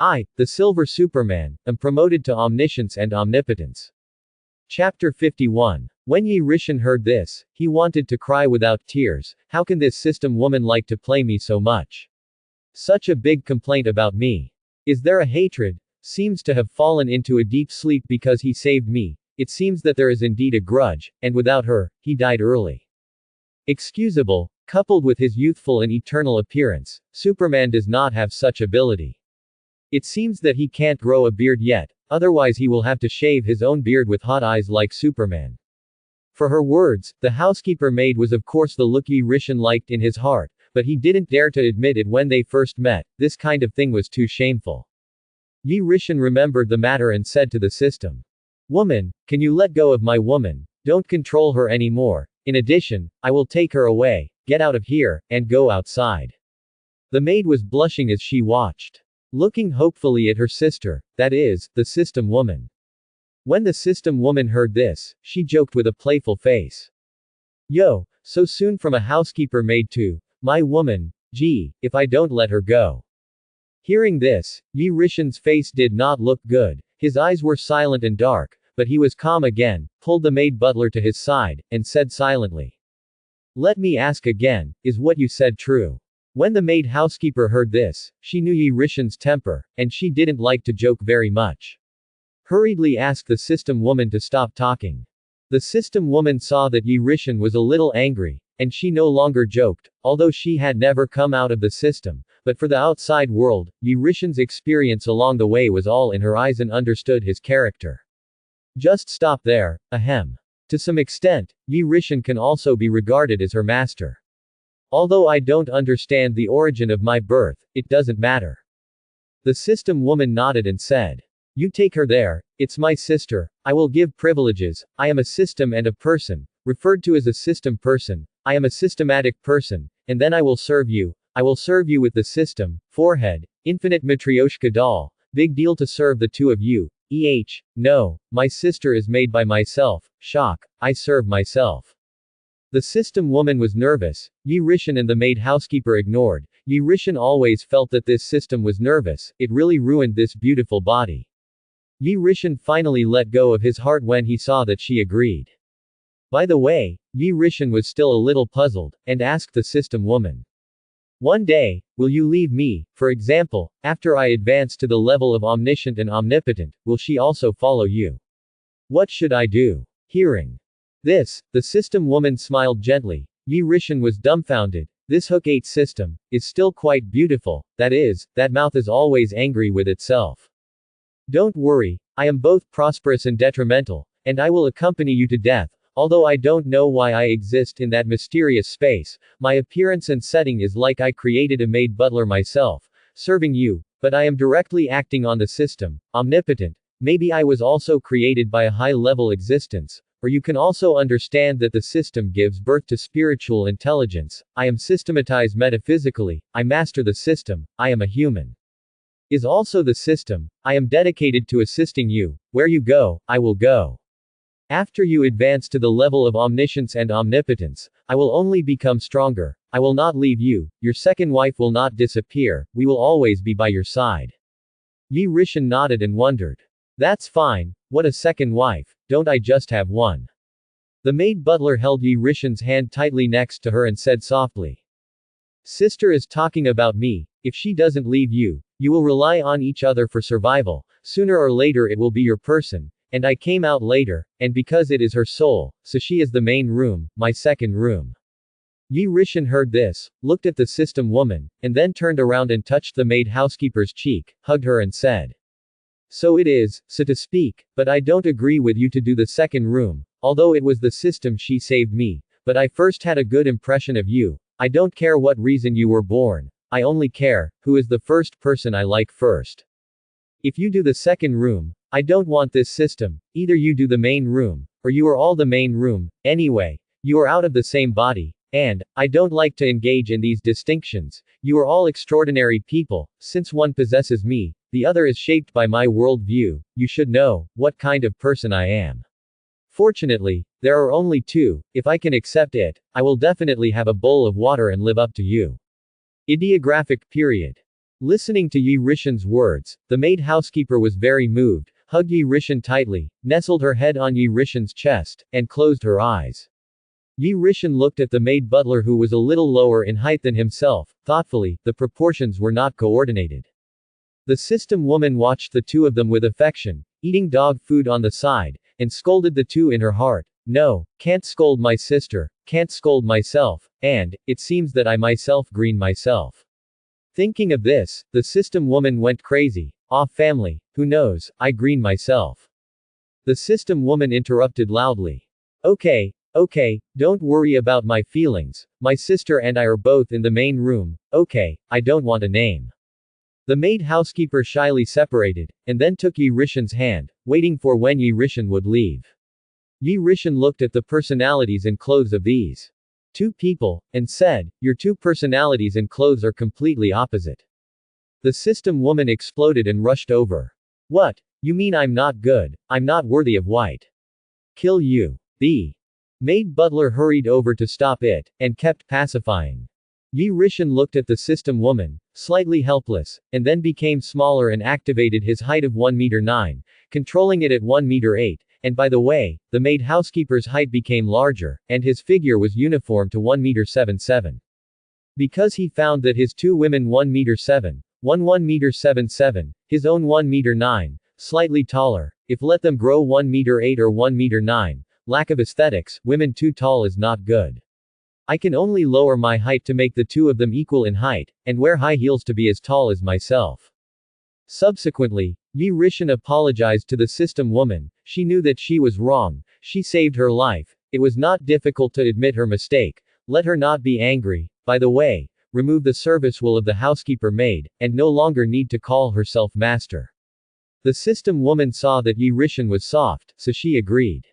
I, the Silver Superman, am promoted to omniscience and omnipotence. Chapter 51. When Yi Rishan heard this, he wanted to cry without tears. How can this system woman like to play me so much? Such a big complaint about me. Is there a hatred? Seems to have fallen into a deep sleep because he saved me. It seems that there is indeed a grudge, and without her, he died early. Excusable, coupled with his youthful and eternal appearance, Superman does not have such ability. It seems that he can't grow a beard yet, otherwise he will have to shave his own beard with hot eyes like Superman. For her words, the housekeeper maid was of course the look Yi Rishan liked in his heart, but he didn't dare to admit it when they first met. This kind of thing was too shameful. Yi Rishan remembered the matter and said to the system. Woman, can you let go of my woman? Don't control her anymore. In addition, I will take her away. Get out of here, and go outside. The maid was blushing as she watched, looking hopefully at her sister, that is, the system woman. When the system woman heard this, she joked with a playful face. Yo, so soon from a housekeeper maid to my woman, gee, if I don't let her go. Hearing this, Yi Rishan's face did not look good, his eyes were silent and dark, but he was calm again, pulled the maid butler to his side, and said silently. Let me ask again, is what you said true? When the maid housekeeper heard this, she knew Yi Rishan's temper, and she didn't like to joke very much. Hurriedly asked the system woman to stop talking. The system woman saw that Yi Rishan was a little angry, and she no longer joked, although she had never come out of the system, but for the outside world, Yi Rishan's experience along the way was all in her eyes and understood his character. Just stop there, ahem. To some extent, Yi Rishan can also be regarded as her master. Although I don't understand the origin of my birth, it doesn't matter. The system woman nodded and said. You take her there, it's my sister, I will give privileges, I am a system and a person, referred to as a system person, I am a systematic person, and then I will serve you with the system, forehead, infinite Matryoshka doll, big deal to serve the two of you, no, my sister is made by myself, shock, I serve myself. The system woman was nervous, Yi Rishan and the maid housekeeper ignored. Yi Rishan always felt that this system was nervous, it really ruined this beautiful body. Yi Rishan finally let go of his heart when he saw that she agreed. By the way, Yi Rishan was still a little puzzled, and asked the system woman. One day, will you leave me, for example, after I advance to the level of omniscient and omnipotent, will she also follow you? What should I do? Hearing this, the system woman smiled gently. Yi Rishan was dumbfounded. This Hook 8 system is still quite beautiful, that is, that mouth is always angry with itself. Don't worry, I am both prosperous and detrimental, and I will accompany you to death. Although I don't know why I exist in that mysterious space, my appearance and setting is like I created a maid butler myself, serving you, but I am directly acting on the system, omnipotent. Maybe I was also created by a high-level existence, or you can also understand that the system gives birth to spiritual intelligence. I am systematized metaphysically, I master the system, I am a human. Is also the system, I am dedicated to assisting you, where you go, I will go. After you advance to the level of omniscience and omnipotence, I will only become stronger, I will not leave you, your second wife will not disappear, we will always be by your side. Yi Rishan nodded and wondered. That's fine, what a second wife, don't I just have one? The maid butler held Yi Rishan's hand tightly next to her and said softly. Sister is talking about me, if she doesn't leave you, you will rely on each other for survival, sooner or later it will be your person. And I came out later, and because it is her soul, so she is the main room, my second room. Yi Rishan heard this, looked at the system woman, and then turned around and touched the maid housekeeper's cheek, hugged her and said. So it is, so to speak, but I don't agree with you to do the second room, although it was the system she saved me, but I first had a good impression of you, I don't care what reason you were born, I only care, who is the first person I like first. If you do the second room, I don't want this system, either you do the main room, or you are all the main room, anyway, you are out of the same body, and, I don't like to engage in these distinctions, you are all extraordinary people, since one possesses me, the other is shaped by my world view, you should know, what kind of person I am. Fortunately, there are only two, if I can accept it, I will definitely have a bowl of water and live up to you. Ideographic period. Listening to Yi Rishan's words, the maid housekeeper was very moved, hugged Yi Rishan tightly, nestled her head on Yi Rishan's chest, and closed her eyes. Yi Rishan looked at the maid butler who was a little lower in height than himself, thoughtfully. The proportions were not coordinated. The system woman watched the two of them with affection, eating dog food on the side, and scolded the two in her heart. No, can't scold my sister, can't scold myself, and, it seems that I myself green myself. Thinking of this, the system woman went crazy. Ah, family, who knows, I green myself. The system woman interrupted loudly. Okay, don't worry about my feelings, my sister and I are both in the main room, okay, I don't want a name. The maid housekeeper shyly separated, and then took Yi Rishan's hand, waiting for when Yi Rishan would leave. Yi Rishan looked at the personalities and clothes of these two people, and said, your two personalities and clothes are completely opposite. The system woman exploded and rushed over. What? You mean I'm not good, I'm not worthy of white? Kill you. The maid butler hurried over to stop it, and kept pacifying. Yi Rishan looked at the system woman, slightly helpless, and then became smaller and activated his height of 1 meter 9, controlling it at 1 meter 8, and by the way, the maid housekeeper's height became larger, and his figure was uniform to 1 meter 7. Because he found that his two women 1 meter 7, 1 meter 7, his own 1 meter 9, slightly taller, if let them grow 1 meter 8 or 1 meter 9, lack of aesthetics, women too tall is not good. I can only lower my height to make the two of them equal in height, and wear high heels to be as tall as myself. Subsequently, Yi Rishan apologized to the system woman. She knew that she was wrong, she saved her life, it was not difficult to admit her mistake, let her not be angry, by the way, remove the service will of the housekeeper maid, and no longer need to call herself master. The system woman saw that Yi Rishan was soft, so she agreed.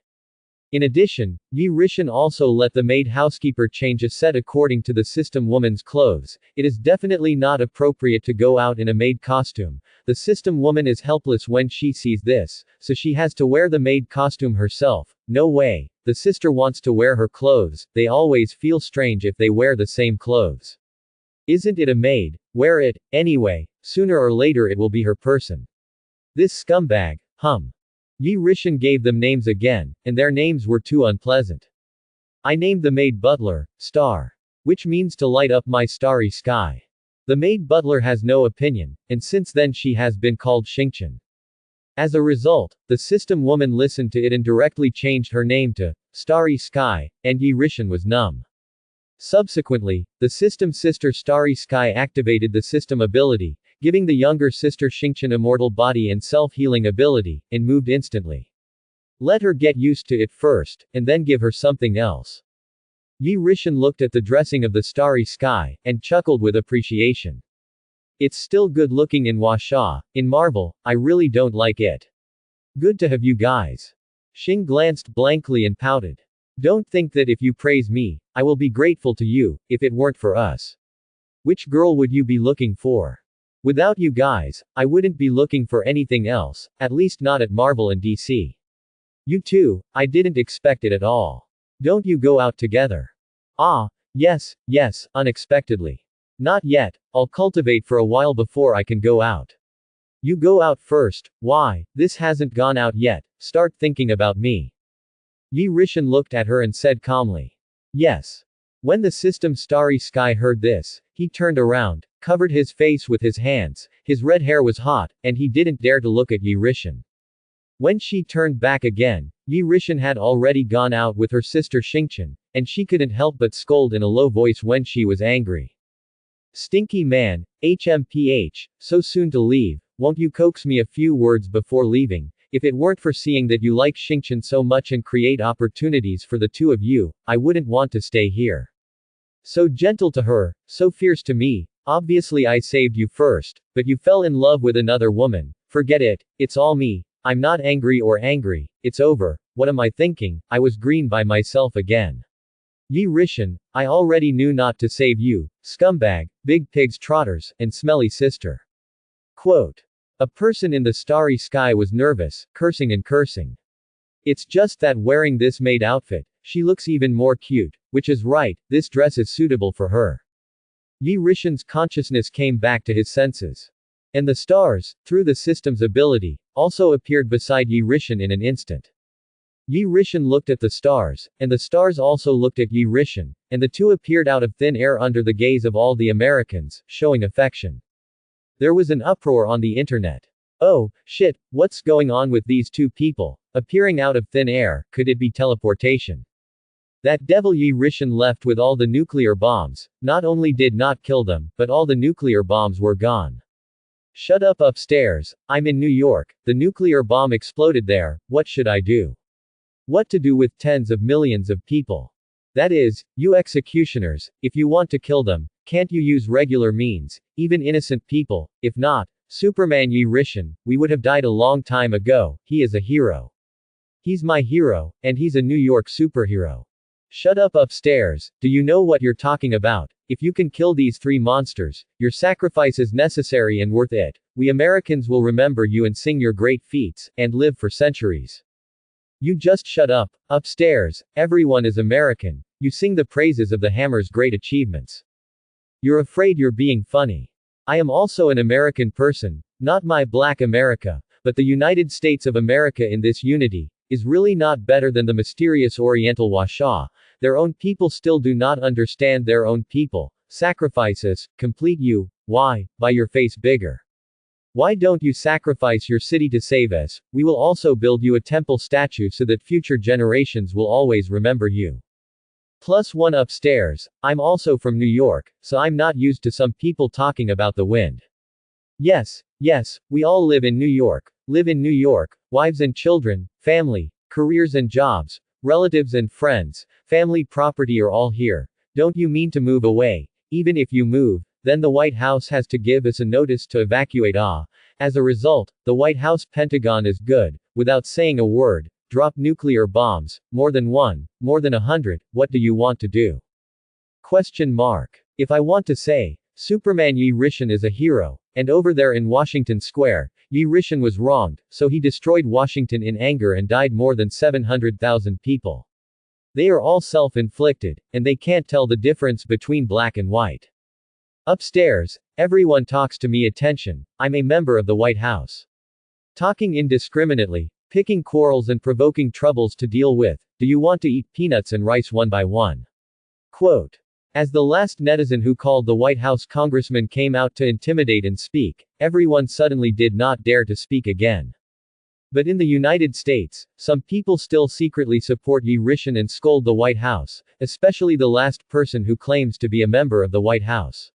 In addition, Yi Rishan also let the maid housekeeper change a set according to the system woman's clothes. It is definitely not appropriate to go out in a maid costume. The system woman is helpless when she sees this, so she has to wear the maid costume herself. No way. The sister wants to wear her clothes, they always feel strange if they wear the same clothes. Isn't it a maid? Wear it, anyway, sooner or later it will be her person. This scumbag, Yi Rishan gave them names again, and their names were too unpleasant. I named the maid butler, Star. Which means to light up my starry sky. The maid butler has no opinion, and since then she has been called Xingqian. As a result, the system woman listened to it and directly changed her name to Starry Sky, and Yi Rishan was numb. Subsequently, the system sister Starry Sky activated the system ability, giving the younger sister Xingqian immortal body and self-healing ability, and moved instantly. Let her get used to it first, and then give her something else. Yi Rishan looked at the dressing of the Starry Sky, and chuckled with appreciation. It's still good looking in Washa, in marble, I really don't like it. Good to have you guys. Xing glanced blankly and pouted. Don't think that if you praise me, I will be grateful to you, if it weren't for us. Which girl would you be looking for? Without you guys, I wouldn't be looking for anything else, at least not at Marvel and DC. You too, I didn't expect it at all. Don't you go out together? Ah, yes, unexpectedly. Not yet, I'll cultivate for a while before I can go out. You go out first, why, this hasn't gone out yet, start thinking about me. Yi Rishan looked at her and said calmly. Yes. When the system Starry Sky heard this, he turned around, covered his face with his hands, his red hair was hot, and he didn't dare to look at Yi Rishan. When she turned back again, Yi Rishan had already gone out with her sister Xingqian, and she couldn't help but scold in a low voice when she was angry. Stinky man, HMPH, so soon to leave, won't you coax me a few words before leaving? If it weren't for seeing that you like Xingqian so much and create opportunities for the two of you, I wouldn't want to stay here. So gentle to her, so fierce to me, obviously I saved you first, but you fell in love with another woman, forget it, it's all me, I'm not angry, it's over, what am I thinking, I was green by myself again. Yi Rishan, I already knew not to save you, scumbag, big pigs trotters, and smelly sister. Quote. A person in the Starry Sky was nervous, cursing. It's just that wearing this maid outfit, she looks even more cute, which is right, this dress is suitable for her. Yi Rishen's consciousness came back to his senses. And the stars, through the system's ability, also appeared beside Yi Rishen in an instant. Yi Rishen looked at the stars, and the stars also looked at Yi Rishen, and the two appeared out of thin air under the gaze of all the Americans, showing affection. There was an uproar on the internet. Oh, shit, what's going on with these two people, appearing out of thin air, could it be teleportation? That devil Yi Rishen left with all the nuclear bombs, not only did not kill them, but all the nuclear bombs were gone. Shut up upstairs, I'm in New York, the nuclear bomb exploded there, what should I do? What to do with tens of millions of people? That is, you executioners, if you want to kill them, can't you use regular means, even innocent people? If not, Superman Yi Rishen, we would have died a long time ago, he is a hero. He's my hero, and he's a New York superhero. Shut up upstairs, do you know what you're talking about? If you can kill these three monsters, your sacrifice is necessary and worth it. We Americans will remember you and sing your great feats, and live for centuries. You just shut up. Upstairs, everyone is American. You sing the praises of the Hammer's great achievements. You're afraid you're being funny. I am also an American person, not my black America, but the United States of America in this unity, is really not better than the mysterious Oriental Washaw. Their own people still do not understand their own people. Sacrifices, complete you, why, by your face bigger. Why don't you sacrifice your city to save us? We will also build you a temple statue so that future generations will always remember you. +1 upstairs, I'm also from New York, so I'm not used to some people talking about the wind. Yes, we all live in New York, wives and children, family, careers and jobs, relatives and friends, family property are all here. Don't you mean to move away? Even if you move, then the White House has to give us a notice to evacuate. As a result, the White House Pentagon is good, without saying a word, drop nuclear bombs, more than 1, more than 100, what do you want to do? Question mark. If I want to say, Superman Yi Rishen is a hero, and over there in Washington Square, Yi Rishen was wronged, so he destroyed Washington in anger and died more than 700,000 people. They are all self-inflicted, and they can't tell the difference between black and white. Upstairs, everyone talks to me attention, I'm a member of the White House. Talking indiscriminately, picking quarrels and provoking troubles to deal with, do you want to eat peanuts and rice one by one? Quote. As the last netizen who called the White House congressman came out to intimidate and speak, everyone suddenly did not dare to speak again. But in the United States, some people still secretly support Yi Rishen and scold the White House, especially the last person who claims to be a member of the White House.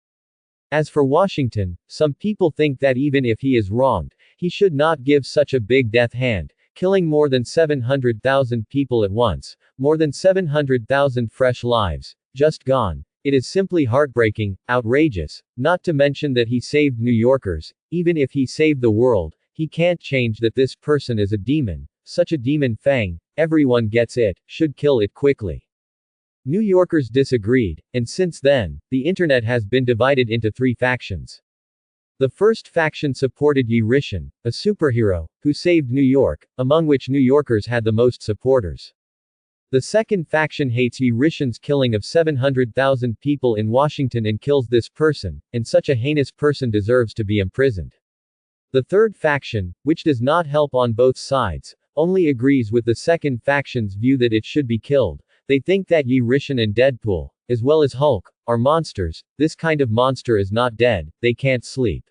As for Washington, some people think that even if he is wronged, he should not give such a big death hand, killing more than 700,000 people at once, more than 700,000 fresh lives, just gone. It is simply heartbreaking, outrageous, not to mention that he saved New Yorkers. Even if he saved the world, he can't change that this person is a demon, such a demon Fang, everyone gets it, should kill it quickly. New Yorkers disagreed, and since then, the internet has been divided into 3 factions. The first faction supported Yi Rishen, a superhero, who saved New York, among which New Yorkers had the most supporters. The second faction hates Yi Rishen's killing of 700,000 people in Washington and kills this person, and such a heinous person deserves to be imprisoned. The third faction, which does not help on both sides, only agrees with the second faction's view that it should be killed. They think that Yi Rishen and Deadpool, as well as Hulk, are monsters. This kind of monster is not dead, they can't sleep.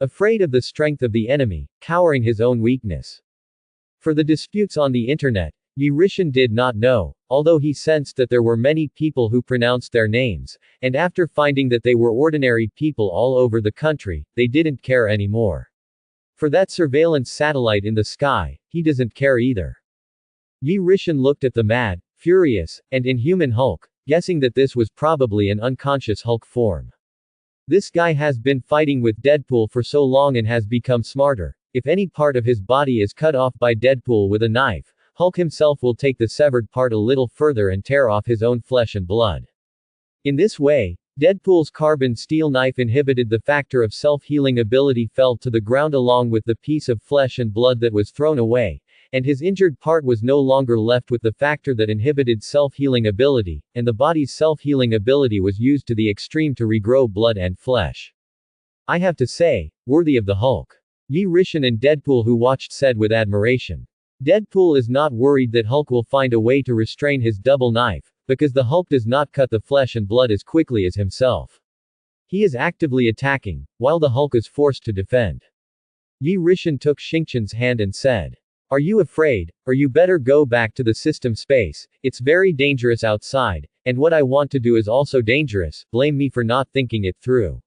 Afraid of the strength of the enemy, cowering his own weakness. For the disputes on the internet, Yi Rishen did not know, although he sensed that there were many people who pronounced their names, and after finding that they were ordinary people all over the country, they didn't care anymore. For that surveillance satellite in the sky, he doesn't care either. Yi Rishen looked at the mad, furious, and inhuman Hulk, guessing that this was probably an unconscious Hulk form. This guy has been fighting with Deadpool for so long and has become smarter. If any part of his body is cut off by Deadpool with a knife, Hulk himself will take the severed part a little further and tear off his own flesh and blood. In this way, Deadpool's carbon steel knife inhibited the factor of self-healing ability fell to the ground along with the piece of flesh and blood that was thrown away, and his injured part was no longer left with the factor that inhibited self-healing ability, and the body's self-healing ability was used to the extreme to regrow blood and flesh. I have to say, worthy of the Hulk. Yi Rishin and Deadpool who watched said with admiration. Deadpool is not worried that Hulk will find a way to restrain his double knife, because the Hulk does not cut the flesh and blood as quickly as himself. He is actively attacking, while the Hulk is forced to defend. Yi Rishin took Xingqian's hand and said, "Are you afraid? Or you better go back to the system space, it's very dangerous outside, and what I want to do is also dangerous, blame me for not thinking it through."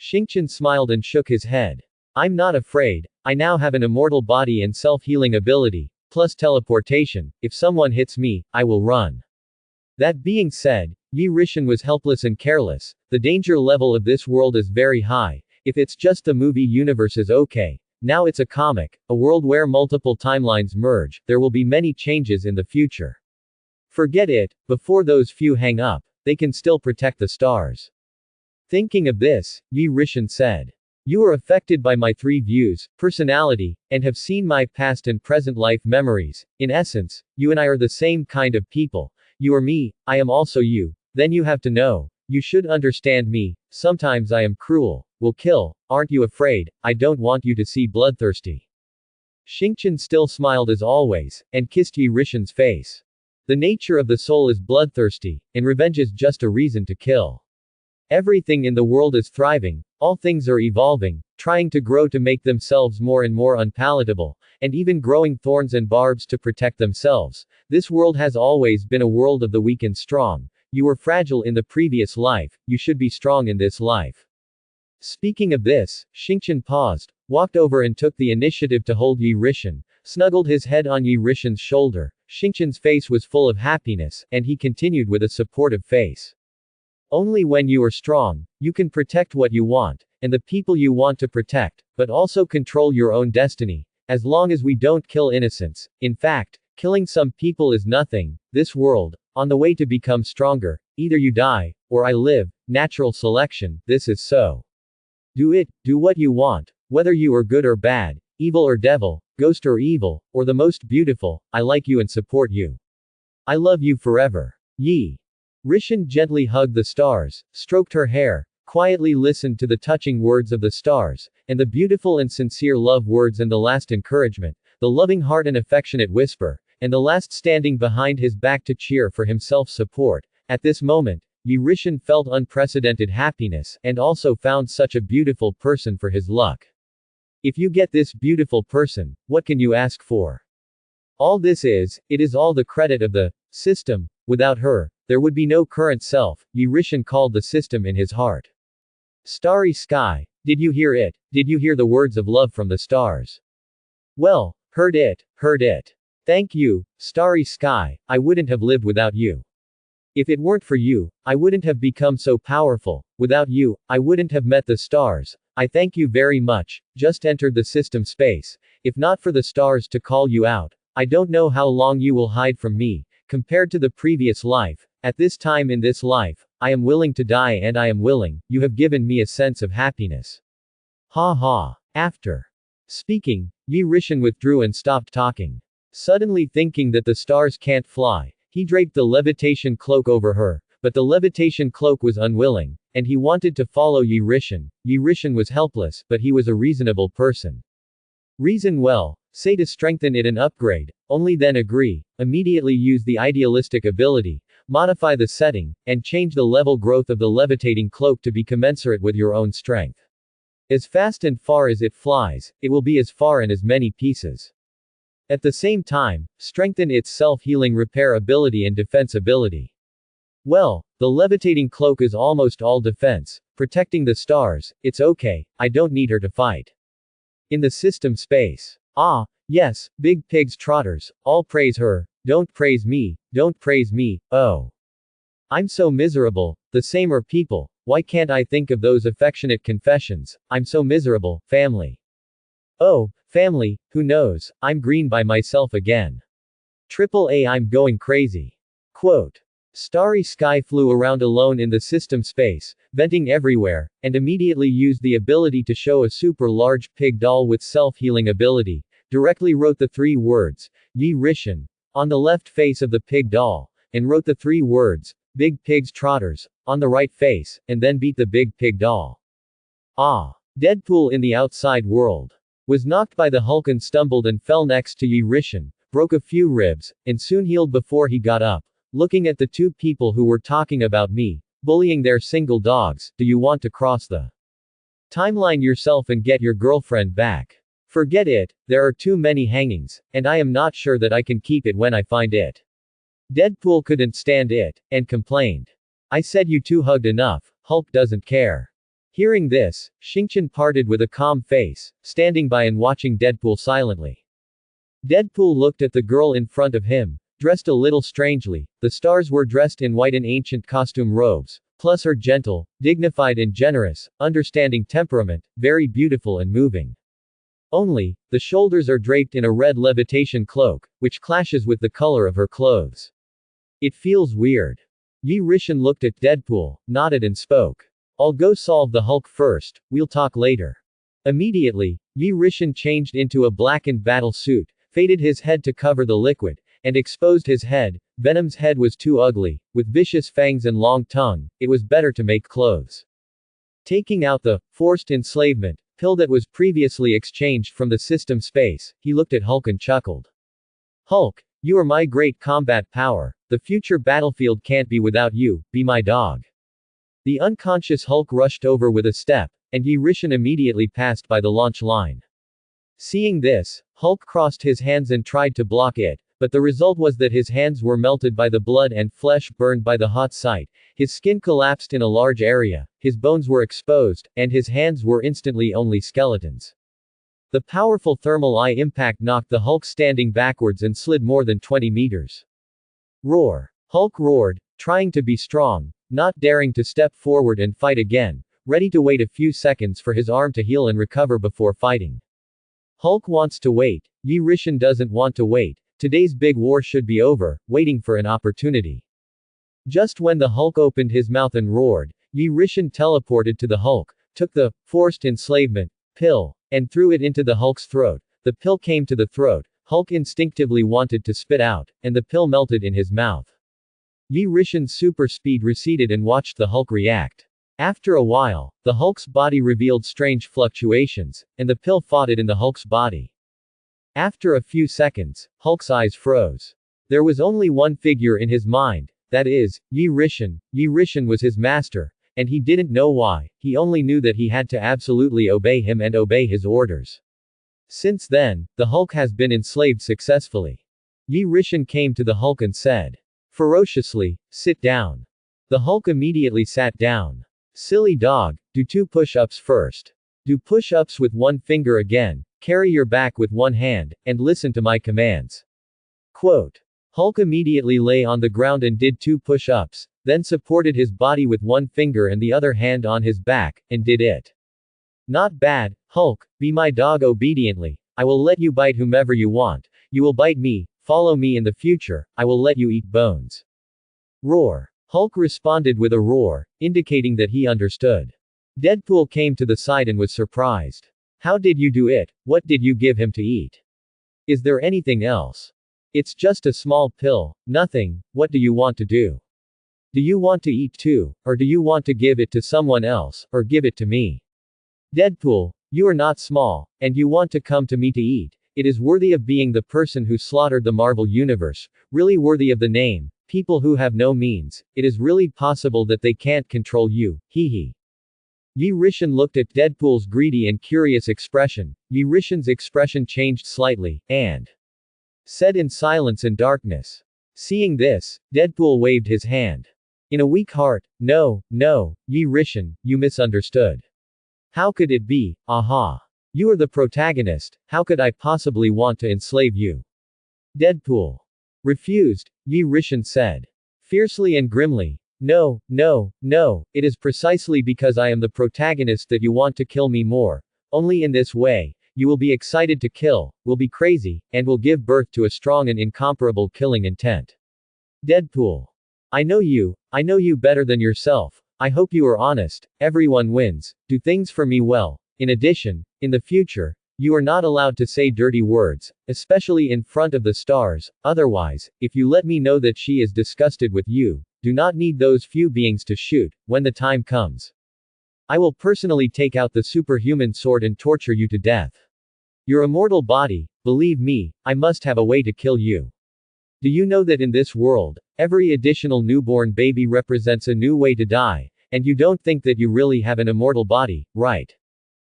Xingqian smiled and shook his head. "I'm not afraid, I now have an immortal body and self-healing ability, plus teleportation, if someone hits me, I will run." That being said, Yi Rishin was helpless and careless. The danger level of this world is very high. If it's just the movie universe is okay. Now it's a comic, a world where multiple timelines merge, there will be many changes in the future. Forget it, before those few hang up, they can still protect the stars. Thinking of this, Yi Rishin said, "You are affected by my three views, personality, and have seen my past and present life memories. In essence, you and I are the same kind of people. You are me, I am also you. Then you have to know. You should understand me. Sometimes I am cruel, will kill. Aren't you afraid? I don't want you to see bloodthirsty." Xingqian still smiled as always, and kissed Yi Rishin's face. The nature of the soul is bloodthirsty, and revenge is just a reason to kill. Everything in the world is thriving, all things are evolving, trying to grow to make themselves more and more unpalatable, and even growing thorns and barbs to protect themselves. This world has always been a world of the weak and strong. You were fragile in the previous life, you should be strong in this life. Speaking of this, Xingqian paused, walked over and took the initiative to hold Yi Rishin, snuggled his head on Yi Rishin's shoulder. Xingqian's face was full of happiness, and he continued with a supportive face. "Only when you are strong, you can protect what you want, and the people you want to protect, but also control your own destiny. As long as we don't kill innocents, in fact, killing some people is nothing, this world, on the way to become stronger, either you die, or I live, natural selection, this is so. Do it, do what you want, whether you are good or bad, evil or devil, ghost or evil, or the most beautiful, I like you and support you. I love you forever." Yi Rishin gently hugged the stars, stroked her hair, quietly listened to the touching words of the stars, and the beautiful and sincere love words and the last encouragement, the loving heart and affectionate whisper, and the last standing behind his back to cheer for himself support. At this moment, Yi Rishin felt unprecedented happiness, and also found such a beautiful person for his luck. If you get this beautiful person, what can you ask for? All this is, it is all the credit of the system. Without her, there would be no current self, Yi Rishin called the system in his heart. Starry sky, did you hear it? Did you hear the words of love from the stars? Well, heard it, heard it. Thank you, starry sky, I wouldn't have lived without you. If it weren't for you, I wouldn't have become so powerful, without you, I wouldn't have met the stars. I thank you very much, just entered the system space. If not for the stars to call you out, I don't know how long you will hide from me. Compared to the previous life, at this time in this life, I am willing to die and I am willing, you have given me a sense of happiness. Ha ha. After speaking, Yi Rishin withdrew and stopped talking. Suddenly thinking that the stars can't fly, he draped the levitation cloak over her, but the levitation cloak was unwilling, and he wanted to follow Yi Rishin. Yi Rishin was helpless, but he was a reasonable person. Reason well, say to strengthen it and upgrade, only then agree, immediately use the idealistic ability, modify the setting, and change the level growth of the levitating cloak to be commensurate with your own strength. As fast and far as it flies, it will be as far in as many pieces. At the same time, strengthen its self-healing repair ability and defense ability. Well, the levitating cloak is almost all defense, protecting the stars, it's okay, I don't need her to fight. In the system space. Ah, yes, big pigs trotters, all praise her, don't praise me, don't praise me, oh. I'm so miserable, the same are people, why can't I think of those affectionate confessions, I'm so miserable, family. Oh, family, who knows, I'm green by myself again. Triple A I'm going crazy. Quote. Starry Sky flew around alone in the system space, venting everywhere, and immediately used the ability to show a super large pig doll with self-healing ability, directly wrote the 3 words, Yi Rishan, on the left face of the pig doll, and wrote the 3 words, Big Pigs Trotters, on the right face, and then beat the big pig doll. Deadpool in the outside world was knocked by the Hulk and stumbled and fell next to Yi Rishan, broke a few ribs, and soon healed before he got up, looking at the 2 people who were talking about me, bullying their single dogs. Do you want to cross the timeline yourself and get your girlfriend back? Forget it, there are too many hangings, and I am not sure that I can keep it when I find it. Deadpool couldn't stand it, and complained. I said you 2 hugged enough, Hulk doesn't care. Hearing this, Xingqian parted with a calm face, standing by and watching Deadpool silently. Deadpool looked at the girl in front of him, dressed a little strangely. The stars were dressed in white and ancient costume robes, plus her gentle, dignified and generous, understanding temperament, very beautiful and moving. Only, the shoulders are draped in a red levitation cloak, which clashes with the color of her clothes. It feels weird. Yi Rishan looked at Deadpool, nodded and spoke. I'll go solve the Hulk first, we'll talk later. Immediately, Yi Rishan changed into a blackened battle suit, faded his head to cover the liquid, and exposed his head. Venom's head was too ugly, with vicious fangs and long tongue, it was better to make clothes. Taking out the forced enslavement pill that was previously exchanged from the system space, he looked at Hulk and chuckled. Hulk, you are my great combat power, the future battlefield can't be without you, be my dog. The unconscious Hulk rushed over with a step, and Yi Rishan immediately passed by the launch line. Seeing this, Hulk crossed his hands and tried to block it, but the result was that his hands were melted by the blood and flesh burned by the hot site, his skin collapsed in a large area, his bones were exposed, and his hands were instantly only skeletons. The powerful thermal eye impact knocked the Hulk standing backwards and slid more than 20 meters. Roar! Hulk roared, trying to be strong, not daring to step forward and fight again, ready to wait a few seconds for his arm to heal and recover before fighting. Hulk wants to wait, Yi Rishan doesn't want to wait. Today's big war should be over, waiting for an opportunity. Just when the Hulk opened his mouth and roared, Yi Rishan teleported to the Hulk, took the forced enslavement pill, and threw it into the Hulk's throat. The pill came to the throat, Hulk instinctively wanted to spit out, and the pill melted in his mouth. Yi Rishan's super speed receded and watched the Hulk react. After a while, the Hulk's body revealed strange fluctuations, and the pill fought it in the Hulk's body. After a few seconds, Hulk's eyes froze. There was only one figure in his mind, that is, Yi Rishan. Yi Rishan was his master, and he didn't know why, he only knew that he had to absolutely obey him and obey his orders. Since then, the Hulk has been enslaved successfully. Yi Rishan came to the Hulk and said, ferociously, sit down. The Hulk immediately sat down. Silly dog, do 2 push-ups first. Do push-ups with 1 finger again. Carry your back with 1 hand, and listen to my commands. Quote. Hulk immediately lay on the ground and did 2 push-ups, then supported his body with 1 finger and the other hand on his back, and did it. Not bad, Hulk, be my dog obediently, I will let you bite whomever you want, you will bite me, follow me in the future, I will let you eat bones. Roar. Hulk responded with a roar, indicating that he understood. Deadpool came to the side and was surprised. How did you do it? What did you give him to eat? Is there anything else? It's just a small pill, nothing, what do you want to do? Do you want to eat too, or do you want to give it to someone else, or give it to me? Deadpool, you are not small, and you want to come to me to eat. It is worthy of being the person who slaughtered the Marvel Universe, really worthy of the name, people who have no means, it is really possible that they can't control you, hee hee. Yi Rishan looked at Deadpool's greedy and curious expression. Yi Rishan's expression changed slightly, and said in silence and darkness. Seeing this, Deadpool waved his hand. In a weak heart, no, Yi Rishan, you misunderstood. How could it be, aha. You are the protagonist, how could I possibly want to enslave you? Deadpool refused, Yi Rishan said. Fiercely and grimly. No, it is precisely because I am the protagonist that you want to kill me more. Only in this way, you will be excited to kill, will be crazy, and will give birth to a strong and incomparable killing intent. Deadpool. I know you better than yourself. I hope you are honest, everyone wins, do things for me well. In addition, in the future, You are not allowed to say dirty words, especially in front of the stars, otherwise, if you let me know that she is disgusted with you, do not need those few beings to shoot, when the time comes. I will personally take out the superhuman sword and torture you to death. Your immortal body, believe me, I must have a way to kill you. Do you know that in this world, every additional newborn baby represents a new way to die, and you don't think that you really have an immortal body, right?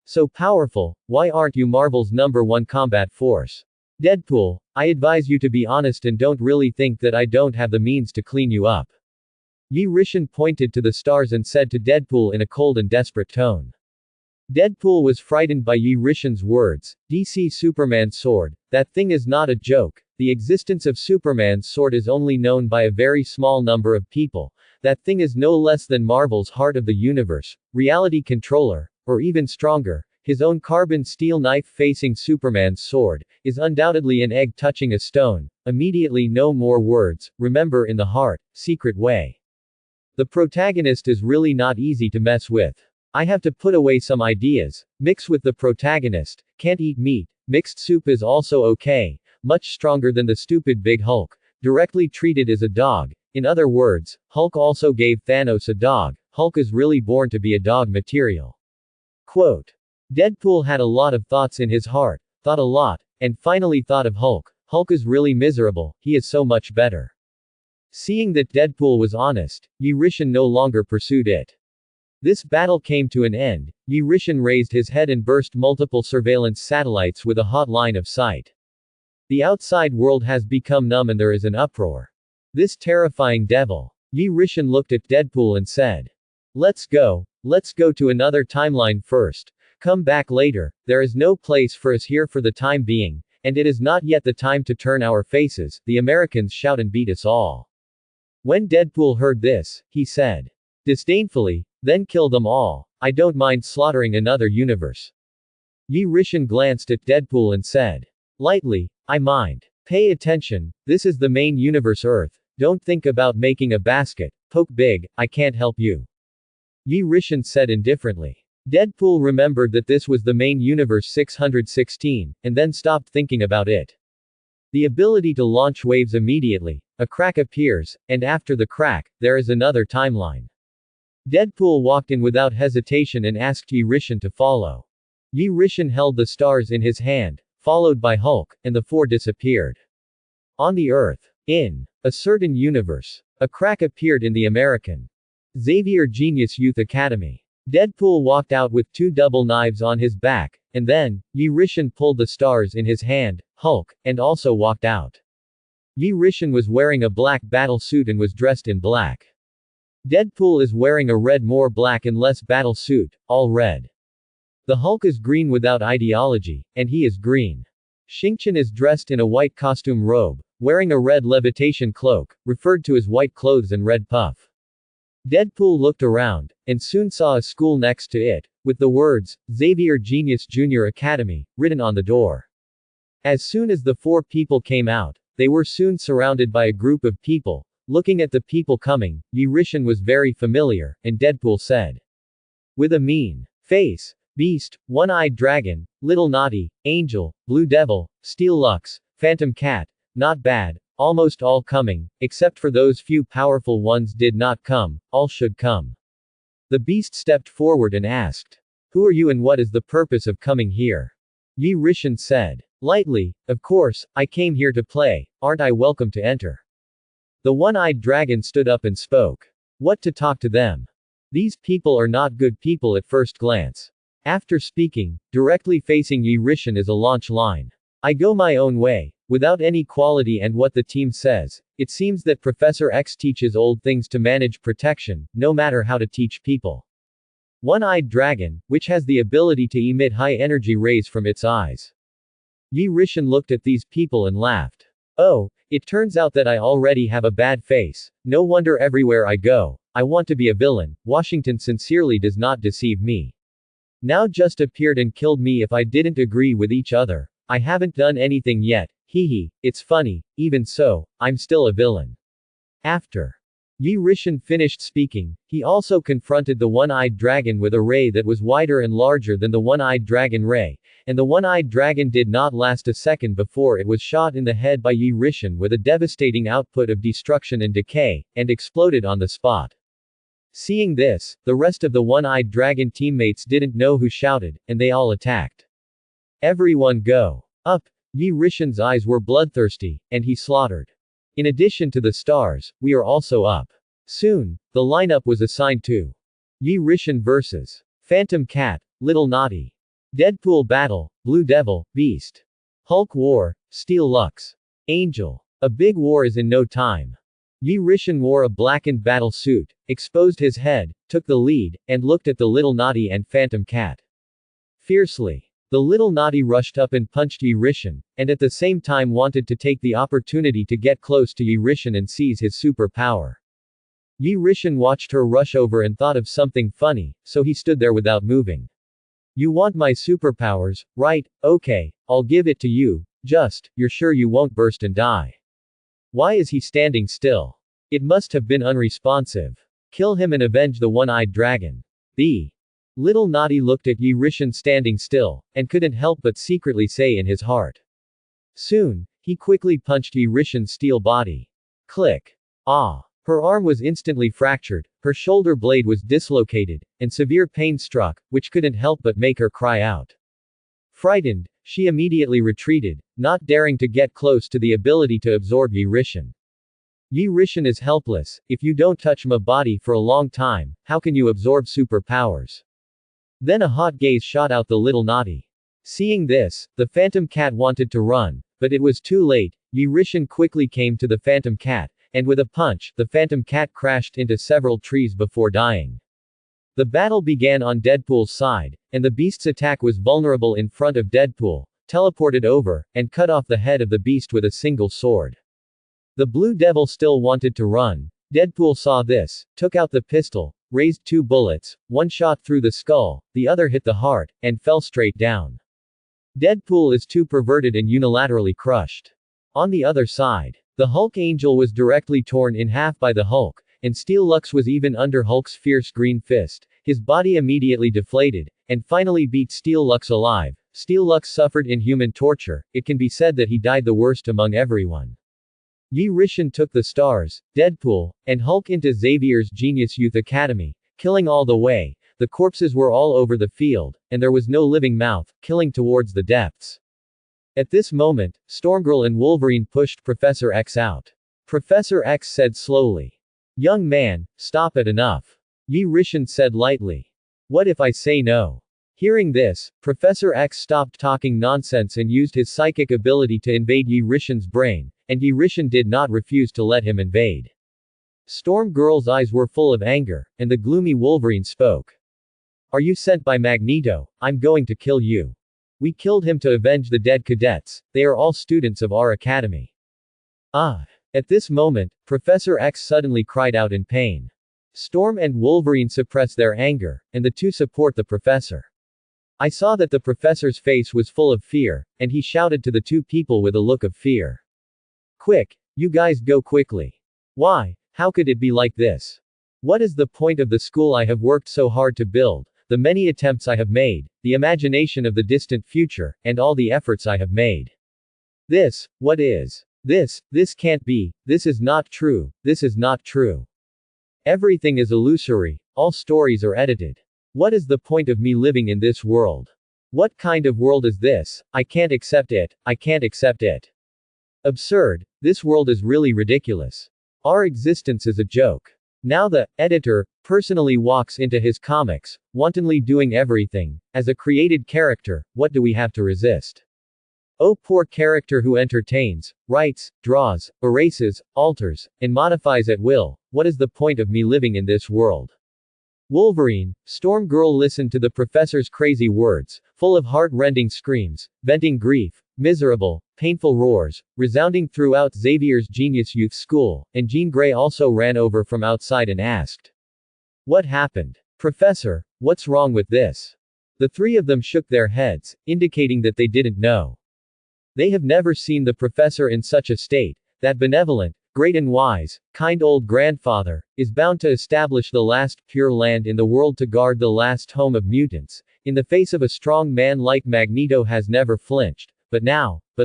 So powerful, why aren't you Marvel's #1 combat force? Deadpool, I advise you to be honest and don't really think that I don't have the means to clean you up. Yi Rishan pointed to the stars and said to Deadpool in a cold and desperate tone. Deadpool was frightened by Yi Rishan's words. DC Superman's sword, that thing is not a joke. The existence of Superman's sword is only known by a very small number of people. That thing is no less than Marvel's heart of the universe, reality controller, or even stronger. His own carbon steel knife facing Superman's sword, is undoubtedly an egg touching a stone. Immediately no more words, remember in the heart, secret way. The protagonist is really not easy to mess with. I have to put away some ideas. Mix with the protagonist, can't eat meat, mixed soup is also okay, much stronger than the stupid big Hulk, directly treated as a dog. In other words, Hulk also gave Thanos a dog, Hulk is really born to be a dog material. Quote. Deadpool had a lot of thoughts in his heart, thought a lot, and finally thought of Hulk. Hulk is really miserable, he is so much better. Seeing that Deadpool was honest, Yi Rishan no longer pursued it. This battle came to an end. Yi Rishan raised his head and burst multiple surveillance satellites with a hot line of sight. The outside world has become numb and there is an uproar. This terrifying devil. Yi Rishan looked at Deadpool and said. Let's go to another timeline first. Come back later, there is no place for us here for the time being, and it is not yet the time to turn our faces, the Americans shout and beat us all. When Deadpool heard this, he said. Disdainfully, then kill them all. I don't mind slaughtering another universe. Yi Rishan glanced at Deadpool and said. Lightly, I mind. Pay attention, this is the main universe Earth, don't think about making a basket, poke big, I can't help you. Yi Rishan said indifferently. Deadpool remembered that this was the main universe 616, and then stopped thinking about it. The ability to launch waves immediately, a crack appears, and after the crack, there is another timeline. Deadpool walked in without hesitation and asked Yi Rishan to follow. Yi Rishan held the stars in his hand, followed by Hulk, and the four disappeared. On the Earth. In a certain universe. A crack appeared in the American Xavier Genius Youth Academy. Deadpool walked out with two double knives on his back, and then, Yi Rishan pulled the stars in his hand, Hulk, and also walked out. Yi Rishan was wearing a black battle suit and was dressed in black. Deadpool is wearing a red more black and less battle suit, all red. The Hulk is green without ideology, and he is green. Xingqian is dressed in a white costume robe, wearing a red levitation cloak, referred to as white clothes and red puff. Deadpool looked around, and soon saw a school next to it, with the words, Xavier Genius Junior Academy, written on the door. As soon as the four people came out, they were soon surrounded by a group of people. Looking at the people coming, Yi Rishan was very familiar, and Deadpool said. With a mean face, Beast, One-Eyed Dragon, Little Naughty, Angel, Blue Devil, Steel Lux, Phantom Cat, not bad, almost all coming, except for those few powerful ones did not come, all should come. The Beast stepped forward and asked. Who are you and what is the purpose of coming here? Yi Rishan said. Lightly, of course, I came here to play, aren't I welcome to enter? The One-Eyed Dragon stood up and spoke. What to talk to them? These people are not good people at first glance. After speaking, directly facing Yi Rishan is a launch line. I go my own way, without any quality and what the team says, it seems that Professor X teaches old things to manage protection, no matter how to teach people. One-Eyed Dragon, which has the ability to emit high-energy rays from its eyes. Yi Rishan looked at these people and laughed. Oh, it turns out that I already have a bad face, no wonder everywhere I go, I want to be a villain, Washington sincerely does not deceive me. Now just appeared and killed me if I didn't agree with each other. I haven't done anything yet, hee hee, it's funny, even so, I'm still a villain. After Yi Rishan finished speaking. He also confronted the one-eyed dragon with a ray that was wider and larger than the one-eyed dragon ray, and the one-eyed dragon did not last a second before it was shot in the head by Yi Rishan with a devastating output of destruction and decay, and exploded on the spot. Seeing this, the rest of the one-eyed dragon teammates didn't know who shouted, and they all attacked. Everyone go up! Yi Rishan's eyes were bloodthirsty, and he slaughtered. In addition to the stars, we are also up. Soon, the lineup was assigned to Yi Rishan vs. Phantom Cat, Little Naughty. Deadpool Battle, Blue Devil, Beast. Hulk War, Steel Lux. Angel. A big war is in no time. Yi Rishan wore a blackened battle suit, exposed his head, took the lead, and looked at the Little Naughty and Phantom Cat. Fiercely. The Little Naughty rushed up and punched Yi Rishan, and at the same time wanted to take the opportunity to get close to Yi Rishan and seize his super power. Yi Rishan watched her rush over and thought of something funny, so he stood there without moving. You want my superpowers, right? Okay, I'll give it to you, you're sure you won't burst and die. Why is he standing still? It must have been unresponsive. Kill him and avenge the one-eyed dragon. The Little Naughty looked at Yi Rishan standing still, and couldn't help but secretly say in his heart. Soon, he quickly punched Yi Rishan's steel body. Click. Ah. Her arm was instantly fractured, her shoulder blade was dislocated, and severe pain struck, which couldn't help but make her cry out. Frightened, she immediately retreated, not daring to get close to the ability to absorb Yi Rishan. Yi Rishan is helpless. If you don't touch my body for a long time, how can you absorb superpowers? Then a hot gaze shot out the Little Naughty. Seeing this, the Phantom Cat wanted to run, but it was too late. Yi Rishan quickly came to the Phantom Cat, and with a punch, the Phantom Cat crashed into several trees before dying. The battle began on Deadpool's side, and the beast's attack was vulnerable in front of Deadpool, teleported over, and cut off the head of the beast with a single sword. The Blue Devil still wanted to run. Deadpool saw this, took out the pistol, raised 2 bullets, one shot through the skull, the other hit the heart, and fell straight down. Deadpool is too perverted and unilaterally crushed. On the other side, the Hulk Angel was directly torn in half by the Hulk, and Steel Lux was even under Hulk's fierce green fist. His body immediately deflated, and finally beat Steel Lux alive. Steel Lux suffered inhuman torture. It can be said that he died the worst among everyone. Yi Rishan took the stars, Deadpool, and Hulk into Xavier's Genius Youth Academy, killing all the way. The corpses were all over the field, and there was no living mouth, killing towards the depths. At this moment, Stormgirl and Wolverine pushed Professor X out. Professor X said slowly. Young man, stop it enough. Yi Rishan said lightly. What if I say no? Hearing this, Professor X stopped talking nonsense and used his psychic ability to invade Yi Rishan's brain, and Yi Rishan did not refuse to let him invade. Stormgirl's eyes were full of anger, and the gloomy Wolverine spoke. Are you sent by Magneto? I'm going to kill you. We killed him to avenge the dead cadets. They are all students of our academy. Ah. At this moment, Professor X suddenly cried out in pain. Storm and Wolverine suppress their anger, and the two support the professor. I saw that the professor's face was full of fear, and he shouted to the two people with a look of fear. Quick! You guys go quickly. Why? How could it be like this? What is the point of the school I have worked so hard to build, the many attempts I have made, the imagination of the distant future, and all the efforts I have made? What is this can't be, this is not true, this is not true. Everything is illusory, all stories are edited. What is the point of me living in this world? What kind of world is this? I can't accept it, I can't accept it. Absurd, this world is really ridiculous. Our existence is a joke. Now the editor personally walks into his comics, wantonly doing everything. As a created character, what do we have to resist? Oh, poor character who entertains, writes, draws, erases, alters, and modifies at will. What is the point of me living in this world? Wolverine, Stormgirl listened to the professor's crazy words, full of heart-rending screams, venting grief, miserable, painful roars, resounding throughout Xavier's Genius Youth School, and Jean Grey also ran over from outside and asked. What happened? Professor, what's wrong with this? The three of them shook their heads, indicating that they didn't know. They have never seen the professor in such a state. That benevolent, great and wise, kind old grandfather, is bound to establish the last pure land in the world to guard the last home of mutants. In the face of a strong man like Magneto has never flinched, but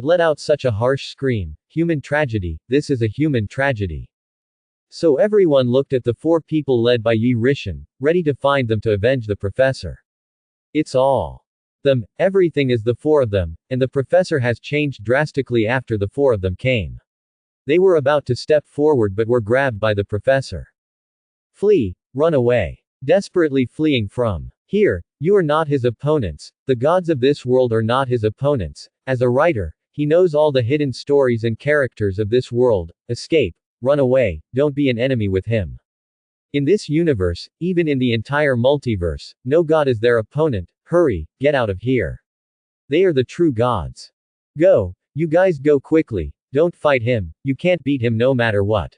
let out such a harsh scream. Human tragedy, this is a human tragedy. So everyone looked at the four people led by Yi Rishan, ready to find them to avenge the professor. It's all them, everything is the four of them, and the professor has changed drastically after the four of them came. They were about to step forward but were grabbed by the professor. Flee, run away. Desperately fleeing from here, you are not his opponents, the gods of this world are not his opponents. As a writer, he knows all the hidden stories and characters of this world. Escape, run away, don't be an enemy with him. In this universe, even in the entire multiverse, no god is their opponent. Hurry, get out of here. They are the true gods. Go, you guys go quickly, don't fight him, you can't beat him no matter what.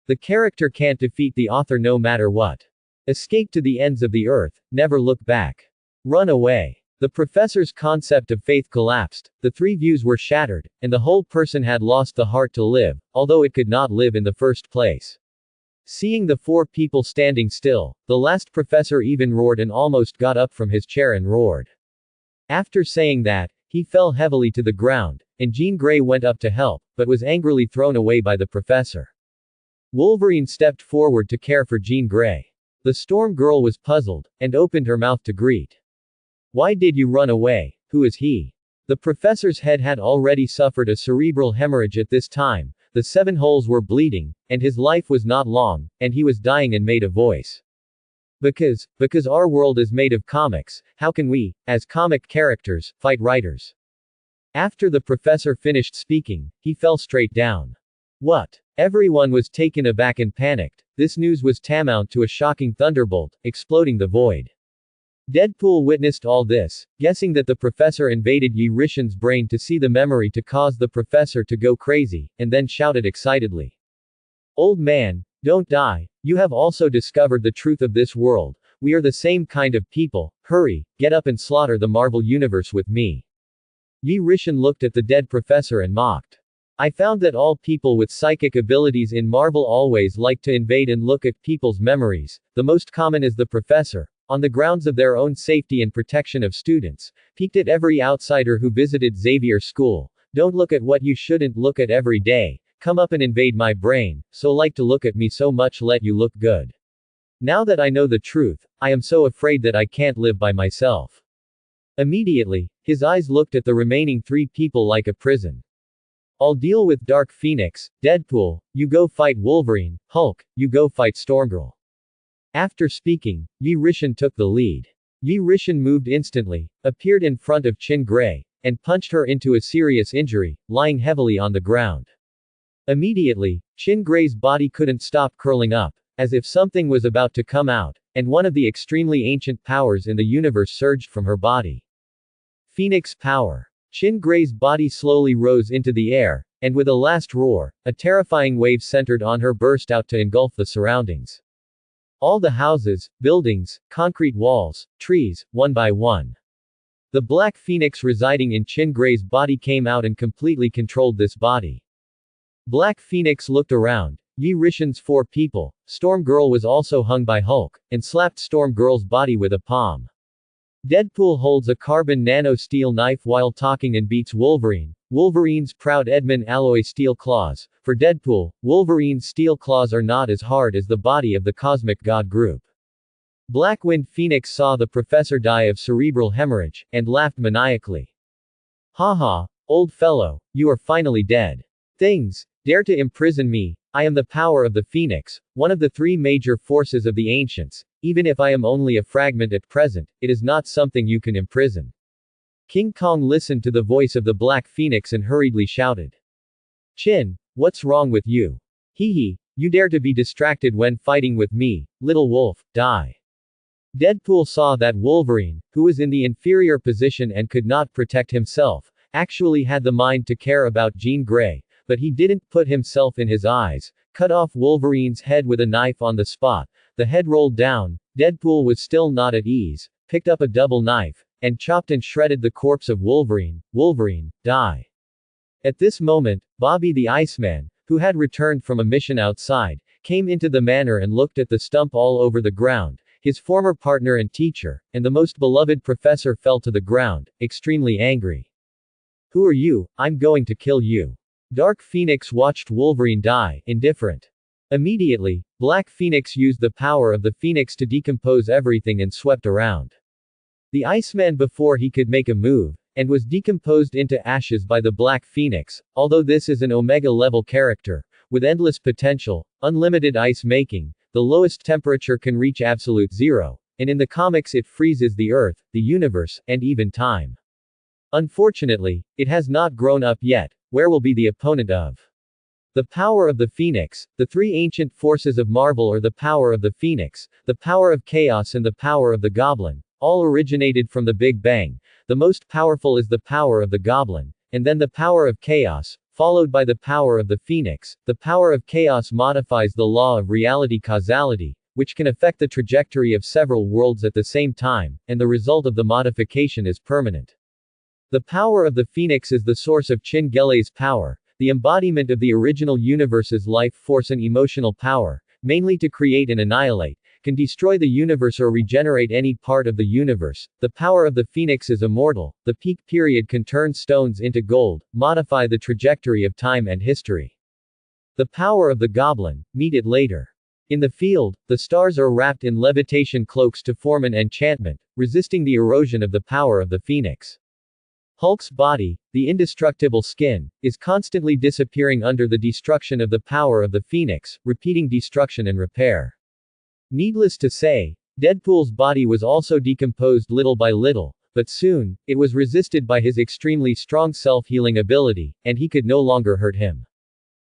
The character can't defeat the author no matter what. Escape to the ends of the earth, never look back. Run away. The professor's concept of faith collapsed, the three views were shattered, and the whole person had lost the heart to live, although it could not live in the first place. Seeing the four people standing still, the last professor even roared and almost got up from his chair and roared. After saying that, he fell heavily to the ground, and Jean Grey went up to help, but was angrily thrown away by the professor. Wolverine stepped forward to care for Jean Grey. The Storm Girl was puzzled, and opened her mouth to greet. Why did you run away? Who is he? The professor's head had already suffered a cerebral hemorrhage at this time, the 7 holes were bleeding, and his life was not long, and he was dying and made a voice. Because our world is made of comics, how can we, as comic characters, fight writers? After the professor finished speaking, he fell straight down. What? Everyone was taken aback and panicked. This news was tantamount to a shocking thunderbolt, exploding the void. Deadpool witnessed all this, guessing that the professor invaded Yi Rishan's brain to see the memory to cause the professor to go crazy, and then shouted excitedly. Old man, don't die, you have also discovered the truth of this world, we are the same kind of people, hurry, get up and slaughter the Marvel Universe with me. Yi Rishan looked at the dead professor and mocked. I found that all people with psychic abilities in Marvel always like to invade and look at people's memories, the most common is the professor, on the grounds of their own safety and protection of students, peeked at every outsider who visited Xavier School. Don't look at what you shouldn't look at every day, come up and invade my brain, so like to look at me so much let you look good. Now that I know the truth, I am so afraid that I can't live by myself. Immediately, his eyes looked at the remaining 3 people like a prison. I'll deal with Dark Phoenix, Deadpool, you go fight Wolverine, Hulk, you go fight Stormgirl. After speaking, Yi Rishan took the lead. Yi Rishan moved instantly, appeared in front of Jean Grey, and punched her into a serious injury, lying heavily on the ground. Immediately, Jean Grey's body couldn't stop curling up, as if something was about to come out, and one of the extremely ancient powers in the universe surged from her body. Phoenix power. Jean Grey's body slowly rose into the air, and with a last roar, a terrifying wave centered on her burst out to engulf the surroundings. All the houses, buildings, concrete walls, trees, one by one. The Black Phoenix residing in Jean Grey's body came out and completely controlled this body. Black Phoenix looked around, Yi Rishan's 4 people, Storm Girl was also hung by Hulk, and slapped Storm Girl's body with a palm. Deadpool holds a carbon nano-steel knife while talking and beats Wolverine. Wolverine's proud Edmund alloy steel claws. For Deadpool, Wolverine's steel claws are not as hard as the body of the Cosmic God group. Blackwind Phoenix saw the professor die of cerebral hemorrhage, and laughed maniacally. Haha, old fellow, you are finally dead. Things dare to imprison me. I am the power of the Phoenix, one of the 3 major forces of the ancients. Even if I am only a fragment at present, it is not something you can imprison. King Kong listened to the voice of the Black Phoenix and hurriedly shouted. Chin, what's wrong with you? Hee hee, you dare to be distracted when fighting with me, little wolf, die. Deadpool saw that Wolverine, who was in the inferior position and could not protect himself, actually had the mind to care about Jean Grey, but he didn't put himself in his eyes, cut off Wolverine's head with a knife on the spot. The head rolled down, Deadpool was still not at ease, picked up a double knife, and chopped and shredded the corpse of Wolverine. Wolverine, die. At this moment, Bobby the Iceman, who had returned from a mission outside, came into the manor and looked at the stump all over the ground. His former partner and teacher, and the most beloved professor fell to the ground, extremely angry. Who are you? I'm going to kill you. Dark Phoenix watched Wolverine die, indifferent. Immediately, Black Phoenix used the power of the Phoenix to decompose everything and swept around. The Iceman before he could make a move, and was decomposed into ashes by the Black Phoenix, although this is an Omega-level character, with endless potential, unlimited ice making, the lowest temperature can reach absolute zero, and in the comics it freezes the Earth, the universe, and even time. Unfortunately, it has not grown up yet. Where will be the opponent of the power of the Phoenix? The three ancient forces of Marvel are the power of the Phoenix, the power of Chaos and the power of the Goblin. All originated from the Big Bang. The most powerful is the power of the Goblin, and then the power of Chaos, followed by the power of the Phoenix. The power of Chaos modifies the law of reality causality, which can affect the trajectory of several worlds at the same time, and the result of the modification is permanent. The power of the Phoenix is the source of Chin-Gele's power, the embodiment of the original universe's life force and emotional power, mainly to create and annihilate, can destroy the universe or regenerate any part of the universe. The power of the Phoenix is immortal. The peak period can turn stones into gold, modify the trajectory of time and history. The power of the Goblin, meet it later. In the field, the stars are wrapped in levitation cloaks to form an enchantment, resisting the erosion of the power of the Phoenix. Hulk's body, the indestructible skin, is constantly disappearing under the destruction of the power of the Phoenix, repeating destruction and repair. Needless to say, Deadpool's body was also decomposed little by little, but soon, it was resisted by his extremely strong self-healing ability, and he could no longer hurt him.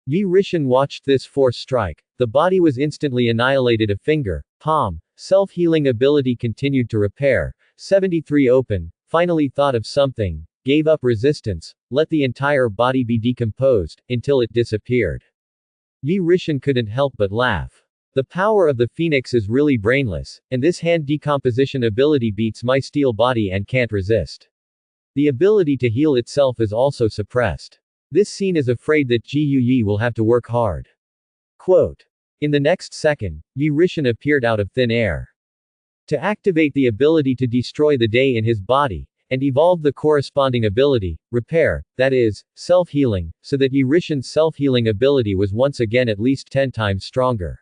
Yi Rishan watched this force strike. The body was instantly annihilated. A finger, palm, self-healing ability continued to repair. 73 open, finally thought of something, gave up resistance, let the entire body be decomposed, until it disappeared. Yi Rishan couldn't help but laugh. The power of the Phoenix is really brainless, and this hand decomposition ability beats my steel body and can't resist. The ability to heal itself is also suppressed. This scene is afraid that Ji Yi will have to work hard. Quote. In the next second, Yi Rishan appeared out of thin air. To activate the ability to destroy the day in his body, and evolve the corresponding ability, repair, that is, self-healing, so that Yi Rishan's self-healing ability was once again at least 10 times stronger.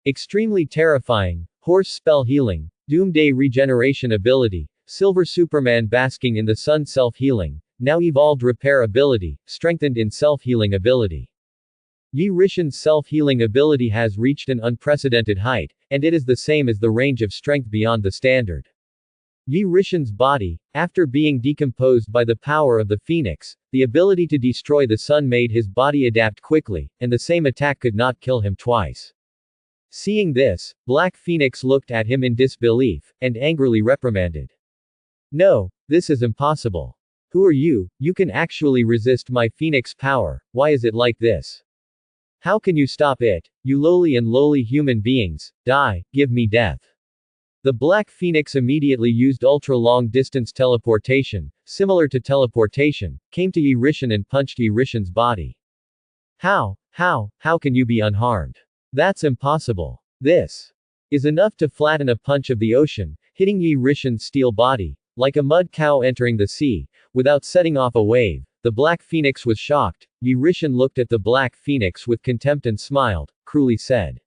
Extremely terrifying, horse spell healing, doomsday regeneration ability, silver Superman basking in the sun self-healing, now evolved repair ability, strengthened in self-healing ability. Yi Rishan's self-healing ability has reached an unprecedented height, and it is the same as the range of strength beyond the standard. Yi Rishan's body, after being decomposed by the power of the Phoenix, the ability to destroy the sun made his body adapt quickly, and the same attack could not kill him twice. Seeing this, Black Phoenix looked at him in disbelief, and angrily reprimanded. No, this is impossible. Who are you? You can actually resist my Phoenix power, why is it like this? How can you stop it? You lowly human beings, die, give me death. The Black Phoenix immediately used ultra-long distance teleportation, similar to teleportation, came to Yi Rishan and punched Yi Rishan's body. How can you be unharmed? That's impossible. This is enough to flatten a punch of the ocean, hitting Yi Rishan's steel body, like a mud cow entering the sea, without setting off a wave. The Black Phoenix was shocked. Yi Rishan looked at the Black Phoenix with contempt and smiled, cruelly said.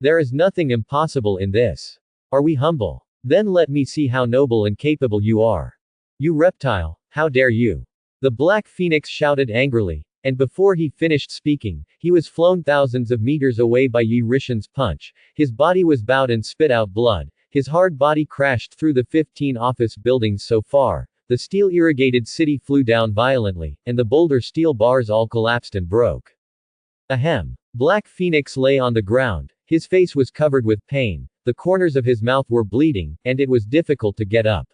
There is nothing impossible in this. Are we humble? Then let me see how noble and capable you are. You reptile, how dare you? The Black Phoenix shouted angrily, and before he finished speaking, he was flown thousands of meters away by Yi Rishan's punch. His body was bowed and spit out blood. His hard body crashed through the 15 office buildings so far. The steel-irrigated city flew down violently, and the boulder steel bars all collapsed and broke. Ahem. Black Phoenix lay on the ground. His face was covered with pain. The corners of his mouth were bleeding, and it was difficult to get up.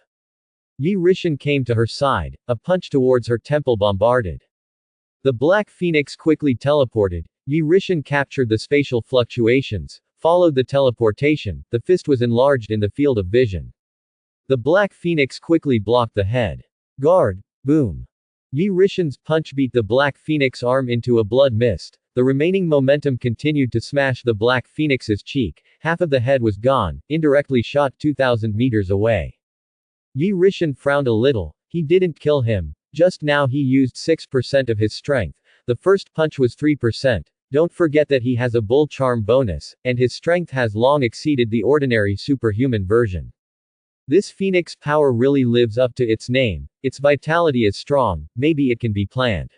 Yi Rishan came to her side, a punch towards her temple bombarded. The Black Phoenix quickly teleported. Yi Rishan captured the spatial fluctuations, followed the teleportation, the fist was enlarged in the field of vision. The Black Phoenix quickly blocked the head. Guard! Boom! Yi Rishan's punch beat the Black Phoenix arm into a blood mist. the remaining momentum continued to smash the Black Phoenix's cheek. Half of the head was gone, indirectly shot 2,000 meters away. Yi Rishan frowned a little. He didn't kill him. Just now he used 6% of his strength. The first punch was 3%. Don't forget that he has a bull charm bonus, and his strength has long exceeded the ordinary superhuman version. This phoenix power really lives up to its name. Its vitality is strong, maybe it can be planned.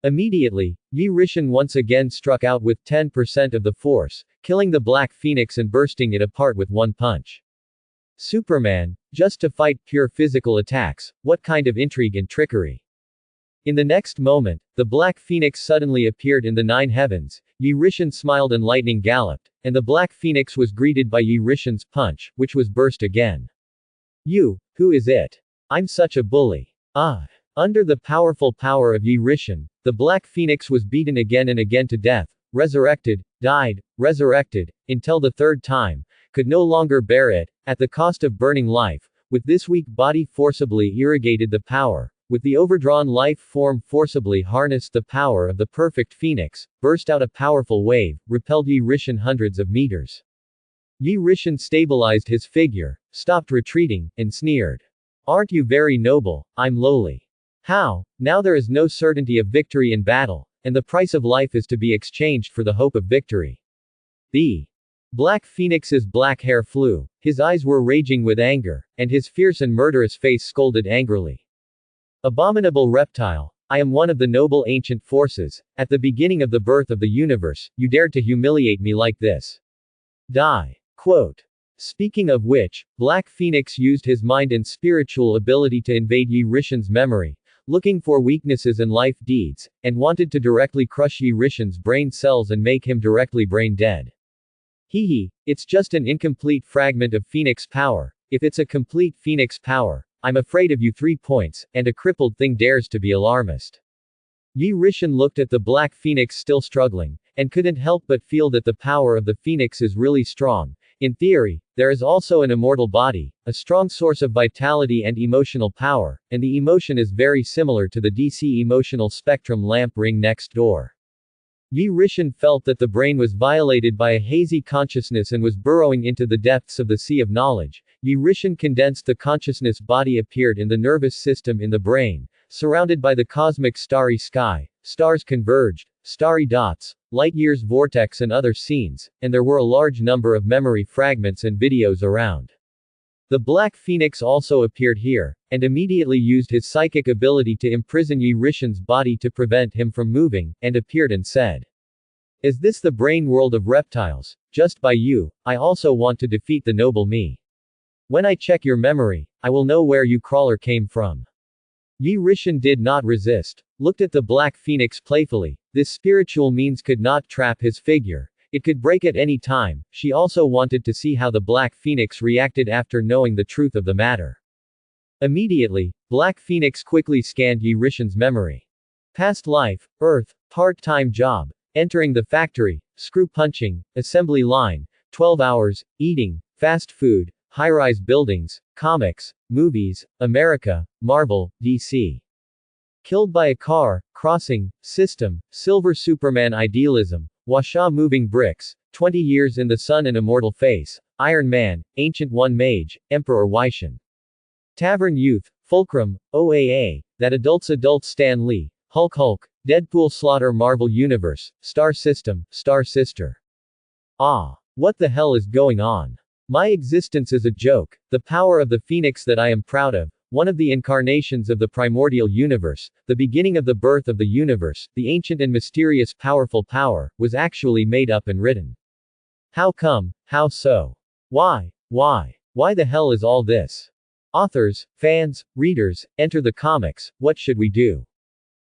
Immediately, Yi Rishan once again struck out with 10% of the force, killing the Black Phoenix and bursting it apart with one punch. Superman, just to fight pure physical attacks, what kind of intrigue and trickery? In the next moment, the Black Phoenix suddenly appeared in the 9 heavens. Yi Rishan smiled and lightning galloped, and the Black Phoenix was greeted by Yi Rishan's punch, which was burst again. You, who is it? I'm such a bully. Ah. Under the powerful power of Yi Rishan, the Black Phoenix was beaten again and again to death, resurrected, died, resurrected, until the third time, could no longer bear it, at the cost of burning life, with this weak body forcibly irrigated the power, with the overdrawn life form forcibly harnessed the power of the perfect phoenix, burst out a powerful wave, repelled Yi Rishan hundreds of meters. Yi Rishan stabilized his figure, stopped retreating, and sneered. Aren't you very noble? I'm lowly. How? Now there is no certainty of victory in battle, and the price of life is to be exchanged for the hope of victory. The Black Phoenix's black hair flew, his eyes were raging with anger, and his fierce and murderous face scolded angrily. Abominable reptile, I am one of the noble ancient forces. At the beginning of the birth of the universe, you dared to humiliate me like this. Die. Quote. Speaking of which, Black Phoenix used his mind and spiritual ability to invade Yi Rishan's memory, looking for weaknesses and life deeds, and wanted to directly crush Yi Rishan's brain cells and make him directly brain dead. Hehe, it's just an incomplete fragment of Phoenix power. If it's a complete Phoenix power, I'm afraid of you 3 points, and a crippled thing dares to be alarmist. Yi Rishan looked at the Black Phoenix still struggling, and couldn't help but feel that the power of the Phoenix is really strong. In theory, there is also an immortal body, a strong source of vitality and emotional power, and the emotion is very similar to the DC emotional spectrum lamp ring next door. Yi Rishan felt that the brain was violated by a hazy consciousness and was burrowing into the depths of the sea of knowledge. Yi Rishan condensed the consciousness body appeared in the nervous system in the brain, surrounded by the cosmic starry sky, stars converged, starry dots, light years vortex and other scenes, and there were a large number of memory fragments and videos around. The Black Phoenix also appeared here, and immediately used his psychic ability to imprison Yi Rishan's body to prevent him from moving, and appeared and said, Is this the brain world of reptiles? Just by you, I also want to defeat the noble me. When I check your memory, I will know where you crawler came from. Yi Rishan did not resist, looked at the Black Phoenix playfully. This spiritual means could not trap his figure. It could break at any time. She also wanted to see how the Black Phoenix reacted after knowing the truth of the matter. Immediately, Black Phoenix quickly scanned Yi Rishan's memory. Past life, Earth, part-time job, entering the factory, screw punching, assembly line, 12 hours, eating, fast food, high-rise buildings, comics, movies, America, Marvel, DC. Killed by a car, crossing, system, silver Superman idealism, Washa moving bricks, 20 years in the sun and immortal face, Iron Man, Ancient One Mage, Emperor Wyshan. Tavern Youth, Fulcrum, OAA, That Adult Stan Lee, Hulk, Deadpool Slaughter Marvel Universe, Star System, Star Sister. Ah. What the hell is going on? My existence is a joke, the power of the Phoenix that I am proud of, one of the incarnations of the primordial universe, the beginning of the birth of the universe, the ancient and mysterious powerful power, was actually made up and written. How come? How so? Why? Why the hell is all this? Authors, fans, readers, enter the comics, what should we do?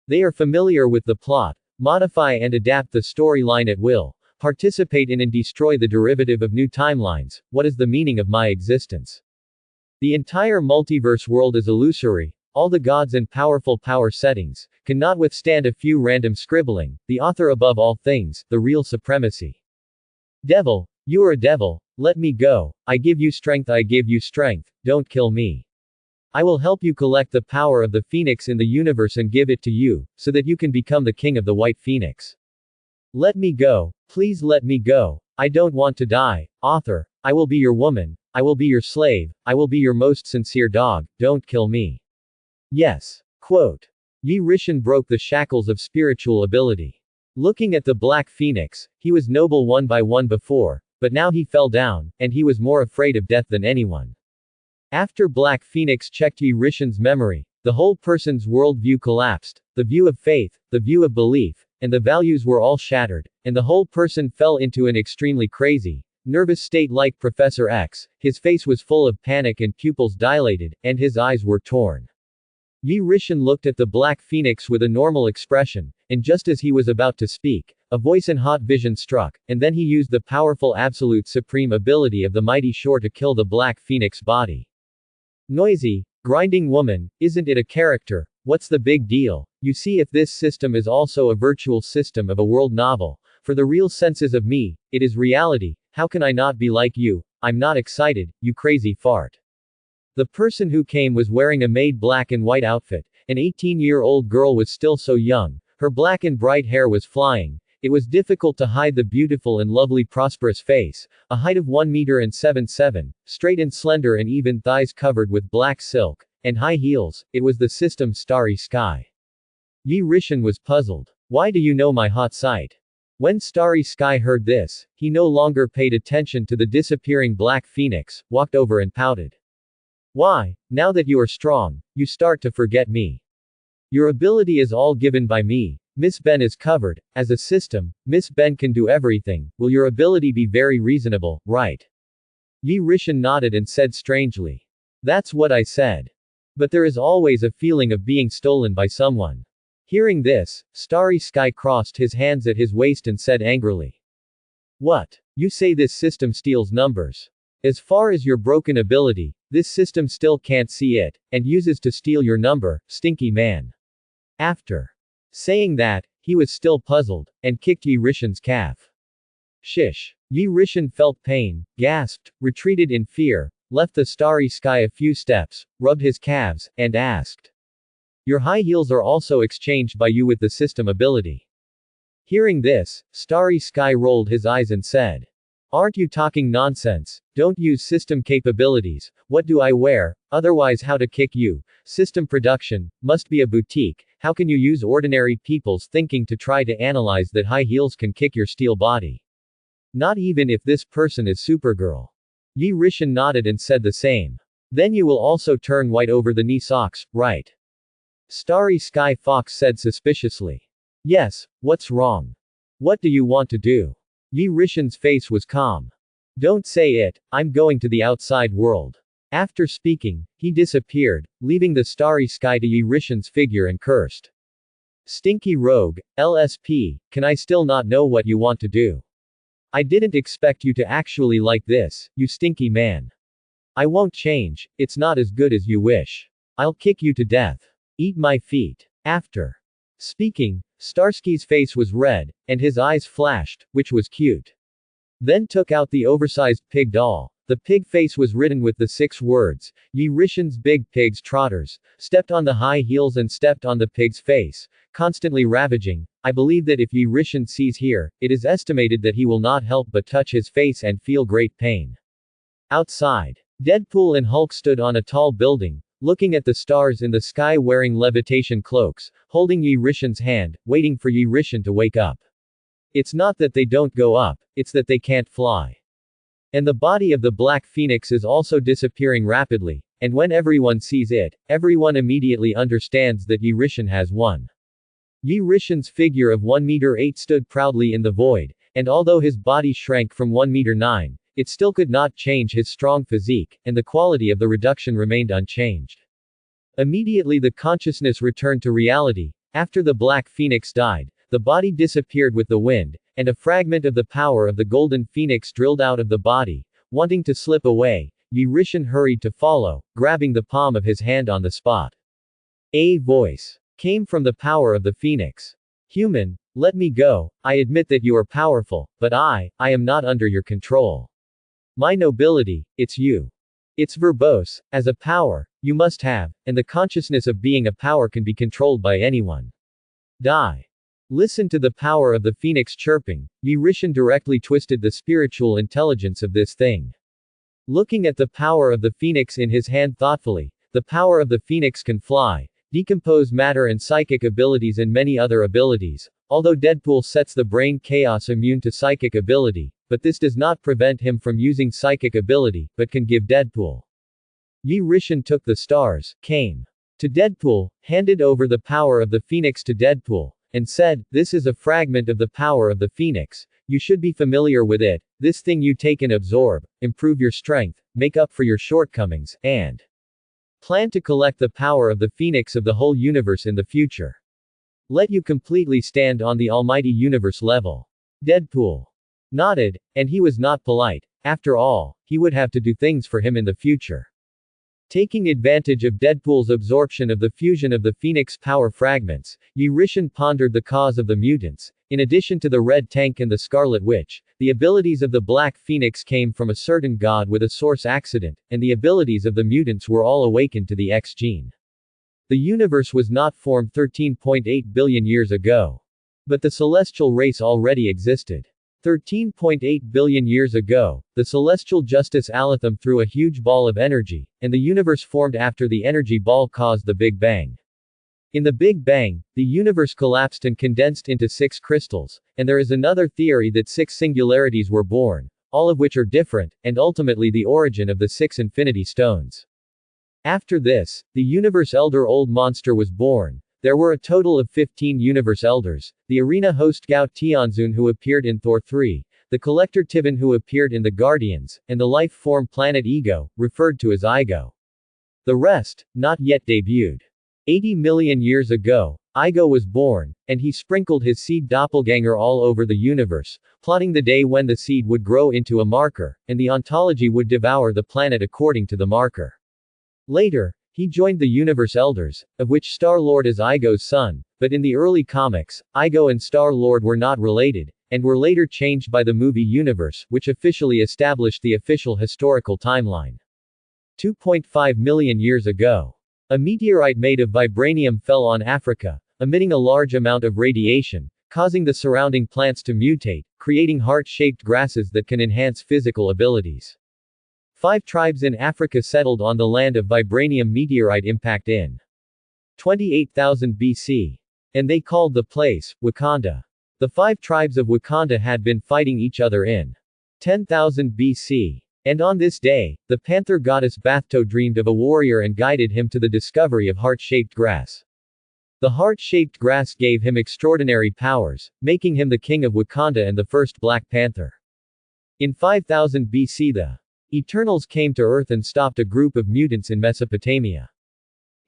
They are familiar with the plot, modify and adapt the storyline at will, participate in and destroy the derivative of new timelines. What is the meaning of my existence? The entire multiverse world is illusory, all the gods and powerful power settings, cannot withstand a few random scribbling, the author above all things, the real supremacy. Devil, you're a devil, let me go, I give you strength, don't kill me. I will help you collect the power of the Phoenix in the universe and give it to you, so that you can become the king of the White Phoenix. Let me go, please let me go. I don't want to die. Author, I will be your woman, I will be your slave, I will be your most sincere dog, don't kill me. Yes. Quote. Yi Rishan broke the shackles of spiritual ability. Looking at the Black Phoenix, he was noble one by one before, but now he fell down, and he was more afraid of death than anyone. After Black Phoenix checked Yi Rishan's memory, the whole person's worldview collapsed, the view of faith, the view of belief, and the values were all shattered, and the whole person fell into an extremely crazy, nervous state like Professor X. His face was full of panic and pupils dilated, and his eyes were torn. Yi Rishan looked at the Black Phoenix with a normal expression, and just as he was about to speak, a voice in hot vision struck, and then he used the powerful absolute supreme ability of the mighty Shore to kill the Black Phoenix body. Noisy, grinding woman, isn't it a character? What's the big deal? You see, if this system is also a virtual system of a world novel, for the real senses of me, it is reality, how can I not be like you? I'm not excited, you crazy fart. The person who came was wearing a maid black and white outfit. An 18-year-old girl was still so young. Her black and bright hair was flying. It was difficult to hide the beautiful and lovely prosperous face, a height of 1 meter and 7'7", straight and slender and even thighs covered with black silk, and high heels. It was the system's Starry Sky. Yi Rishan was puzzled. Why do you know my hot site? When Starry Sky heard this, he no longer paid attention to the disappearing Black Phoenix, walked over and pouted. Why, now that you are strong, you start to forget me. Your ability is all given by me. Miss Ben is covered. As a system, Miss Ben can do everything. Will your ability be very reasonable, right? Yi Rishan nodded and said strangely. That's what I said. But there is always a feeling of being stolen by someone. Hearing this, Starry Sky crossed his hands at his waist and said angrily. What? You say this system steals numbers. As far as your broken ability, this system still can't see it, and uses to steal your number, stinky man. After saying that, he was still puzzled, and kicked Yi Rishan's calf. Shish. Yi Rishan felt pain, gasped, retreated in fear, left the Starry Sky a few steps, rubbed his calves, and asked. Your high heels are also exchanged by you with the system ability. Hearing this, Starry Sky rolled his eyes and said. Aren't you talking nonsense? Don't use system capabilities. What do I wear? Otherwise, how to kick you? System production must be a boutique. How can you use ordinary people's thinking to try to analyze that high heels can kick your steel body? Not even if this person is Supergirl. Yi Rishan nodded and said the same. Then you will also turn white over the knee socks, right? Starry Sky Fox said suspiciously. Yes, what's wrong? What do you want to do? Yi Rishan's face was calm. Don't say it, I'm going to the outside world. After speaking, he disappeared, leaving the Starry Sky to Yi Rishan's figure and cursed. Stinky rogue, LSP, can I still not know what you want to do? I didn't expect you to actually like this, you stinky man. I won't change, it's not as good as you wish. I'll kick you to death. Eat my feet. After speaking, Starsky's face was red, and his eyes flashed, which was cute. Then took out the oversized pig doll. The pig face was written with the 6 words, Yi Rishan's big pigs trotters, stepped on the high heels and stepped on the pig's face, constantly ravaging. I believe that if Yi Rishan sees here, it is estimated that he will not help but touch his face and feel great pain. Outside, Deadpool and Hulk stood on a tall building, looking at the stars in the sky wearing levitation cloaks, holding Yi Rishan's hand, waiting for Yi Rishan to wake up. It's not that they don't go up, it's that they can't fly. And the body of the Black Phoenix is also disappearing rapidly, and when everyone sees it, everyone immediately understands that Yi Rishan has won. Yi Rishan's figure of 1 meter 8 stood proudly in the void, and although his body shrank from 1 meter 9, it still could not change his strong physique, and the quality of the reduction remained unchanged. Immediately the consciousness returned to reality. After the Black Phoenix died, the body disappeared with the wind, and a fragment of the power of the Golden Phoenix drilled out of the body. Wanting to slip away, Yi Rishan hurried to follow, grabbing the palm of his hand on the spot. A voice came from the power of the Phoenix. Human, let me go. I admit that you are powerful, but I am not under your control. My nobility, it's you. It's verbose, as a power, you must have, and the consciousness of being a power can be controlled by anyone. Die. Listen to the power of the phoenix chirping. Yi Rishan directly twisted the spiritual intelligence of this thing. Looking at the power of the phoenix in his hand thoughtfully, the power of the phoenix can fly, decompose matter and psychic abilities and many other abilities. Although Deadpool sets the brain chaos immune to psychic ability, but this does not prevent him from using psychic ability, but can give Deadpool. Yi Rishan took the stars, came to Deadpool, handed over the power of the phoenix to Deadpool, and said, "This is a fragment of the power of the phoenix. You should be familiar with it. This thing you take and absorb, improve your strength, make up for your shortcomings, and plan to collect the power of the phoenix of the whole universe in the future. Let you completely stand on the almighty universe level." Deadpool nodded, and he was not polite. After all, he would have to do things for him in the future. Taking advantage of Deadpool's absorption of the fusion of the Phoenix power fragments, Yi Rishan pondered the cause of the mutants. In addition to the Red Tank and the Scarlet Witch, the abilities of the Black Phoenix came from a certain god with a source accident, and the abilities of the mutants were all awakened to the X gene. The universe was not formed 13.8 billion years ago. But the celestial race already existed. 13.8 billion years ago, the celestial Justice Alatham threw a huge ball of energy, and the universe formed after the energy ball caused the Big Bang. In the Big Bang, the universe collapsed and condensed into 6 crystals, and there is another theory that 6 singularities were born, all of which are different, and ultimately the origin of the 6 infinity stones. After this, the universe elder Old Monster was born. There were a total of 15 universe elders, the arena host Gao Tianzun who appeared in Thor 3, the collector Tivan who appeared in The Guardians, and the life form planet Ego, referred to as Igo. The rest, not yet debuted. 80 million years ago, Igo was born, and he sprinkled his seed doppelganger all over the universe, plotting the day when the seed would grow into a marker, and the ontology would devour the planet according to the marker. Later, he joined the Universe Elders, of which Star-Lord is Igo's son, but in the early comics, Igo and Star-Lord were not related, and were later changed by the movie universe, which officially established the official historical timeline. 2.5 million years ago, a meteorite made of vibranium fell on Africa, emitting a large amount of radiation, causing the surrounding plants to mutate, creating heart-shaped grasses that can enhance physical abilities. 5 tribes in Africa settled on the land of vibranium meteorite impact in 28,000 BC. And they called the place, Wakanda. The 5 tribes of Wakanda had been fighting each other in 10,000 BC. And on this day, the panther goddess Bathto dreamed of a warrior and guided him to the discovery of heart-shaped grass. The heart-shaped grass gave him extraordinary powers, making him the king of Wakanda and the first Black Panther. In 5000 BC the Eternals came to Earth and stopped a group of mutants in Mesopotamia.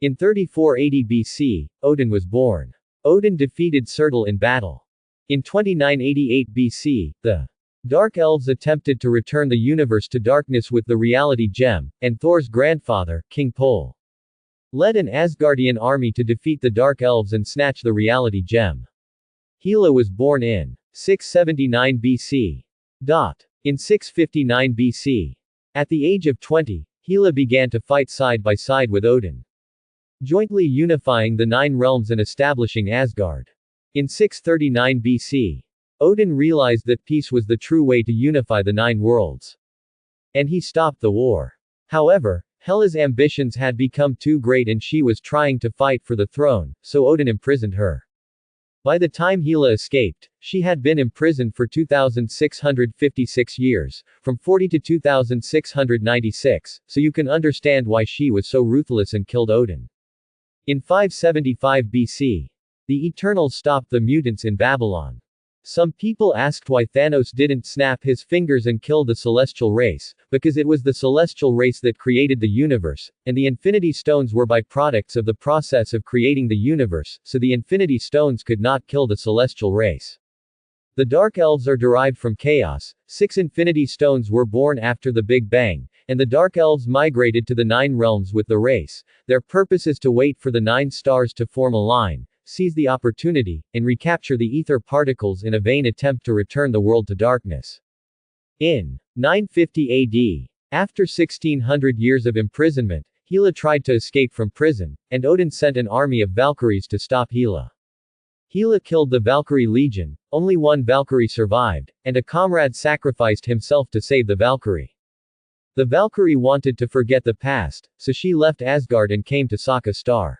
In 3480 BC, Odin was born. Odin defeated Surtur in battle. In 2988 BC, the Dark Elves attempted to return the universe to darkness with the Reality Gem, and Thor's grandfather, King Pole, led an Asgardian army to defeat the Dark Elves and snatch the Reality Gem. Hela was born in 679 BC. In 659 BC. At the age of 20, Hela began to fight side by side with Odin, jointly unifying the 9 realms and establishing Asgard. In 639 BC, Odin realized that peace was the true way to unify the 9 worlds. And he stopped the war. However, Hela's ambitions had become too great and she was trying to fight for the throne, so Odin imprisoned her. By the time Hela escaped, she had been imprisoned for 2,656 years, from 40 to 2,696, so you can understand why she was so ruthless and killed Odin. In 575 BC, the Eternals stopped the mutants in Babylon. Some people asked why Thanos didn't snap his fingers and kill the celestial race, because it was the celestial race that created the universe, and the Infinity Stones were byproducts of the process of creating the universe, so the Infinity Stones could not kill the celestial race. The Dark Elves are derived from chaos. 6 Infinity Stones were born after the Big Bang, and the Dark Elves migrated to the 9 realms with the race. Their purpose is to wait for the 9 stars to form a line, seize the opportunity, and recapture the ether particles in a vain attempt to return the world to darkness. In 950 AD, after 1600 years of imprisonment, Hela tried to escape from prison, and Odin sent an army of Valkyries to stop Hela. Hela killed the Valkyrie Legion, only one Valkyrie survived, and a comrade sacrificed himself to save the Valkyrie. The Valkyrie wanted to forget the past, so she left Asgard and came to Sokka Star.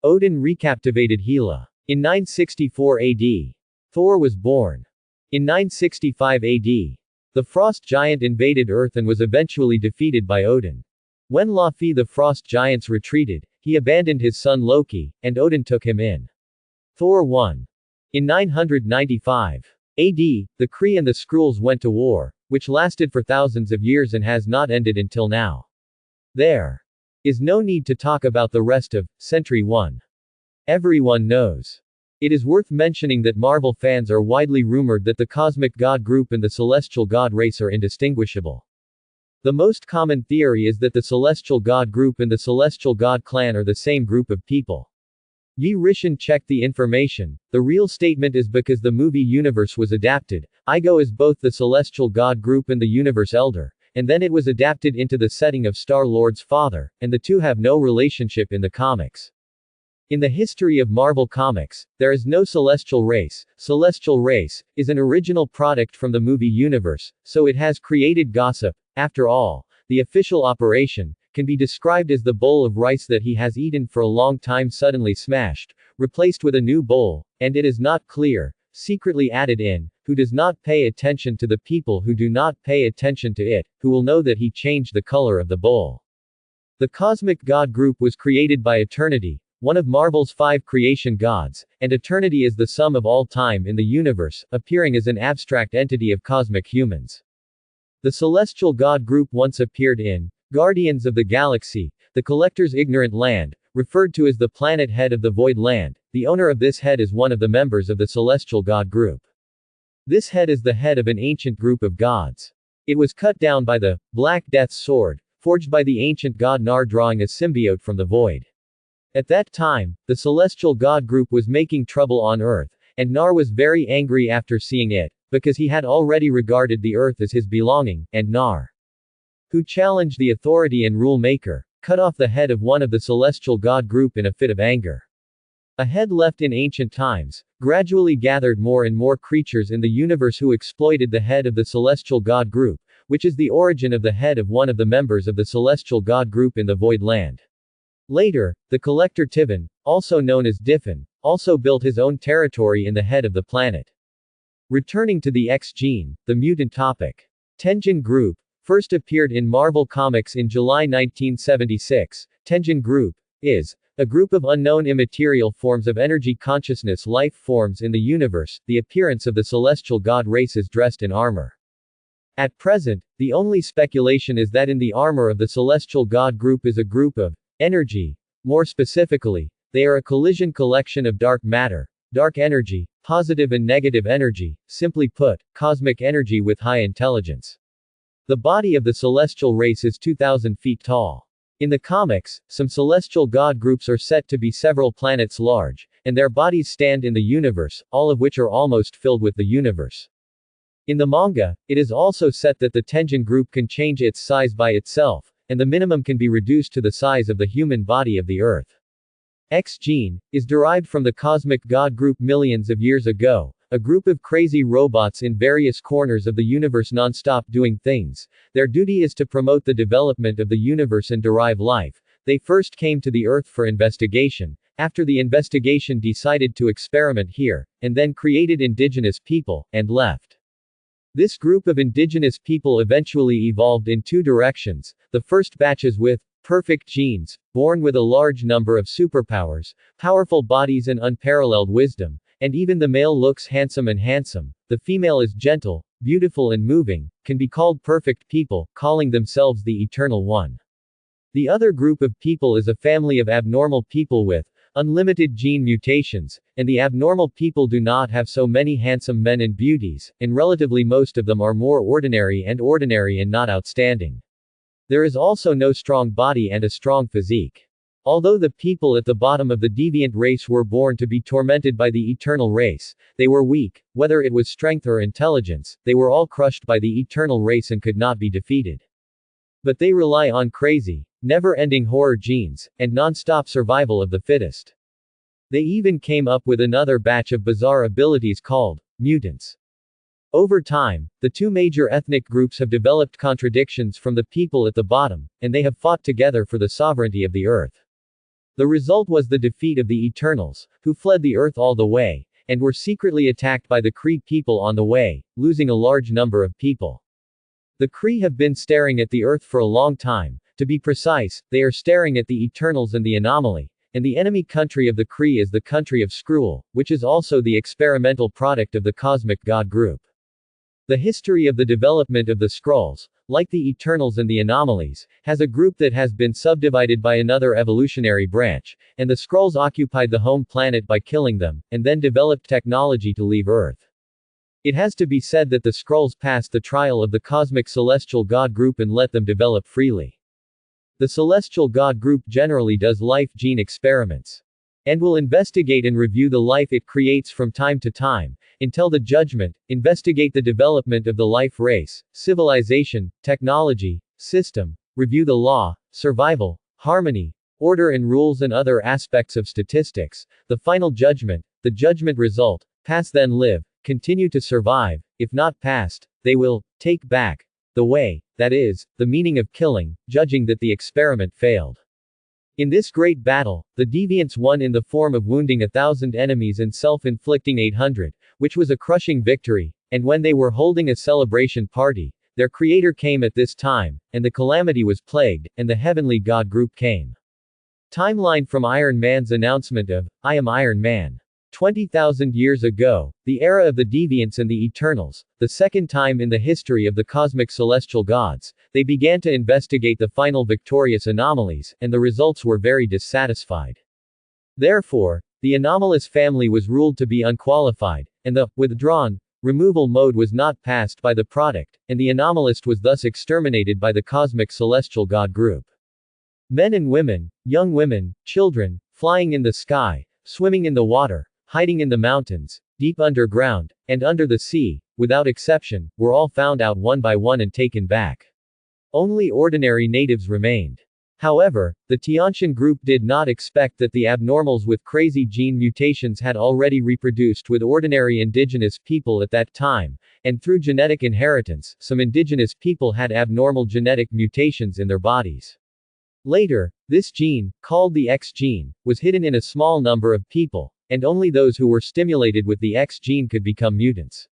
Odin recaptivated Hela. In 964 AD, Thor was born. In 965 AD, the Frost Giant invaded Earth and was eventually defeated by Odin. When Laufey the Frost Giants retreated, he abandoned his son Loki, and Odin took him in. Thor won. In 995 AD, the Kree and the Skrulls went to war, which lasted for thousands of years and has not ended until now. There is no need to talk about the rest of Century 1. Everyone knows. It is worth mentioning that Marvel fans are widely rumored that the Cosmic God group and the Celestial God race are indistinguishable. The most common theory is that the Celestial God group and the Celestial God clan are the same group of people. Yi Rishan checked the information. The real statement is because the movie universe was adapted. Igo is both the Celestial God group and the Universe Elder, and then it was adapted into the setting of Star-Lord's father, and the two have no relationship in the comics. In the history of Marvel Comics, there is no celestial race. Celestial race is an original product from the movie universe, so it has created gossip. After all, the official operation can be described as the bowl of rice that he has eaten for a long time suddenly smashed, replaced with a new bowl, and it is not clear, secretly added in, who does not pay attention to the people who do not pay attention to it, who will know that he changed the color of the bowl. The Cosmic God group was created by Eternity, one of Marvel's 5 creation gods, and Eternity is the sum of all time in the universe, appearing as an abstract entity of cosmic humans. The Celestial God group once appeared in Guardians of the Galaxy, the Collector's Ignorant Land, referred to as the planet head of the Void Land. The owner of this head is one of the members of the Celestial God group. This head is the head of an ancient group of gods. It was cut down by the Black Death's sword, forged by the ancient god Nar, drawing a symbiote from the void. At that time, the Celestial God group was making trouble on Earth, and Nar was very angry after seeing it, because he had already regarded the Earth as his belonging, and Nar, who challenged the authority and rule maker, cut off the head of one of the Celestial God group in a fit of anger. A head left in ancient times, gradually gathered more and more creatures in the universe who exploited the head of the Celestial God group, which is the origin of the head of one of the members of the Celestial God group in the Void Land. Later, the Collector Tivin, also known as Diffin, also built his own territory in the head of the planet. Returning to the X-Gene, the mutant topic. Tenjin Group first appeared in Marvel Comics in July 1976. Tenjin Group is a group of unknown immaterial forms of energy consciousness life forms in the universe, the appearance of the celestial god races dressed in armor. At present, the only speculation is that in the armor of the celestial god group is a group of energy. More specifically, they are a collision collection of dark matter, dark energy, positive and negative energy, simply put, cosmic energy with high intelligence. The body of the celestial race is 2,000 feet tall. In the comics, some celestial god groups are set to be several planets large, and their bodies stand in the universe, all of which are almost filled with the universe. In the manga, it is also set that the Tenjin group can change its size by itself, and the minimum can be reduced to the size of the human body of the Earth. X-Gene is derived from the cosmic god group millions of years ago, a group of crazy robots in various corners of the universe non-stop doing things. Their duty is to promote the development of the universe and derive life. They first came to the Earth for investigation. After the investigation decided to experiment here, and then created indigenous people, and left. This group of indigenous people eventually evolved in 2 directions, the first batches with perfect genes, born with a large number of superpowers, powerful bodies and unparalleled wisdom, and even the male looks handsome and handsome, the female is gentle, beautiful and moving, can be called perfect people, calling themselves the Eternal One. The other group of people is a family of abnormal people with unlimited gene mutations, and the abnormal people do not have so many handsome men and beauties, and relatively most of them are more ordinary and not outstanding. There is also no strong body and a strong physique. Although the people at the bottom of the deviant race were born to be tormented by the eternal race, they were weak, whether it was strength or intelligence, they were all crushed by the eternal race and could not be defeated. But they rely on crazy, never-ending horror genes, and non-stop survival of the fittest. They even came up with another batch of bizarre abilities called mutants. Over time, the two major ethnic groups have developed contradictions from the people at the bottom, and they have fought together for the sovereignty of the earth. The result was the defeat of the Eternals, who fled the earth all the way, and were secretly attacked by the Kree people on the way, losing a large number of people. The Kree have been staring at the earth for a long time. To be precise, they are staring at the Eternals and the Anomaly, and the enemy country of the Kree is the country of Skrull, which is also the experimental product of the cosmic god group. The history of the development of the Skrulls, like the Eternals and the Anomalies, has a group that has been subdivided by another evolutionary branch, and the Skrulls occupied the home planet by killing them, and then developed technology to leave Earth. It has to be said that the Skrulls passed the trial of the cosmic celestial god group and let them develop freely. The celestial god group generally does life gene experiments, and will investigate and review the life it creates from time to time, until the judgment, investigate the development of the life race, civilization, technology, system, review the law, survival, harmony, order and rules and other aspects of statistics, the final judgment, the judgment result, pass then live, continue to survive, if not passed, they will, take back, the way, that is, the meaning of killing, judging that the experiment failed. In this great battle, the deviants won in the form of wounding 1,000 enemies and self-inflicting 800, which was a crushing victory, and when they were holding a celebration party, their creator came at this time, and the calamity was plagued, and the heavenly god group came. Timeline from Iron Man's announcement of, "I am Iron Man." 20,000 years ago, the era of the Deviants and the Eternals, the second time in the history of the cosmic celestial gods, they began to investigate the final victorious anomalies, and the results were very dissatisfied. Therefore, the anomalous family was ruled to be unqualified, and the withdrawn removal mode was not passed by the product, and the anomalist was thus exterminated by the cosmic celestial god group. Men and women, young women, children, flying in the sky, swimming in the water, hiding in the mountains, deep underground, and under the sea, without exception, were all found out one by one and taken back. Only ordinary natives remained. However, the Tiantian group did not expect that the abnormals with crazy gene mutations had already reproduced with ordinary indigenous people at that time, and through genetic inheritance, some indigenous people had abnormal genetic mutations in their bodies. Later, this gene, called the X gene, was hidden in a small number of people, and only those who were stimulated with the X gene could become mutants.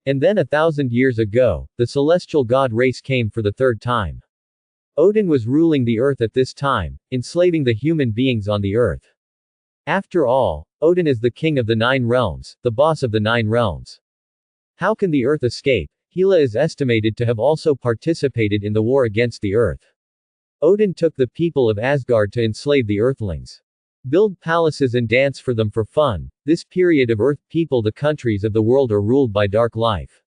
And then 1,000 years ago, the celestial god race came for the third time. Odin was ruling the earth at this time, enslaving the human beings on the earth. After all, Odin is the king of the 9 realms, the boss of the 9 realms. How can the earth escape? Hela is estimated to have also participated in the war against the earth. Odin took the people of Asgard to enslave the earthlings. Build palaces and dance for them for fun. This period of earth people, the countries of the world are ruled by dark life.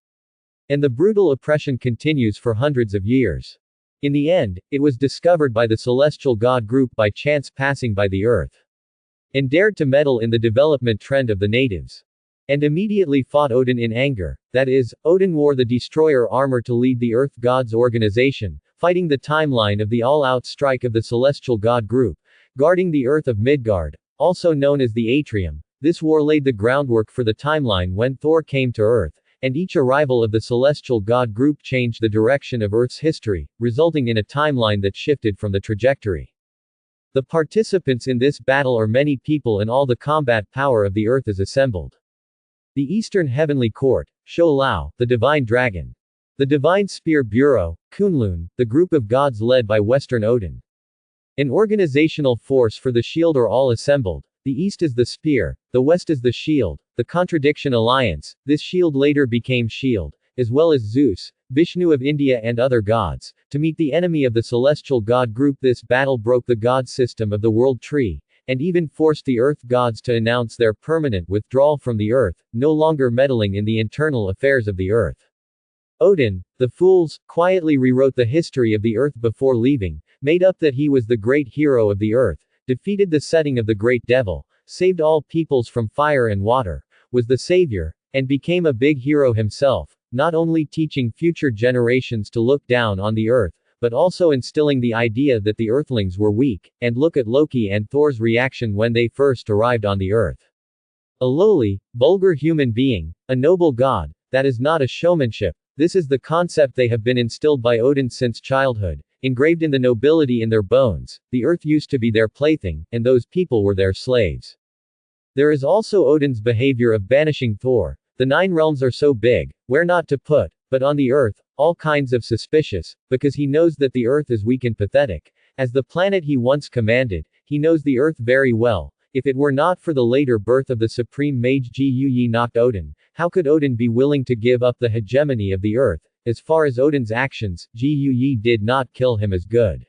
And the brutal oppression continues for hundreds of years. In the end, it was discovered by the celestial god group by chance passing by the earth. And dared to meddle in the development trend of the natives. And immediately fought Odin in anger. That is, Odin wore the destroyer armor to lead the earth gods organization, fighting the timeline of the all-out strike of the celestial god group, guarding the earth of Midgard, also known as the Atrium. This war laid the groundwork for the timeline when Thor came to Earth, and each arrival of the celestial god group changed the direction of Earth's history, resulting in a timeline that shifted from the trajectory. The participants in this battle are many people, and all the combat power of the earth is assembled. The Eastern Heavenly Court, Shou Lao, the Divine Dragon. The Divine Spear Bureau, Kunlun, the group of gods led by Western Odin. An organizational force for the shield are all assembled. The East is the spear, the West is the shield, the Contradiction Alliance. This shield later became Shield, as well as Zeus, Vishnu of India and other gods, to meet the enemy of the celestial god group. This battle broke the god system of the world tree, and even forced the earth gods to announce their permanent withdrawal from the earth, no longer meddling in the internal affairs of the earth. Odin, the fools, quietly rewrote the history of the earth before leaving, made up that he was the great hero of the earth, defeated the setting of the great devil, saved all peoples from fire and water, was the savior, and became a big hero himself, not only teaching future generations to look down on the earth, but also instilling the idea that the Earthlings were weak, and look at Loki and Thor's reaction when they first arrived on the Earth. A lowly, vulgar human being, a noble god, that is not a showmanship. This is the concept they have been instilled by Odin since childhood, engraved in the nobility in their bones. The earth used to be their plaything, and those people were their slaves. There is also Odin's behavior of banishing Thor. The 9 realms are so big, where not to put, but on the earth, all kinds of suspicious, because he knows that the earth is weak and pathetic. As the planet he once commanded, he knows the earth very well. If it were not for the later birth of the supreme mage Yi knocked Odin, how could Odin be willing to give up the hegemony of the earth? As far as Odin's actions, Yi did not kill him as good.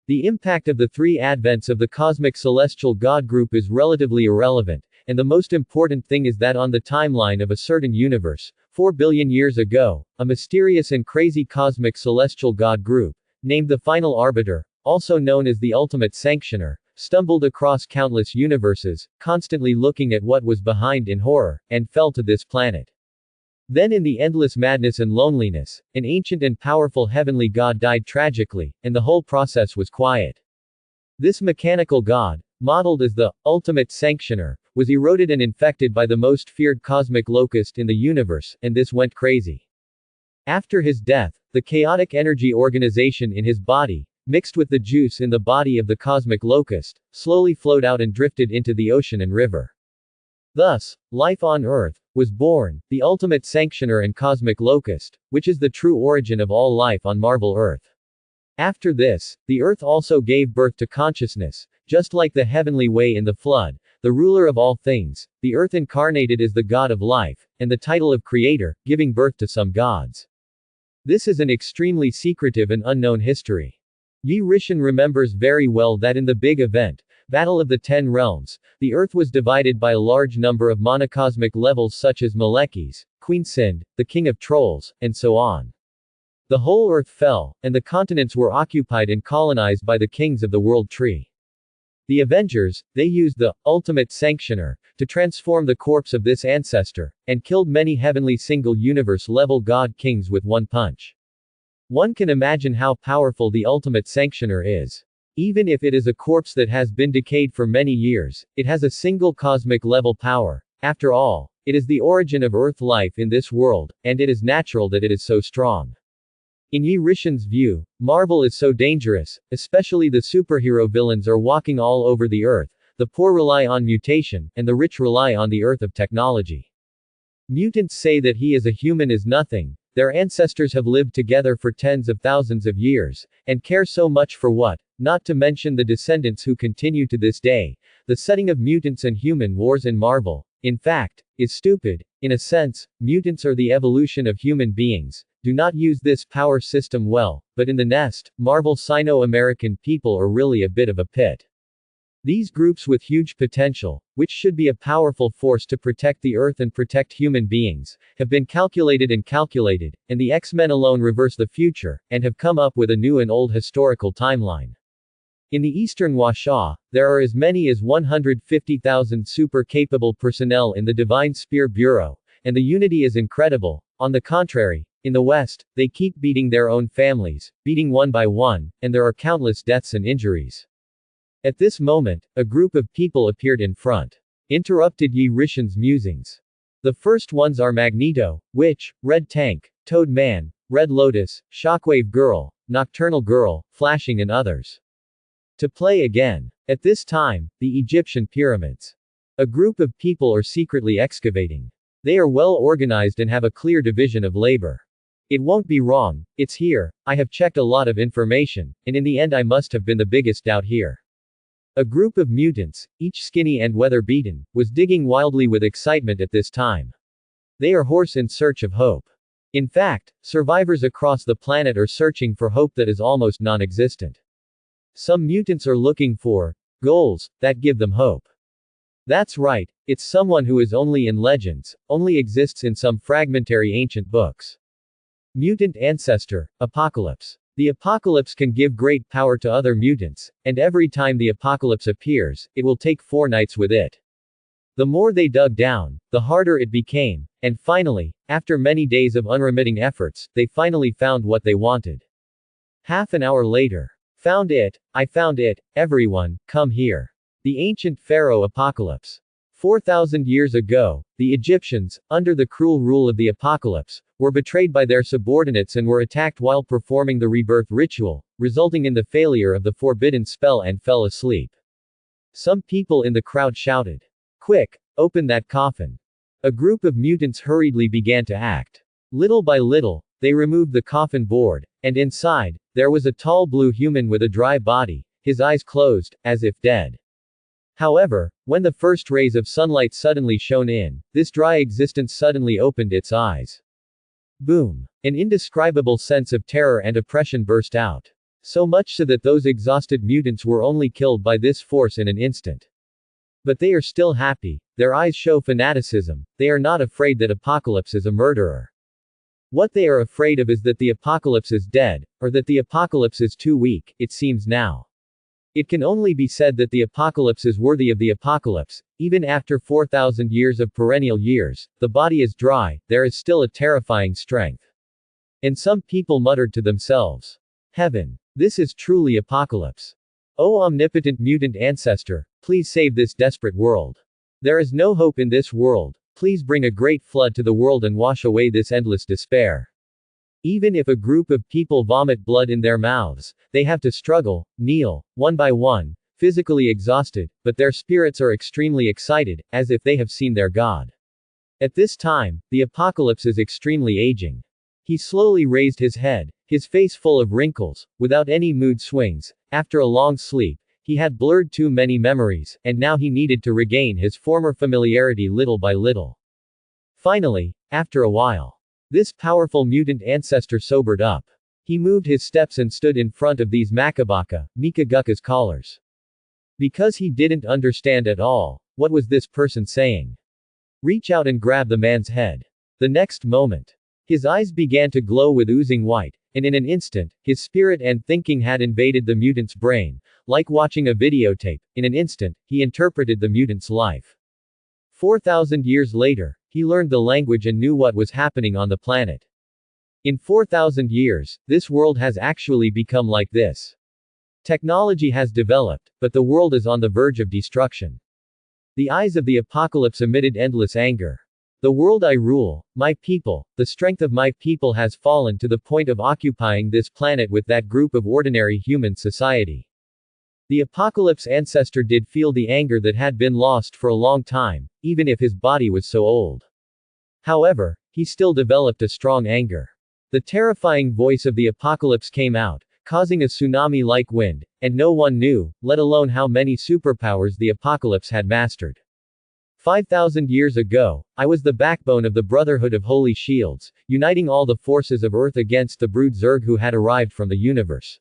The impact of the 3 advents of the cosmic celestial god group is relatively irrelevant, and the most important thing is that on the timeline of a certain universe, 4 billion years ago, a mysterious and crazy cosmic celestial god group, named the Final Arbiter, also known as the Ultimate Sanctioner, stumbled across countless universes, constantly looking at what was behind in horror, and fell to this planet. Then in the endless madness and loneliness, an ancient and powerful heavenly god died tragically, and the whole process was quiet. This mechanical god, modeled as the ultimate sanctioner, was eroded and infected by the most feared cosmic locust in the universe, and this went crazy. After his death, the chaotic energy organization in his body, mixed with the juice in the body of the cosmic locust, slowly flowed out and drifted into the ocean and river. Thus, life on Earth was born, the ultimate sanctioner and cosmic locust, which is the true origin of all life on Marvel Earth. After this, the Earth also gave birth to consciousness, just like the heavenly way in the flood, the ruler of all things. The Earth incarnated as the god of life, and the title of creator, giving birth to some gods. This is an extremely secretive and unknown history. Yi Rishan remembers very well that in the big event, Battle of the 10 Realms, the Earth was divided by a large number of monocosmic levels such as Malekith, Queen Sind, the King of Trolls, and so on. The whole Earth fell, and the continents were occupied and colonized by the kings of the World Tree. The Avengers, they used the ultimate sanctioner to transform the corpse of this ancestor, and killed many heavenly single universe level god kings with one punch. One can imagine how powerful the ultimate sanctioner is. Even if it is a corpse that has been decayed for many years, it has a single cosmic level power. After all, it is the origin of Earth life in this world, and it is natural that it is so strong. In Yi Rishan's view, Marvel is so dangerous, especially the superhero villains are walking all over the Earth, the poor rely on mutation, and the rich rely on the Earth of technology. Mutants say that he as a human is nothing. Their ancestors have lived together for tens of thousands of years, and care so much for what, not to mention the descendants who continue to this day. The setting of mutants and human wars in Marvel, in fact, is stupid. In a sense, mutants are the evolution of human beings. Do not use this power system well, but in the nest, Marvel Sino-American people are really a bit of a pit. These groups with huge potential, which should be a powerful force to protect the Earth and protect human beings, have been calculated, and the X-Men alone reverse the future, and have come up with a new and old historical timeline. In the Eastern Washaw, there are as many as 150,000 super-capable personnel in the Divine Spear Bureau, and the unity is incredible. On the contrary, in the West, they keep beating their own families, beating one by one, and there are countless deaths and injuries. At this moment, a group of people appeared in front. Interrupted Yi Rishan's musings. The first ones are Magneto, Witch, Red Tank, Toad Man, Red Lotus, Shockwave Girl, Nocturnal Girl, Flashing and others. To play again. At this time, the Egyptian pyramids. A group of people are secretly excavating. They are well organized and have a clear division of labor. It won't be wrong, it's here. I have checked a lot of information, and in the end I must have been the biggest doubt here. A group of mutants, each skinny and weather-beaten, was digging wildly with excitement at this time. They are hoarse in search of hope. In fact, survivors across the planet are searching for hope that is almost non-existent. Some mutants are looking for goals that give them hope. That's right, it's someone who is only in legends, only exists in some fragmentary ancient books. Mutant Ancestor, Apocalypse. The apocalypse can give great power to other mutants, and every time the apocalypse appears, it will take 4 nights with it. The more they dug down, the harder it became, and finally, after many days of unremitting efforts, they finally found what they wanted. Half an hour later. Found it, I found it, everyone, come here. The ancient pharaoh apocalypse. 4,000 years ago, the Egyptians, under the cruel rule of the apocalypse, were betrayed by their subordinates and were attacked while performing the rebirth ritual, resulting in the failure of the forbidden spell and fell asleep. Some people in the crowd shouted, "Quick, open that coffin." A group of mutants hurriedly began to act. Little by little, they removed the coffin board, and inside, there was a tall blue human with a dry body, his eyes closed, as if dead. However, when the first rays of sunlight suddenly shone in, this dry existence suddenly opened its eyes. Boom! An indescribable sense of terror and oppression burst out. So much so that those exhausted mutants were only killed by this force in an instant. But they are still happy, their eyes show fanaticism, they are not afraid that Apocalypse is a murderer. What they are afraid of is that the Apocalypse is dead, or that the Apocalypse is too weak, it seems now. It can only be said that the Apocalypse is worthy of the Apocalypse, even after 4,000 years of perennial years, the body is dry, there is still a terrifying strength. And some people muttered to themselves, "Heaven. This is truly Apocalypse. O omnipotent mutant ancestor, please save this desperate world. There is no hope in this world, please bring a great flood to the world and wash away this endless despair." Even if a group of people vomit blood in their mouths, they have to struggle, kneel, one by one, physically exhausted, but their spirits are extremely excited, as if they have seen their God. At this time, the Apocalypse is extremely aging. He slowly raised his head, his face full of wrinkles, without any mood swings. After a long sleep, he had blurred too many memories, and now he needed to regain his former familiarity little by little. Finally, after a while, this powerful mutant ancestor sobered up. He moved his steps and stood in front of these Makabaka, Mikagukka's callers. Because he didn't understand at all, what was this person saying? Reach out and grab the man's head. The next moment, his eyes began to glow with oozing white, and in an instant, his spirit and thinking had invaded the mutant's brain. Like watching a videotape, in an instant, he interpreted the mutant's life. 4,000 years later, he learned the language and knew what was happening on the planet. In 4,000 years, this world has actually become like this. Technology has developed, but the world is on the verge of destruction. The eyes of the Apocalypse emitted endless anger. The world I rule, my people, the strength of my people has fallen to the point of occupying this planet with that group of ordinary human society. The Apocalypse ancestor did feel the anger that had been lost for a long time, even if his body was so old. However, he still developed a strong anger. The terrifying voice of the Apocalypse came out, causing a tsunami-like wind, and no one knew, let alone how many superpowers the Apocalypse had mastered. 5,000 years ago, I was the backbone of the Brotherhood of Holy Shields, uniting all the forces of Earth against the brood Zerg who had arrived from the universe.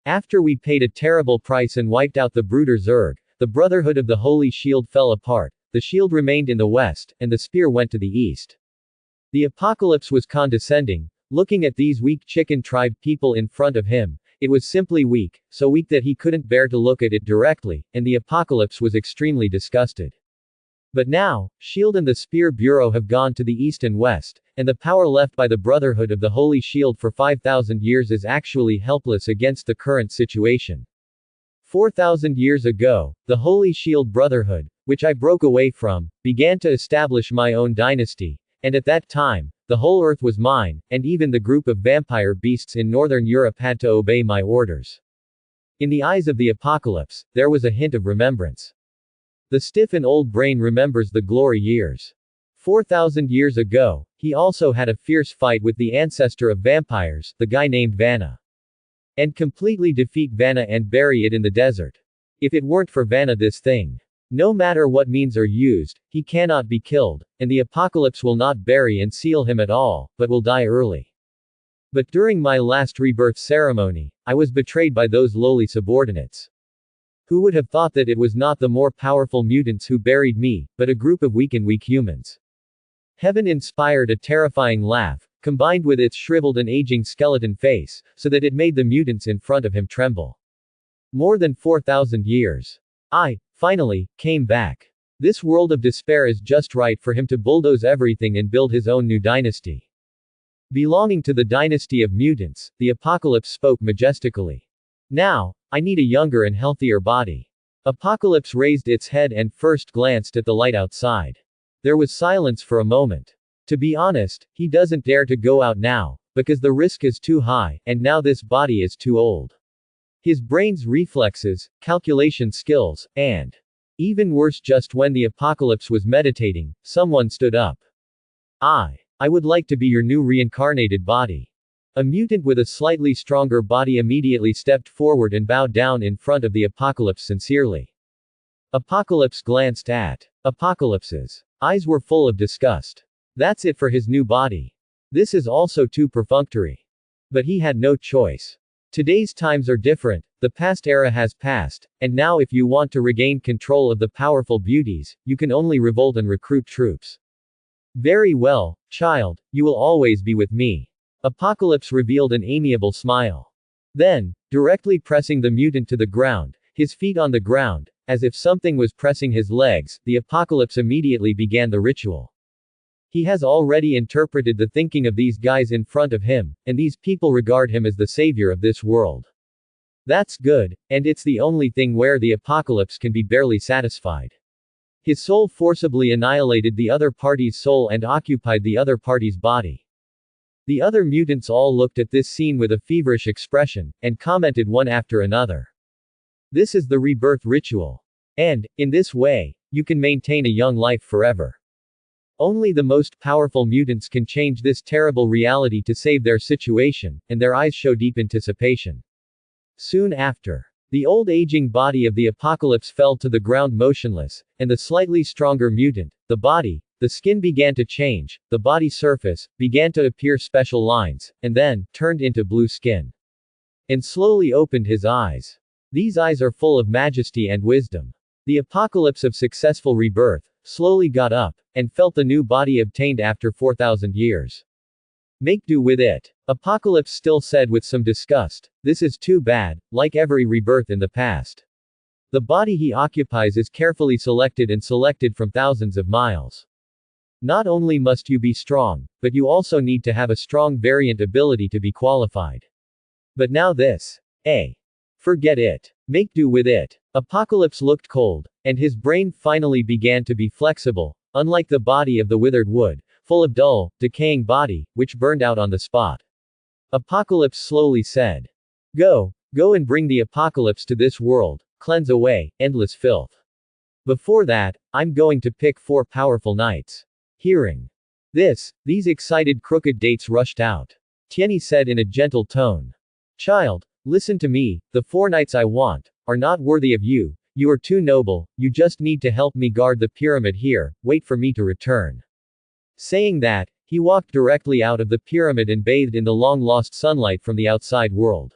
After we paid a terrible price and wiped out the brooder Zerg, the Brotherhood of the Holy Shield fell apart, the shield remained in the west, and the spear went to the east. The Apocalypse was condescending, looking at these weak chicken tribe people in front of him. It was simply weak, so weak that he couldn't bear to look at it directly, and the Apocalypse was extremely disgusted. But now, Shield and the Spear Bureau have gone to the east and west, and the power left by the Brotherhood of the Holy Shield for 5,000 years is actually helpless against the current situation. 4,000 years ago, the Holy Shield Brotherhood, which I broke away from, began to establish my own dynasty, and at that time, the whole earth was mine, and even the group of vampire beasts in Northern Europe had to obey my orders. In the eyes of the Apocalypse, there was a hint of remembrance. The stiff and old brain remembers the glory years. 4,000 years ago, he also had a fierce fight with the ancestor of vampires, the guy named Vanna. And completely defeat Vanna and bury it in the desert. If it weren't for Vanna, this thing. No matter what means are used, he cannot be killed, and the Apocalypse will not bury and seal him at all, but will die early. But during my last rebirth ceremony, I was betrayed by those lowly subordinates. Who would have thought that it was not the more powerful mutants who buried me, but a group of weak humans? Heaven inspired a terrifying laugh, combined with its shriveled and aging skeleton face, so that it made the mutants in front of him tremble. More than 4,000 years. I, finally, came back. This world of despair is just right for him to bulldoze everything and build his own new dynasty. Belonging to the dynasty of mutants, the Apocalypse spoke majestically. Now, I need a younger and healthier body. Apocalypse raised its head and first glanced at the light outside. There was silence for a moment. To be honest, he doesn't dare to go out now, because the risk is too high, and now this body is too old. His brain's reflexes, calculation skills, and even worse, just when the Apocalypse was meditating, someone stood up. I would like to be your new reincarnated body. A mutant with a slightly stronger body immediately stepped forward and bowed down in front of the Apocalypse sincerely. Apocalypse glanced at Apocalypse's eyes were full of disgust. That's it for his new body. This is also too perfunctory. But he had no choice. Today's times are different, the past era has passed, and now if you want to regain control of the powerful beauties, you can only revolt and recruit troops. Very well, child, you will always be with me. Apocalypse revealed an amiable smile. Then, directly pressing the mutant to the ground, his feet on the ground, as if something was pressing his legs, the Apocalypse immediately began the ritual. He has already interpreted the thinking of these guys in front of him, and these people regard him as the savior of this world. That's good, and it's the only thing where the Apocalypse can be barely satisfied. His soul forcibly annihilated the other party's soul and occupied the other party's body. The other mutants all looked at this scene with a feverish expression, and commented one after another. This is the rebirth ritual. And, in this way, you can maintain a young life forever. Only the most powerful mutants can change this terrible reality to save their situation, and their eyes show deep anticipation. Soon after, the old aging body of the Apocalypse fell to the ground motionless, and the slightly stronger mutant, the skin began to change, the body surface, began to appear special lines, and then, turned into blue skin. And slowly opened his eyes. These eyes are full of majesty and wisdom. The Apocalypse of successful rebirth, slowly got up, and felt the new body obtained after 4,000 years. Make do with it. Apocalypse still said with some disgust, this is too bad, like every rebirth in the past. The body he occupies is carefully selected and selected from thousands of miles. Not only must you be strong, but you also need to have a strong variant ability to be qualified. But now this. Forget it. Make do with it. Apocalypse looked cold, and his brain finally began to be flexible, unlike the body of the withered wood, full of dull, decaying body, which burned out on the spot. Apocalypse slowly said. Go and bring the Apocalypse to this world, cleanse away, endless filth. Before that, I'm going to pick 4 powerful knights. Hearing this, these excited crooked dates rushed out. Tieni said in a gentle tone. Child, listen to me, the 4 knights I want, are not worthy of you, you are too noble, you just need to help me guard the pyramid here, wait for me to return. Saying that, he walked directly out of the pyramid and bathed in the long-lost sunlight from the outside world.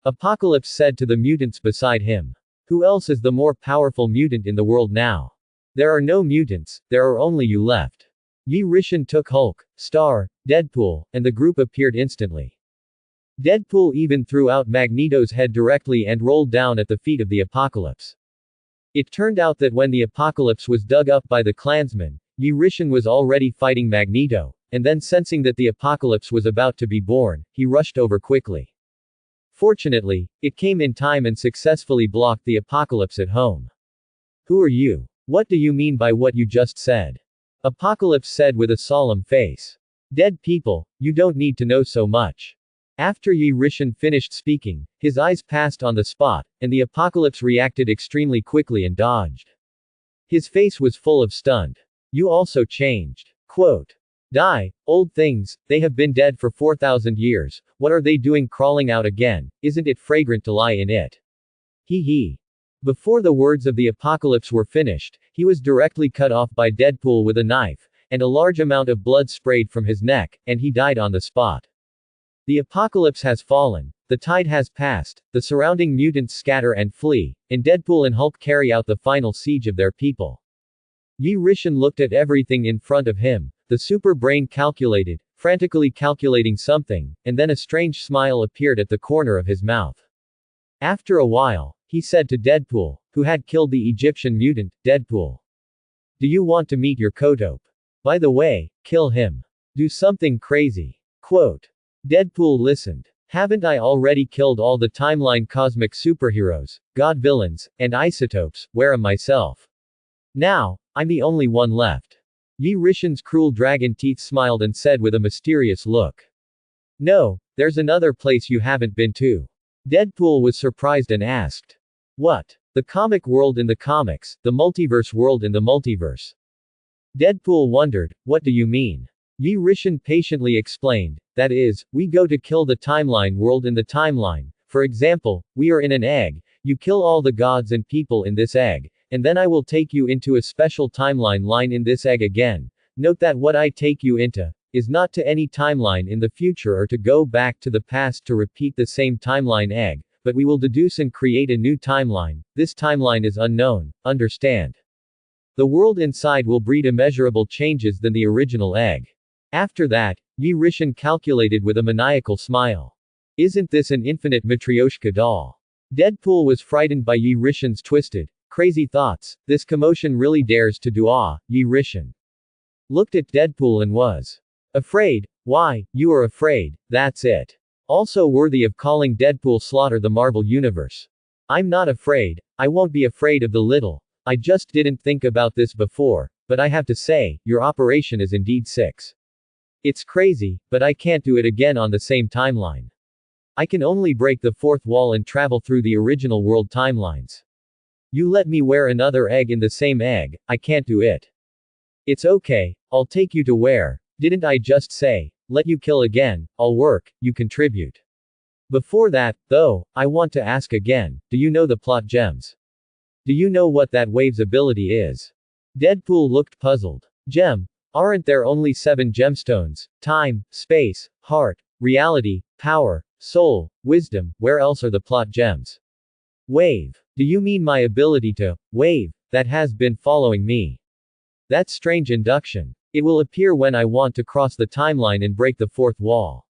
Apocalypse said to the mutants beside him. Who else is the more powerful mutant in the world now? There are no mutants, there are only you left. Yi Rishan took Hulk, Star, Deadpool, and the group appeared instantly. Deadpool even threw out Magneto's head directly and rolled down at the feet of the Apocalypse. It turned out that when the Apocalypse was dug up by the clansmen, Yi Rishan was already fighting Magneto, and then sensing that the Apocalypse was about to be born, he rushed over quickly. Fortunately, it came in time and successfully blocked the Apocalypse at home. Who are you? What do you mean by what you just said? Apocalypse said with a solemn face. Dead people, you don't need to know so much. After Yi Rishan finished speaking, his eyes passed on the spot, and the Apocalypse reacted extremely quickly and dodged. His face was full of stunned. You also changed. Quote. Die, old things, they have been dead for 4,000 years, what are they doing crawling out again, isn't it fragrant to lie in it? He. Before the words of the Apocalypse were finished, he was directly cut off by Deadpool with a knife, and a large amount of blood sprayed from his neck, and he died on the spot. The Apocalypse has fallen, the tide has passed, the surrounding mutants scatter and flee, and Deadpool and Hulk carry out the final siege of their people. Yi Rishan looked at everything in front of him, the super brain calculated, frantically calculating something, and then a strange smile appeared at the corner of his mouth. After a while, he said to Deadpool, who had killed the Egyptian mutant, Deadpool. Do you want to meet your Kodope? By the way, kill him. Do something crazy. Quote. Deadpool listened. Haven't I already killed all the timeline cosmic superheroes, god villains, and isotopes, where am myself? Now, I'm the only one left. Yi Rishan's cruel dragon teeth smiled and said with a mysterious look. No, there's another place you haven't been to. Deadpool was surprised and asked. What? The comic world in the comics, the multiverse world in the multiverse. Deadpool wondered, what do you mean? Yi Rishan patiently explained, that is, we go to kill the timeline world in the timeline. For example, we are in an egg, you kill all the gods and people in this egg, and then I will take you into a special timeline line in this egg again. Note that what I take you into is not to any timeline in the future or to go back to the past to repeat the same timeline egg, but we will deduce and create a new timeline. This timeline is unknown, understand? The world inside will breed immeasurable changes than the original egg. After that, Yi Rishan calculated with a maniacal smile. Isn't this an infinite Matryoshka doll? Deadpool was frightened by Yi Rishan's twisted, crazy thoughts. This commotion really dares to do. Yi Rishan looked at Deadpool and was afraid. Why, you are afraid, that's it. Also worthy of calling Deadpool slaughter the Marvel Universe. I'm not afraid, I won't be afraid of the little. I just didn't think about this before, but I have to say, your operation is indeed sick. It's crazy, but I can't do it again on the same timeline. I can only break the fourth wall and travel through the original world timelines. You let me wear another egg in the same egg, I can't do it. It's okay, I'll take you to where, didn't I just say, let you kill again, I'll work, you contribute. Before that, though, I want to ask again, do you know the plot gems? Do you know what that wave's ability is? Deadpool looked puzzled. Gem? Aren't there only 7 gemstones? Time, space, heart, reality, power, soul, wisdom, where else are the plot gems? Wave. Do you mean my ability to wave that has been following me? That's strange induction. It will appear when I want to cross the timeline and break the fourth wall.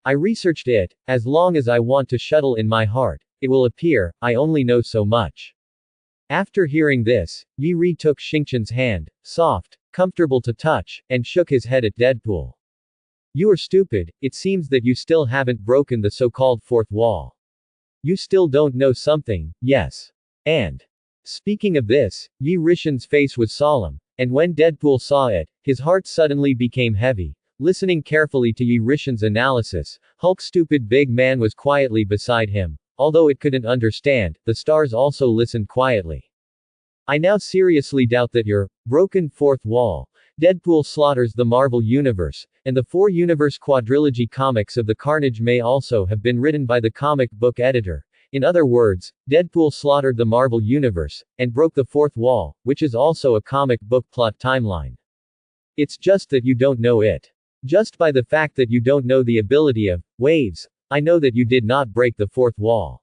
I researched it, as long as I want to shuttle in my heart, it will appear, I only know so much. After hearing this, Yi Ri took Xingqian's hand, soft, comfortable to touch, and shook his head at Deadpool. You are stupid, it seems that you still haven't broken the so-called fourth wall. You still don't know something, yes. And speaking of this, Yi Rishan's face was solemn, and when Deadpool saw it, his heart suddenly became heavy. Listening carefully to Yi Rishan's analysis, Hulk stupid big man was quietly beside him. Although it couldn't understand, the stars also listened quietly. I now seriously doubt that your broken fourth wall, Deadpool slaughters the Marvel Universe, and the 4-universe quadrilogy comics of the Carnage may also have been written by the comic book editor. In other words, Deadpool slaughtered the Marvel Universe, and broke the fourth wall, which is also a comic book plot timeline. It's just that you don't know it. Just by the fact that you don't know the ability of waves, I know that you did not break the fourth wall.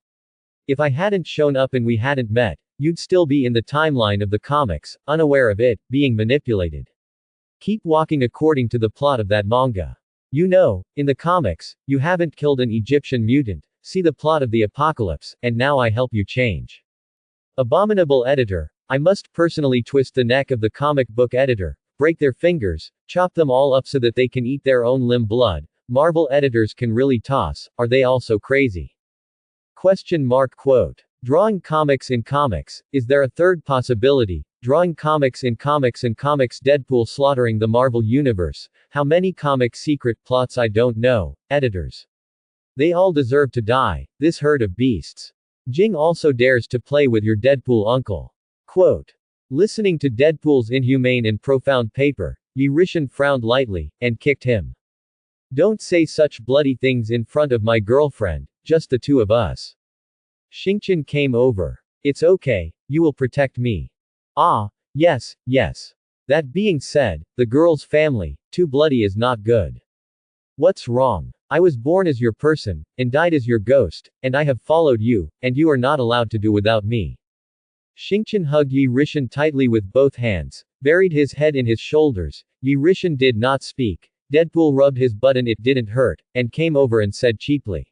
If I hadn't shown up and we hadn't met, you'd still be in the timeline of the comics, unaware of it, being manipulated. Keep walking according to the plot of that manga. You know, in the comics, you haven't killed an Egyptian mutant, see the plot of the apocalypse, and now I help you change. Abominable editor, I must personally twist the neck of the comic book editor, break their fingers, chop them all up so that they can eat their own limb blood. Marvel editors can really toss, are they also crazy? Quote. Drawing comics in comics, is there a third possibility? Drawing comics in comics and comics Deadpool slaughtering the Marvel Universe, how many comic secret plots I don't know, editors. They all deserve to die, this herd of beasts. Jing also dares to play with your Deadpool uncle. Quote. Listening to Deadpool's inhumane and profound paper, Yi Rishan frowned lightly, and kicked him. Don't say such bloody things in front of my girlfriend, just the two of us. Xingqian came over. It's okay, you will protect me. Ah, yes, yes. That being said, the girl's family, too bloody is not good. What's wrong? I was born as your person, and died as your ghost, and I have followed you, and you are not allowed to do without me. Xingqian hugged Yi Rishan tightly with both hands, buried his head in his shoulders. Yi Rishan did not speak. Deadpool rubbed his butt and it didn't hurt, and came over and said cheaply.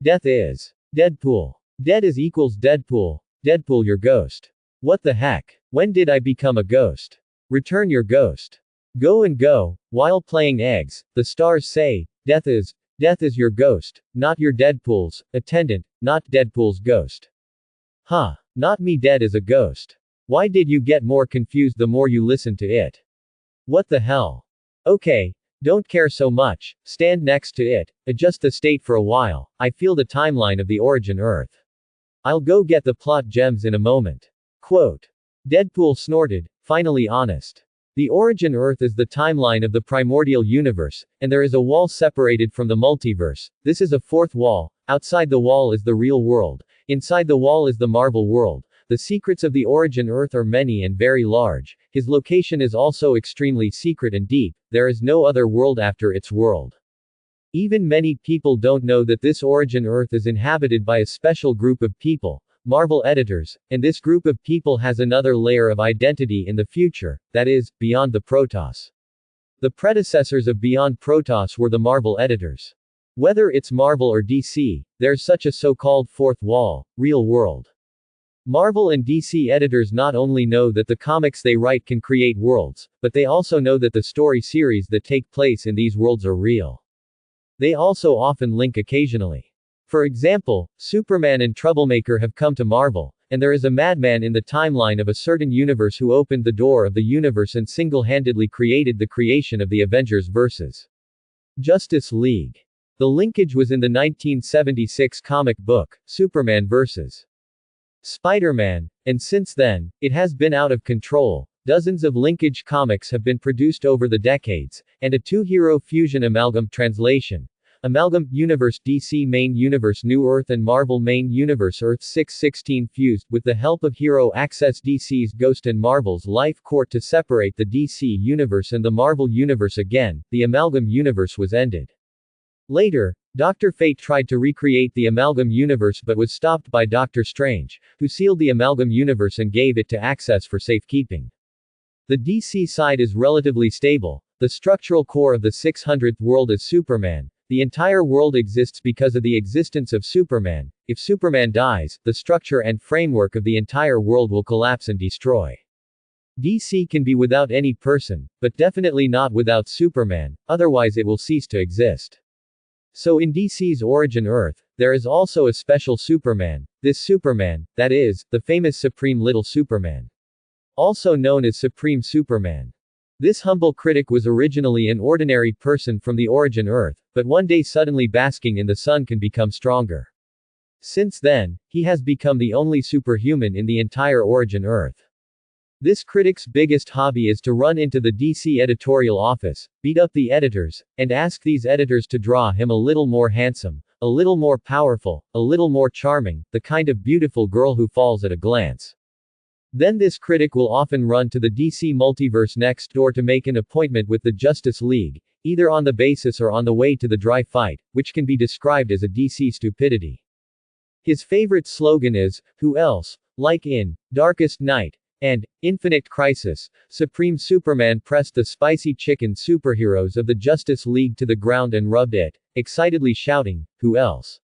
Death is Deadpool. Dead is equals Deadpool. Deadpool your ghost. What the heck? When did I become a ghost? Return your ghost. Go and go, while playing eggs, the stars say, Death is. Death is your ghost, not your Deadpool's attendant, not Deadpool's ghost. Huh. Not me dead as a ghost. Why did you get more confused the more you listened to it? What the hell? Okay. Don't care so much, stand next to it, adjust the state for a while, I feel the timeline of the origin Earth. I'll go get the plot gems in a moment. Quote. Deadpool snorted, finally honest. The origin Earth is the timeline of the primordial universe, and there is a wall separated from the multiverse. This is a fourth wall. Outside the wall is the real world. Inside the wall is the Marvel world. The secrets of the origin Earth are many and very large. His location is also extremely secret and deep. There is no other world after its world. Even many people don't know that this origin Earth is inhabited by a special group of people, Marvel editors, and this group of people has another layer of identity in the future, that is, beyond the Protoss. The predecessors of Beyond Protoss were the Marvel editors. Whether it's Marvel or DC, there's such a so-called fourth wall, real world. Marvel and DC editors not only know that the comics they write can create worlds, but they also know that the story series that take place in these worlds are real. They also often link occasionally. For example, Superman and Troublemaker have come to Marvel, and there is a madman in the timeline of a certain universe who opened the door of the universe and single-handedly created the creation of the Avengers vs. Justice League. The linkage was in the 1976 comic book, Superman vs. Spider-Man, and since then, it has been out of control. Dozens of linkage comics have been produced over the decades, and a two-hero fusion amalgam translation. Amalgam Universe DC Main Universe New Earth and Marvel Main Universe Earth 616 fused with the help of Hero Access DC's Ghost and Marvel's Life Court to separate the DC Universe and the Marvel Universe again. The Amalgam Universe was ended. Later, Dr. Fate tried to recreate the Amalgam Universe but was stopped by Doctor Strange, who sealed the Amalgam Universe and gave it to Access for safekeeping. The DC side is relatively stable. The structural core of the 600th world is Superman. The entire world exists because of the existence of Superman. If Superman dies, the structure and framework of the entire world will collapse and destroy. DC can be without any person, but definitely not without Superman, otherwise it will cease to exist. So in DC's origin Earth, there is also a special Superman. This Superman, that is, the famous Supreme Little Superman. Also known as Supreme Superman. This humble critic was originally an ordinary person from the origin Earth, but one day suddenly basking in the sun can become stronger. Since then, he has become the only superhuman in the entire origin Earth. This critic's biggest hobby is to run into the DC editorial office, beat up the editors, and ask these editors to draw him a little more handsome, a little more powerful, a little more charming, the kind of beautiful girl who falls at a glance. Then this critic will often run to the DC multiverse next door to make an appointment with the Justice League, either on the basis or on the way to the dry fight, which can be described as a DC stupidity. His favorite slogan is, "Who else, like in Darkest Night and Infinite Crisis, Supreme Superman pressed the spicy chicken superheroes of the Justice League to the ground and rubbed it, excitedly shouting, 'Who else?'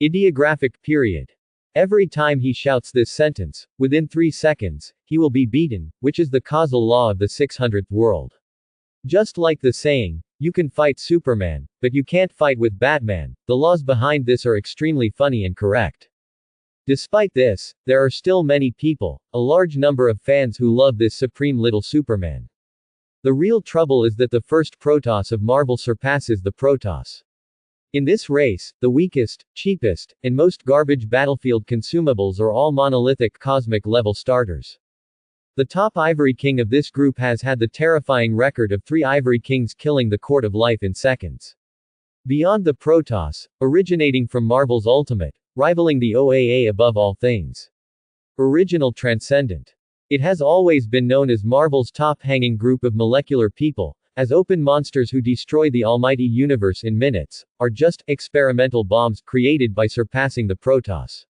Ideographic period. Every time he shouts this sentence, within 3 seconds, he will be beaten, which is the causal law of the 600th world. Just like the saying, you can fight Superman, but you can't fight with Batman, the laws behind this are extremely funny and correct. Despite this, there are still many people, a large number of fans who love this Supreme Little Superman. The real trouble is that the first Protoss of Marvel surpasses the Protoss. In this race, the weakest, cheapest, and most garbage battlefield consumables are all monolithic cosmic level starters. The top Ivory King of this group has had the terrifying record of 3 Ivory Kings killing the Court of Life in seconds. Beyond the Protoss, originating from Marvel's Ultimate, rivaling the OAA above all things. Original Transcendent. It has always been known as Marvel's top-hanging group of molecular people, as open monsters who destroy the almighty universe in minutes, are just experimental bombs created by surpassing the Protoss.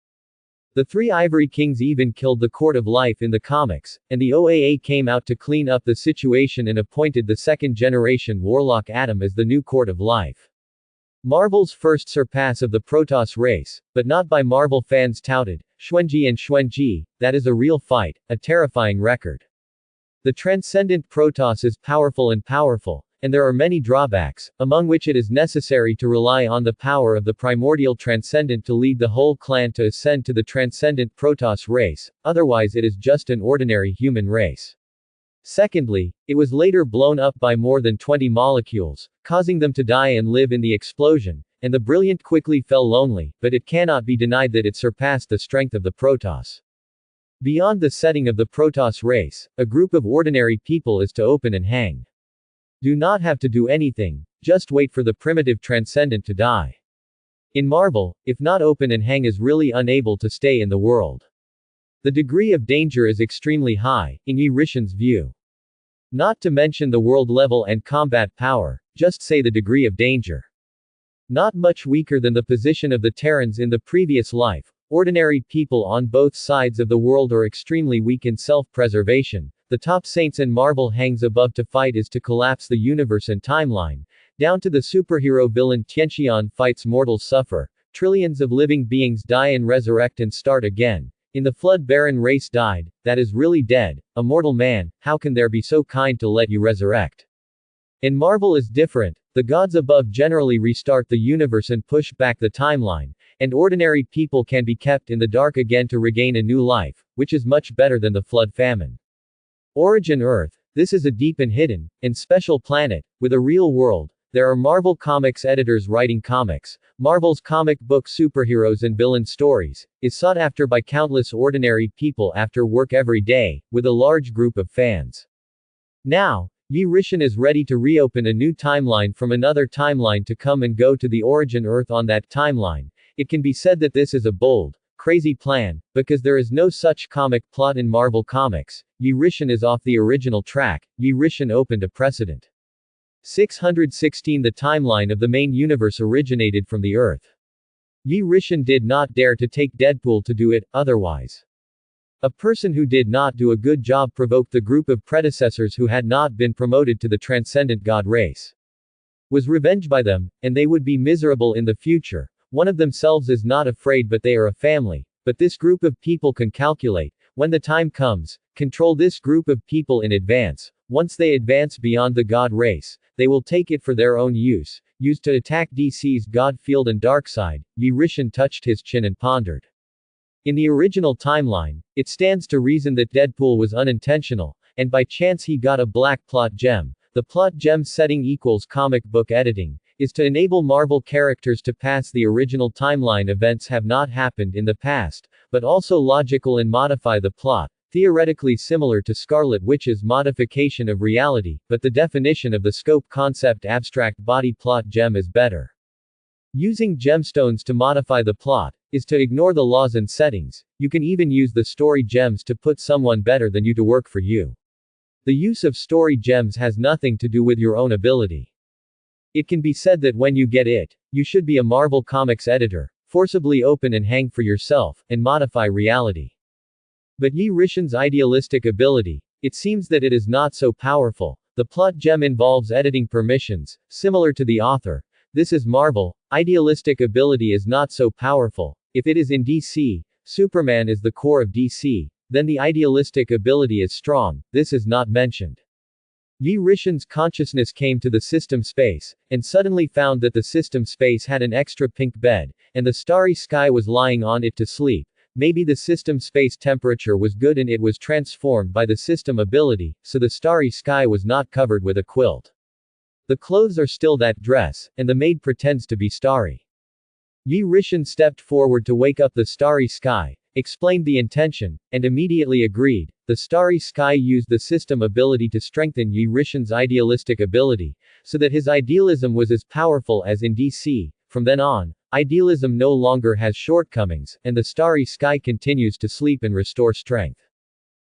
The 3 Ivory Kings even killed the Court of Life in the comics, and the OAA came out to clean up the situation and appointed the second-generation Warlock Atom as the new Court of Life. Marvel's first surpass of the Protoss race, but not by Marvel fans touted, Xuanji and Xuanji, that is a real fight, a terrifying record. The transcendent Protoss is powerful and powerful, and there are many drawbacks, among which it is necessary to rely on the power of the primordial transcendent to lead the whole clan to ascend to the transcendent Protoss race, otherwise it is just an ordinary human race. Secondly, it was later blown up by more than 20 molecules, causing them to die and live in the explosion, and the brilliant quickly fell lonely, but it cannot be denied that it surpassed the strength of the Protoss. Beyond the setting of the Protoss race, a group of ordinary people is to open and hang. Do not have to do anything, just wait for the primitive transcendent to die. In Marvel, if not open and hang is really unable to stay in the world. The degree of danger is extremely high, in Yi Rishan's view. Not to mention the world level and combat power, just say the degree of danger. Not much weaker than the position of the Terrans in the previous life, ordinary people on both sides of the world are extremely weak in self-preservation. The top saints and Marvel hangs above to fight is to collapse the universe and timeline, down to the superhero villain Tianxian fights mortals suffer, trillions of living beings die and resurrect and start again. In the flood barren race died, that is really dead, a mortal man, how can there be so kind to let you resurrect? In Marvel is different, the gods above generally restart the universe and push back the timeline, and ordinary people can be kept in the dark again to regain a new life, which is much better than the flood famine. Origin Earth, this is a deep and hidden, and special planet, with a real world. There are Marvel Comics editors writing comics. Marvel's comic book superheroes and villain stories is sought after by countless ordinary people after work every day, with a large group of fans. Now, Yi Rishan is ready to reopen a new timeline from another timeline to come and go to the Origin Earth on that timeline. It can be said that this is a bold, crazy plan, because there is no such comic plot in Marvel Comics. Yi Rishan is off the original track. Yi Rishan opened a precedent. 616 The timeline of the main universe originated from the Earth. Yi Rishan did not dare to take Deadpool to do it, otherwise. A person who did not do a good job provoked the group of predecessors who had not been promoted to the transcendent god race. Was revenged by them, and they would be miserable in the future. One of themselves is not afraid but they are a family, but this group of people can calculate, when the time comes, control this group of people in advance. Once they advance beyond the god race, they will take it for their own use, used to attack DC's god field and darkside. Yi Rishan touched his chin and pondered. In the original timeline, it stands to reason that Deadpool was unintentional, and by chance he got a black plot gem. The plot gem setting equals comic book editing, is to enable Marvel characters to pass the original timeline events have not happened in the past, but also logical and modify the plot, theoretically similar to Scarlet Witch's modification of reality, but the definition of the scope concept abstract body plot gem is better. Using gemstones to modify the plot, is to ignore the laws and settings. You can even use the story gems to put someone better than you to work for you. The use of story gems has nothing to do with your own ability. It can be said that when you get it, you should be a Marvel Comics editor, forcibly open and hang for yourself, and modify reality. But Yi Rishan's idealistic ability, it seems that it is not so powerful. The plot gem involves editing permissions, similar to the author. This is Marvel. Idealistic ability is not so powerful. If it is in DC, Superman is the core of DC, then the idealistic ability is strong. This is not mentioned. Yi Rishan's consciousness came to the system space, and suddenly found that the system space had an extra pink bed, and the starry sky was lying on it to sleep. Maybe the system space temperature was good and it was transformed by the system ability, so the starry sky was not covered with a quilt. The clothes are still that dress, and the maid pretends to be starry. Yi Rishan stepped forward to wake up the starry sky, explained the intention, and immediately agreed. The starry sky used the system ability to strengthen Yi Rishan's idealistic ability, so that his idealism was as powerful as in DC. From then on, idealism no longer has shortcomings, and the starry sky continues to sleep and restore strength.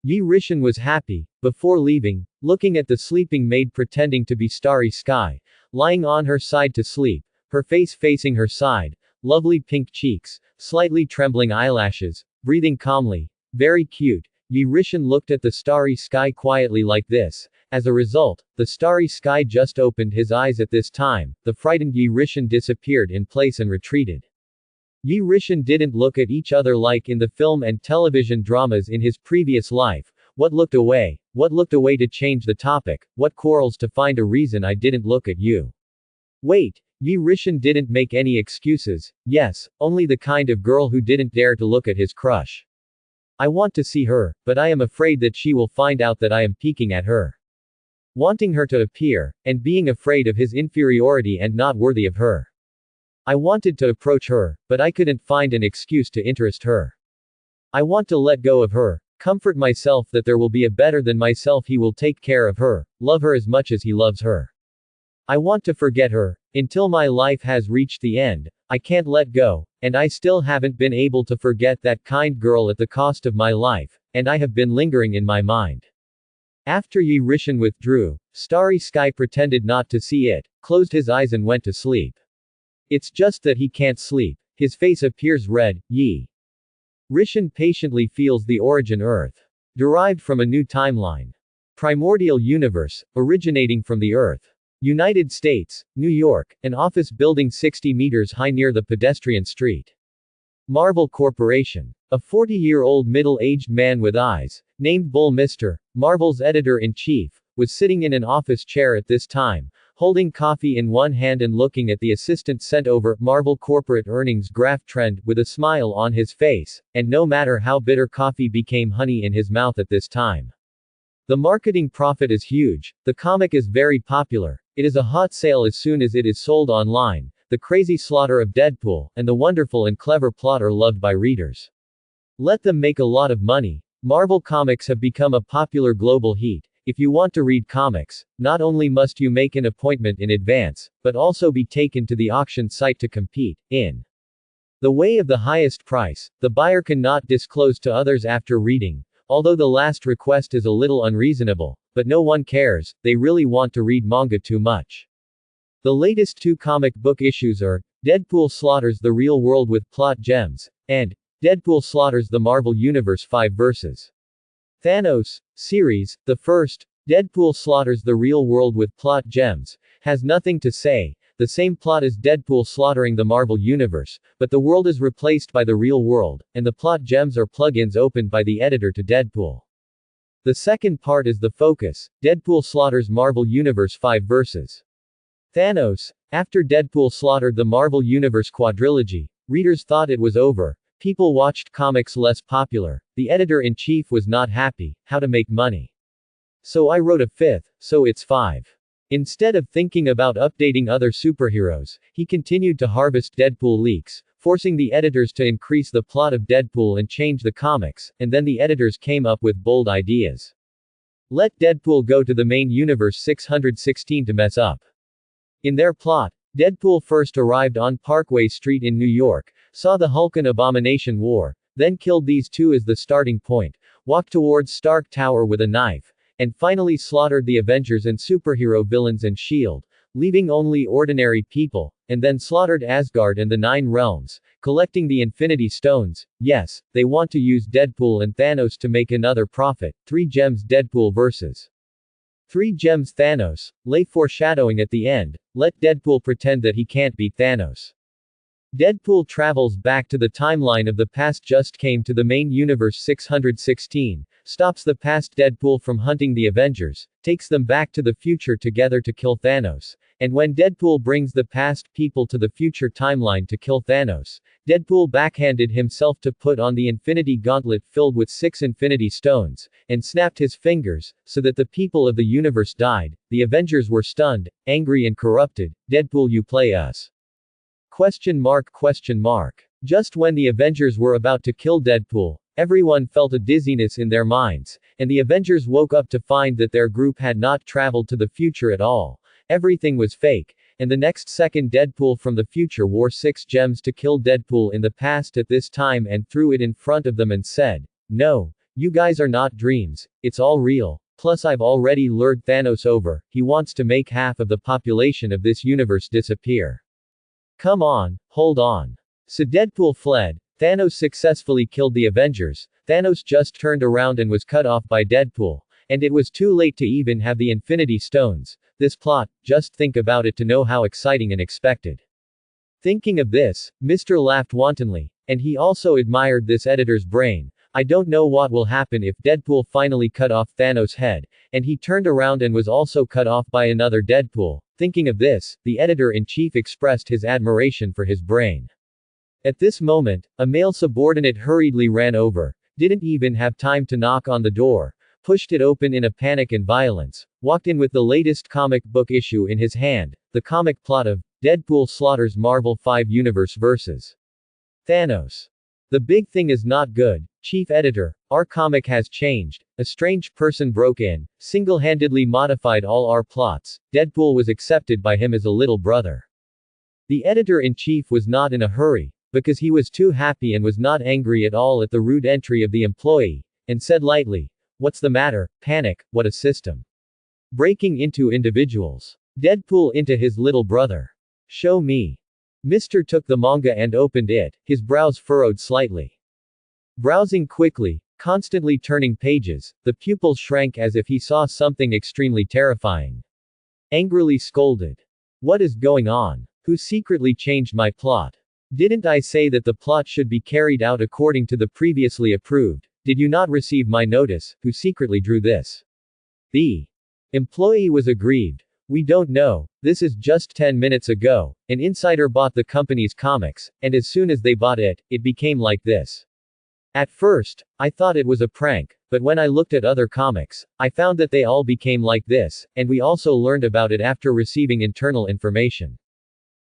Yi Rishan was happy, before leaving, looking at the sleeping maid pretending to be starry sky, lying on her side to sleep, her face facing her side, lovely pink cheeks, slightly trembling eyelashes, breathing calmly. Very cute. Yi Rishan looked at the starry sky quietly like this. As a result, the starry sky just opened his eyes at this time. The frightened Yi Rishan disappeared in place and retreated. Yi Rishan didn't look at each other like in the film and television dramas in his previous life, What looked away? What looked away to change the topic? What quarrels to find a reason I didn't look at you? Wait, Yi Rishan didn't make any excuses, yes, only the kind of girl who didn't dare to look at his crush. I want to see her, but I am afraid that she will find out that I am peeking at her. Wanting her to appear, and being afraid of his inferiority and not worthy of her. I wanted to approach her, but I couldn't find an excuse to interest her. I want to let go of her, comfort myself that there will be a better than myself. He will take care of her, love her as much as he loves her. I want to forget her, until my life has reached the end. I can't let go, and I still haven't been able to forget that kind girl at the cost of my life, and I have been lingering in my mind. After Yi Rishan withdrew, Starry Sky pretended not to see it, closed his eyes and went to sleep. It's just that he can't sleep. His face appears red. Yi Rishan patiently feels the origin Earth. Derived from a new timeline. Primordial universe, originating from the Earth. United States, New York, an office building 60 meters high near the pedestrian street. Marvel Corporation. A 40-year-old middle-aged man with eyes, named Bull Mr. Marvel's editor-in-chief, was sitting in an office chair at this time, holding coffee in one hand and looking at the assistant sent over Marvel corporate earnings graph trend with a smile on his face, and no matter how bitter coffee became honey in his mouth at this time. The marketing profit is huge, the comic is very popular, it is a hot sale as soon as it is sold online, the crazy slaughter of Deadpool, and the wonderful and clever plot are loved by readers. Let them make a lot of money. Marvel Comics have become a popular global heat. If you want to read comics, not only must you make an appointment in advance, but also be taken to the auction site to compete, in the way of the highest price, the buyer cannot disclose to others after reading, although the last request is a little unreasonable, but no one cares, they really want to read manga too much. The latest 2 comic book issues are, Deadpool Slaughters the Real World with Plot Gems, and Deadpool Slaughters the Marvel Universe 5 vs. Thanos series. The first, Deadpool Slaughters the Real World with Plot Gems, has nothing to say, the same plot as Deadpool slaughtering the Marvel Universe, but the world is replaced by the real world, and the plot gems are plugins opened by the editor to Deadpool. The second part is the focus, Deadpool Slaughters Marvel Universe 5 vs. Thanos. After Deadpool slaughtered the Marvel Universe quadrilogy, readers thought it was over. People watched comics less popular. The editor-in-chief was not happy. How to make money. So I wrote a 5th, so it's 5. Instead of thinking about updating other superheroes, he continued to harvest Deadpool leaks, forcing the editors to increase the plot of Deadpool and change the comics, and then the editors came up with bold ideas. Let Deadpool go to the main universe 616 to mess up. In their plot, Deadpool first arrived on Parkway Street in New York, saw the Hulk and Abomination war, then killed these two as the starting point, walked towards Stark Tower with a knife, and finally slaughtered the Avengers and superhero villains and S.H.I.E.L.D., leaving only ordinary people, and then slaughtered Asgard and the 9 realms, collecting the Infinity Stones. Yes, they want to use Deadpool and Thanos to make another profit. 3 gems Deadpool vs. 3 gems Thanos, lay foreshadowing at the end, let Deadpool pretend that he can't beat Thanos. Deadpool travels back to the timeline of the past, just came to the main universe 616, stops the past Deadpool from hunting the Avengers, takes them back to the future together to kill Thanos, and when Deadpool brings the past people to the future timeline to kill Thanos, Deadpool backhanded himself to put on the Infinity Gauntlet filled with 6 Infinity Stones, and snapped his fingers, so that the people of the universe died, the Avengers were stunned, angry and corrupted. Deadpool, you play us. ? Just when the Avengers were about to kill Deadpool, everyone felt a dizziness in their minds, and the Avengers woke up to find that their group had not traveled to the future at all. Everything was fake, and the next second Deadpool from the future wore 6 gems to kill Deadpool in the past at this time and threw it in front of them and said, "No, you guys are not dreams, it's all real. Plus I've already lured Thanos over, he wants to make half of the population of this universe disappear. Come on, hold on." So Deadpool fled. Thanos successfully killed the Avengers. Thanos just turned around and was cut off by Deadpool. And it was too late to even have the Infinity Stones. This plot, just think about it to know how exciting and expected. Thinking of this, Mr. laughed wantonly. And he also admired this editor's brain. I don't know what will happen if Deadpool finally cut off Thanos' head, and he turned around and was also cut off by another Deadpool. Thinking of this, the editor-in-chief expressed his admiration for his brain. At this moment, a male subordinate hurriedly ran over, didn't even have time to knock on the door, pushed it open in a panic and violence, walked in with the latest comic book issue in his hand, the comic plot of Deadpool slaughters Marvel 5 Universe vs. Thanos. The big thing is not good, chief editor, our comic has changed, a strange person broke in, single-handedly modified all our plots, Deadpool was accepted by him as a little brother. The editor-in-chief was not in a hurry, because he was too happy and was not angry at all at the rude entry of the employee, and said lightly, "What's the matter, panic, what a system. Breaking into individuals. Deadpool into his little brother. Show me." Mr. took the manga and opened it, his brows furrowed slightly. Browsing quickly, constantly turning pages, the pupil shrank as if he saw something extremely terrifying. Angrily scolded. "What is going on? Who secretly changed my plot? Didn't I say that the plot should be carried out according to the previously approved? Did you not receive my notice? Who secretly drew this?" The employee was aggrieved. "We don't know, this is just 10 minutes ago, an insider bought the company's comics, and as soon as they bought it, it became like this. At first, I thought it was a prank, but when I looked at other comics, I found that they all became like this, and we also learned about it after receiving internal information."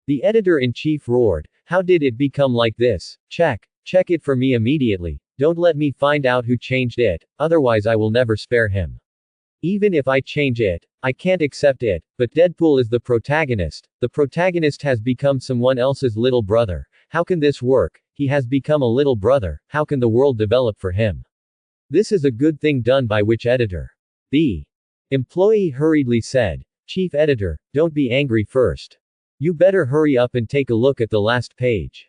The editor-in-chief roared, "How did it become like this? Check it for me immediately, don't let me find out who changed it, otherwise I will never spare him. Even if I change it, I can't accept it, but Deadpool is the protagonist has become someone else's little brother, how can this work, he has become a little brother, how can the world develop for him? This is a good thing done by which editor?" The employee hurriedly said, "Chief editor, don't be angry first. You better hurry up and take a look at the last page."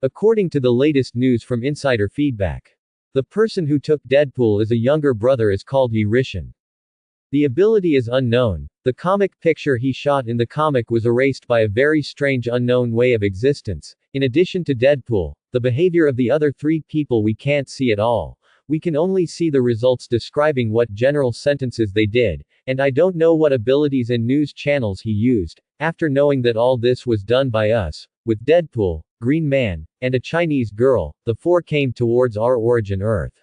According to the latest news from insider feedback, the person who took Deadpool as a younger brother is called Yi Rishin. The ability is unknown. The comic picture he shot in the comic was erased by a very strange unknown way of existence. In addition to Deadpool, the behavior of the other 3 people we can't see at all. We can only see the results describing what general sentences they did, and I don't know what abilities and news channels he used. After knowing that all this was done by us, with Deadpool, Green Man, and a Chinese girl, the 4 came towards our origin Earth.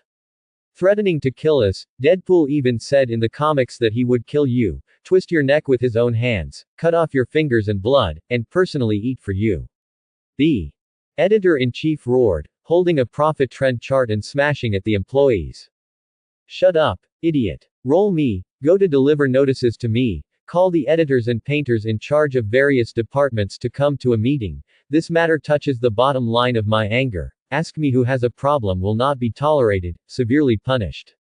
Threatening to kill us, Deadpool even said in the comics that he would kill you, twist your neck with his own hands, cut off your fingers and blood, and personally eat for you. The editor-in-chief roared, holding a profit trend chart and smashing at the employees. "Shut up, idiot. Roll me, go to deliver notices to me, call the editors and painters in charge of various departments to come to a meeting. This matter touches the bottom line of my anger. Ask me who has a problem will not be tolerated, severely punished."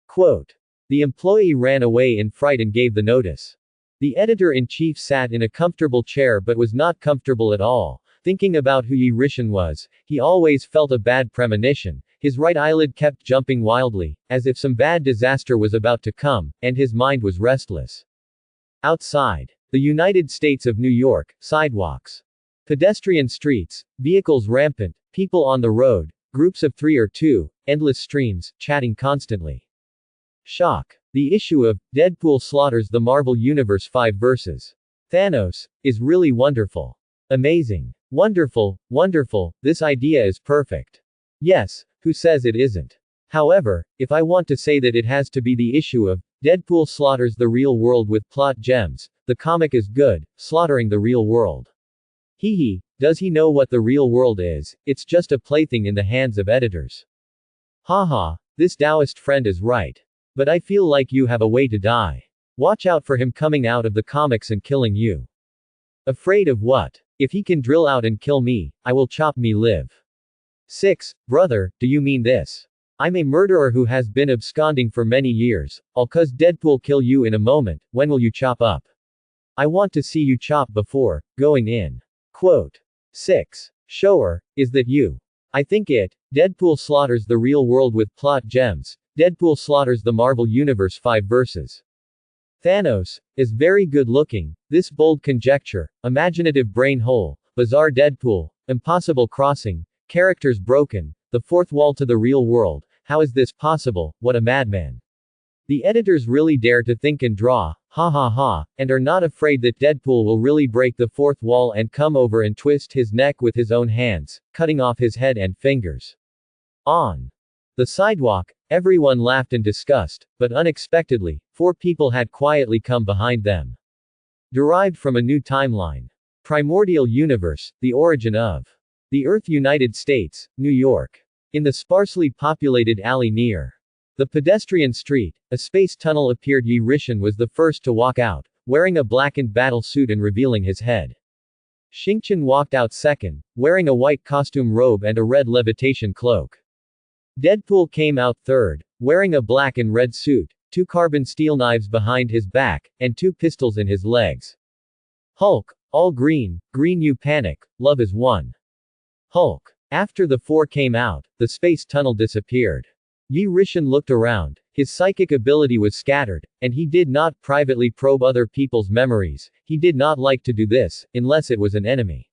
Quote. The employee ran away in fright and gave the notice. The editor-in-chief sat in a comfortable chair but was not comfortable at all. Thinking about who Yi Rishin was, he always felt a bad premonition. His right eyelid kept jumping wildly, as if some bad disaster was about to come, and his mind was restless. Outside the United States of New York, sidewalks. Pedestrian streets, vehicles rampant, people on the road, groups of 3 or 2, endless streams, chatting constantly. Shock. The issue of Deadpool slaughters the Marvel Universe 5 vs. Thanos is really wonderful. Amazing. Wonderful, wonderful, this idea is perfect. Yes, who says it isn't? However, if I want to say that it has to be the issue of Deadpool slaughters the real world with plot gems, the comic is good, slaughtering the real world. Hee, does he know what the real world is? It's just a plaything in the hands of editors. Haha, this Taoist friend is right. But I feel like you have a way to die. Watch out for him coming out of the comics and killing you. Afraid of what? If he can drill out and kill me, I will chop me live. 6. Brother, do you mean this? I'm a murderer who has been absconding for many years, all cause Deadpool kill you in a moment, when will you chop up? I want to see you chop before, going in. Quote. 6. Shower, is that you? I think it. Deadpool slaughters the real world with plot gems. Deadpool slaughters the Marvel Universe 5 vs. Thanos is very good looking. This bold conjecture, imaginative brain hole, bizarre Deadpool, impossible crossing, characters broken, the fourth wall to the real world, how is this possible, what a madman. The editors really dare to think and draw, ha ha ha, and are not afraid that Deadpool will really break the fourth wall and come over and twist his neck with his own hands, cutting off his head and fingers. On the sidewalk, everyone laughed in disgust, but unexpectedly, 4 people had quietly come behind them. Derived from a new timeline. Primordial universe, the origin of the Earth, United States, New York. In the sparsely populated alley near the pedestrian street, a space tunnel appeared. Yi Rishan was the first to walk out, wearing a blackened battle suit and revealing his head. Xingqian walked out second, wearing a white costume robe and a red levitation cloak. Deadpool came out third, wearing a black and red suit, 2 carbon steel knives behind his back, and 2 pistols in his legs. Hulk, all green, green you panic, love is one. Hulk. After the 4 came out, the space tunnel disappeared. Yi Rishan looked around, his psychic ability was scattered, and he did not privately probe other people's memories. He did not like to do this, unless it was an enemy.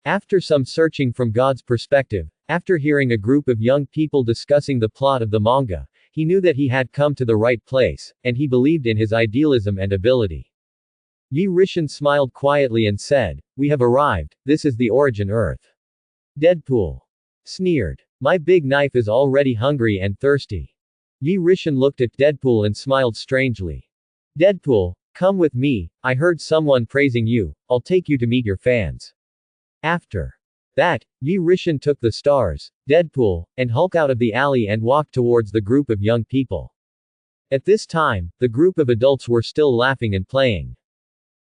After some searching from God's perspective, after hearing a group of young people discussing the plot of the manga, he knew that he had come to the right place, and he believed in his idealism and ability. Yi Rishan smiled quietly and said, "We have arrived, this is the origin Earth." Deadpool sneered. "My big knife is already hungry and thirsty." Yi Rishan looked at Deadpool and smiled strangely. "Deadpool, come with me, I heard someone praising you, I'll take you to meet your fans." After that, Yi Rishan took the stars, Deadpool, and Hulk out of the alley and walked towards the group of young people. At this time, the group of adults were still laughing and playing.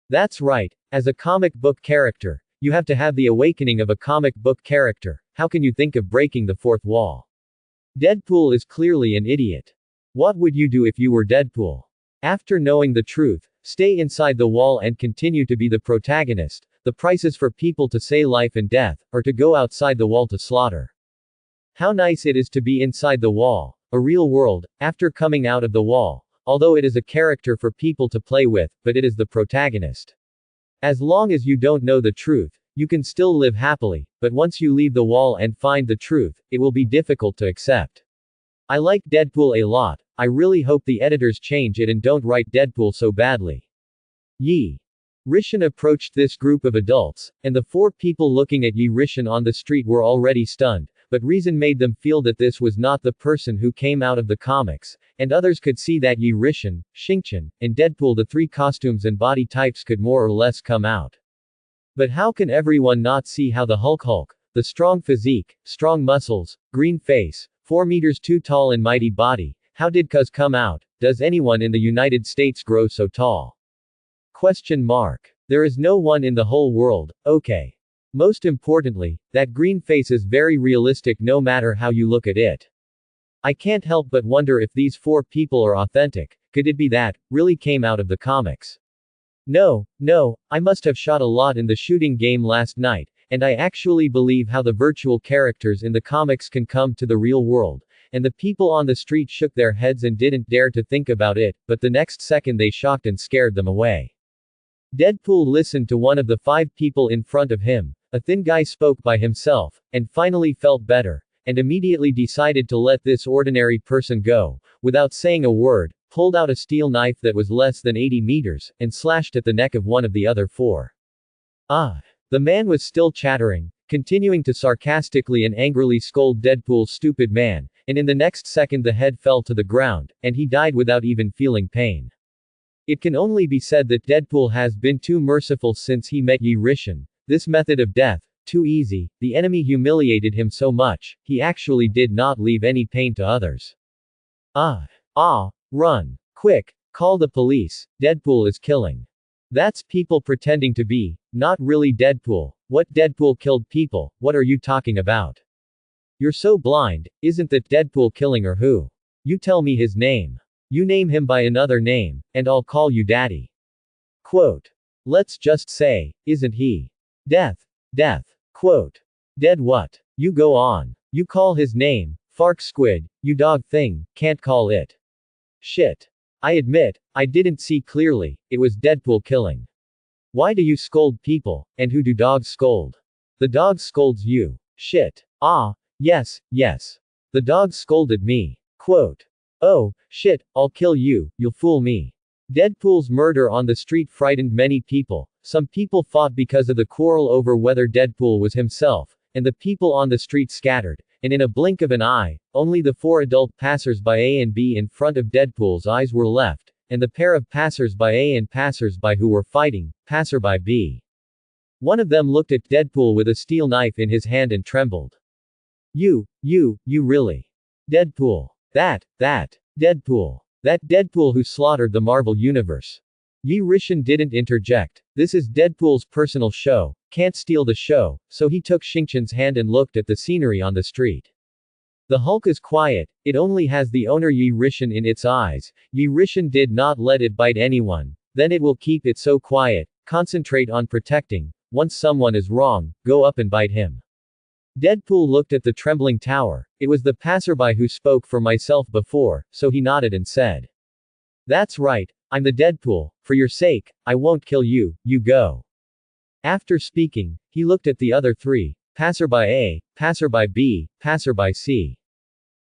That's right, as a comic book character, you have to have the awakening of a comic book character. How can you think of breaking the fourth wall? Deadpool is clearly an idiot. What would you do if you were Deadpool? After knowing the truth, stay inside the wall and continue to be the protagonist. The prices for people to say life and death, or to go outside the wall to slaughter. How nice it is to be inside the wall, a real world, after coming out of the wall, although it is a character for people to play with, but it is the protagonist. As long as you don't know the truth, you can still live happily, but once you leave the wall and find the truth, it will be difficult to accept. I like Deadpool a lot, I really hope the editors change it and don't write Deadpool so badly. Yi Rishan approached this group of adults, and the 4 people looking at Yi Rishan on the street were already stunned, but reason made them feel that this was not the person who came out of the comics, and others could see that Yi Rishan, Xingqian, and Deadpool, the 3 costumes and body types, could more or less come out. But how can everyone not see how the Hulk, the strong physique, strong muscles, green face, 4 meters too tall and mighty body, how did cuz come out? Does anyone in the United States grow so tall? Question mark. There is no one in the whole world, okay. Most importantly, that green face is very realistic no matter how you look at it. I can't help but wonder if these 4 people are authentic. Could it be that, really came out of the comics? No, I must have shot a lot in the shooting game last night, and I actually believe how the virtual characters in the comics can come to the real world. And the people on the street shook their heads and didn't dare to think about it, but the next second they shocked and scared them away. Deadpool listened to one of the 5 people in front of him, a thin guy spoke by himself, and finally felt better, and immediately decided to let this ordinary person go, without saying a word, pulled out a steel knife that was less than 80 meters, and slashed at the neck of one of the other 4. The man was still chattering, continuing to sarcastically and angrily scold Deadpool's stupid man, and in the next second the head fell to the ground, and he died without even feeling pain. It can only be said that Deadpool has been too merciful since he met Yi Rishan. This method of death, too easy, the enemy humiliated him so much, he actually did not leave any pain to others. Run. Quick, call the police, Deadpool is killing. That's people pretending to be, not really Deadpool. What Deadpool killed people, what are you talking about? You're so blind, isn't that Deadpool killing or who? You tell me his name. You name him by another name, and I'll call you daddy. Quote. Let's just say, isn't he? Death. Quote. Dead what? You go on. You call his name, Fark Squid, you dog thing, can't call it. Shit. I admit, I didn't see clearly, it was Deadpool killing. Why do you scold people, and who do dogs scold? The dog scolds you. Shit. Yes. The dog scolded me. Quote. Oh, shit, I'll kill you, you'll fool me. Deadpool's murder on the street frightened many people. Some people fought because of the quarrel over whether Deadpool was himself, and the people on the street scattered, and in a blink of an eye, only the 4 adult passers-by A and B in front of Deadpool's eyes were left, and the pair of passers-by A and passers-by who were fighting, passerby B. One of them looked at Deadpool with a steel knife in his hand and trembled. You really. Deadpool. That Deadpool. That Deadpool who slaughtered the Marvel Universe. Yi Rishan didn't interject. This is Deadpool's personal show, can't steal the show, so he took Xingqian's hand and looked at the scenery on the street. The Hulk is quiet, it only has the owner Yi Rishan in its eyes. Yi Rishan did not let it bite anyone, then it will keep it so quiet, concentrate on protecting. Once someone is wrong, go up and bite him. Deadpool looked at the trembling tower. It was the passerby who spoke for myself before, so he nodded and said. That's right, I'm the Deadpool, for your sake, I won't kill you, you go. After speaking, he looked at the other 3, passerby A, passerby B, passerby C.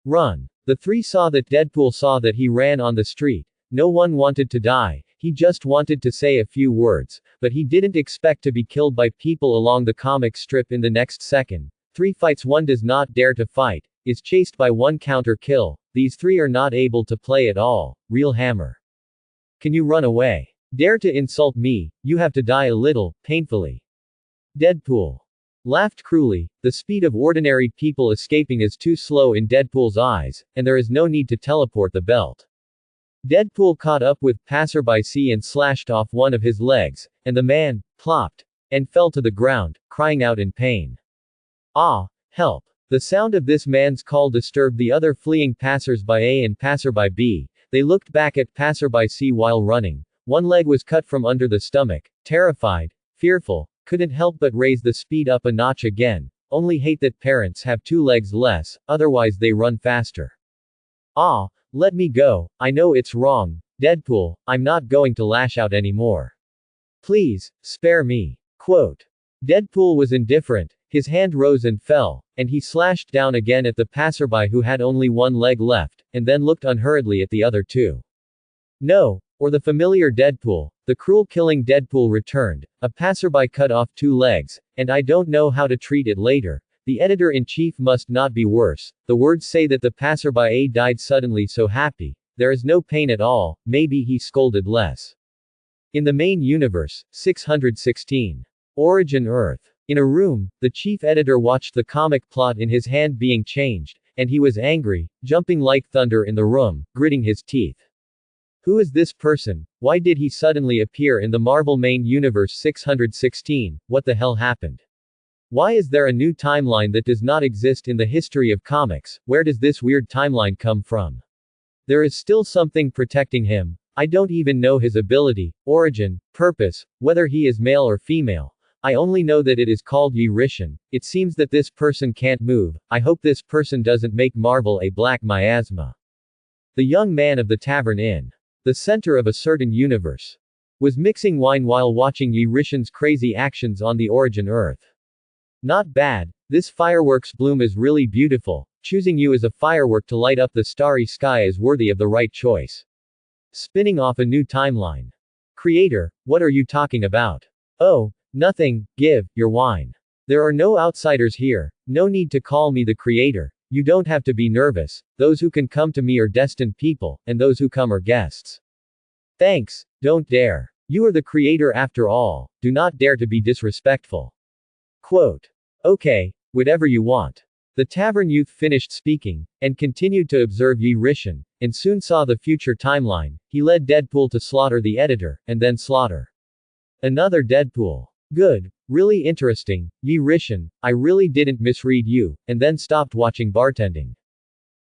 Run. The 3 saw that Deadpool saw that he ran on the street. No one wanted to die, he just wanted to say a few words, but he didn't expect to be killed by people along the comic strip in the next second. 3 fights 1 does not dare to fight, is chased by 1 counter kill, these 3 are not able to play at all, real hammer. Can you run away? Dare to insult me, you have to die a little, painfully. Deadpool laughed cruelly, the speed of ordinary people escaping is too slow in Deadpool's eyes, and there is no need to teleport the belt. Deadpool caught up with passerby C and slashed off one of his legs, and the man plopped and fell to the ground, crying out in pain. Ah, help. The sound of this man's call disturbed the other fleeing passers-by A and passerby B. They looked back at passerby C while running. One leg was cut from under the stomach. Terrified, fearful, couldn't help but raise the speed up a notch again. Only hate that parents have 2 legs less, otherwise they run faster. Ah, let me go, I know it's wrong, Deadpool, I'm not going to lash out anymore. Please, spare me. Quote. Deadpool was indifferent, his hand rose and fell, and he slashed down again at the passerby who had only 1 leg left, and then looked unhurriedly at the other 2. No, or the familiar Deadpool, the cruel killing Deadpool returned, a passerby cut off 2 legs, and I don't know how to treat it later. The editor-in-chief must not be worse. The words say that the passerby A died suddenly so happy. There is no pain at all, maybe he scolded less. In the main universe, 616. Origin Earth. In a room, the chief editor watched the comic plot in his hand being changed, and he was angry, jumping like thunder in the room, gritting his teeth. Who is this person? Why did he suddenly appear in the Marvel main universe 616? What the hell happened? Why is there a new timeline that does not exist in the history of comics? Where does this weird timeline come from? There is still something protecting him. I don't even know his ability, origin, purpose, whether he is male or female. I only know that it is called Yi Rishan. It seems that this person can't move. I hope this person doesn't make Marvel a black miasma. The young man of the tavern inn, the center of a certain universe, was mixing wine while watching Yi Rishan's crazy actions on the Origin Earth. Not bad, this fireworks bloom is really beautiful. Choosing you as a firework to light up the starry sky is worthy of the right choice. Spinning off a new timeline. Creator, what are you talking about? Oh, nothing, give your wine. There are no outsiders here, no need to call me the creator. You don't have to be nervous, those who can come to me are destined people, and those who come are guests. Thanks, don't dare. You are the creator after all, do not dare to be disrespectful. Quote. Okay, whatever you want. The tavern youth finished speaking, and continued to observe Yi Rishan, and soon saw the future timeline. He led Deadpool to slaughter the editor, and then slaughter another Deadpool. Good, really interesting, Yi Rishan, I really didn't misread you, and then stopped watching bartending.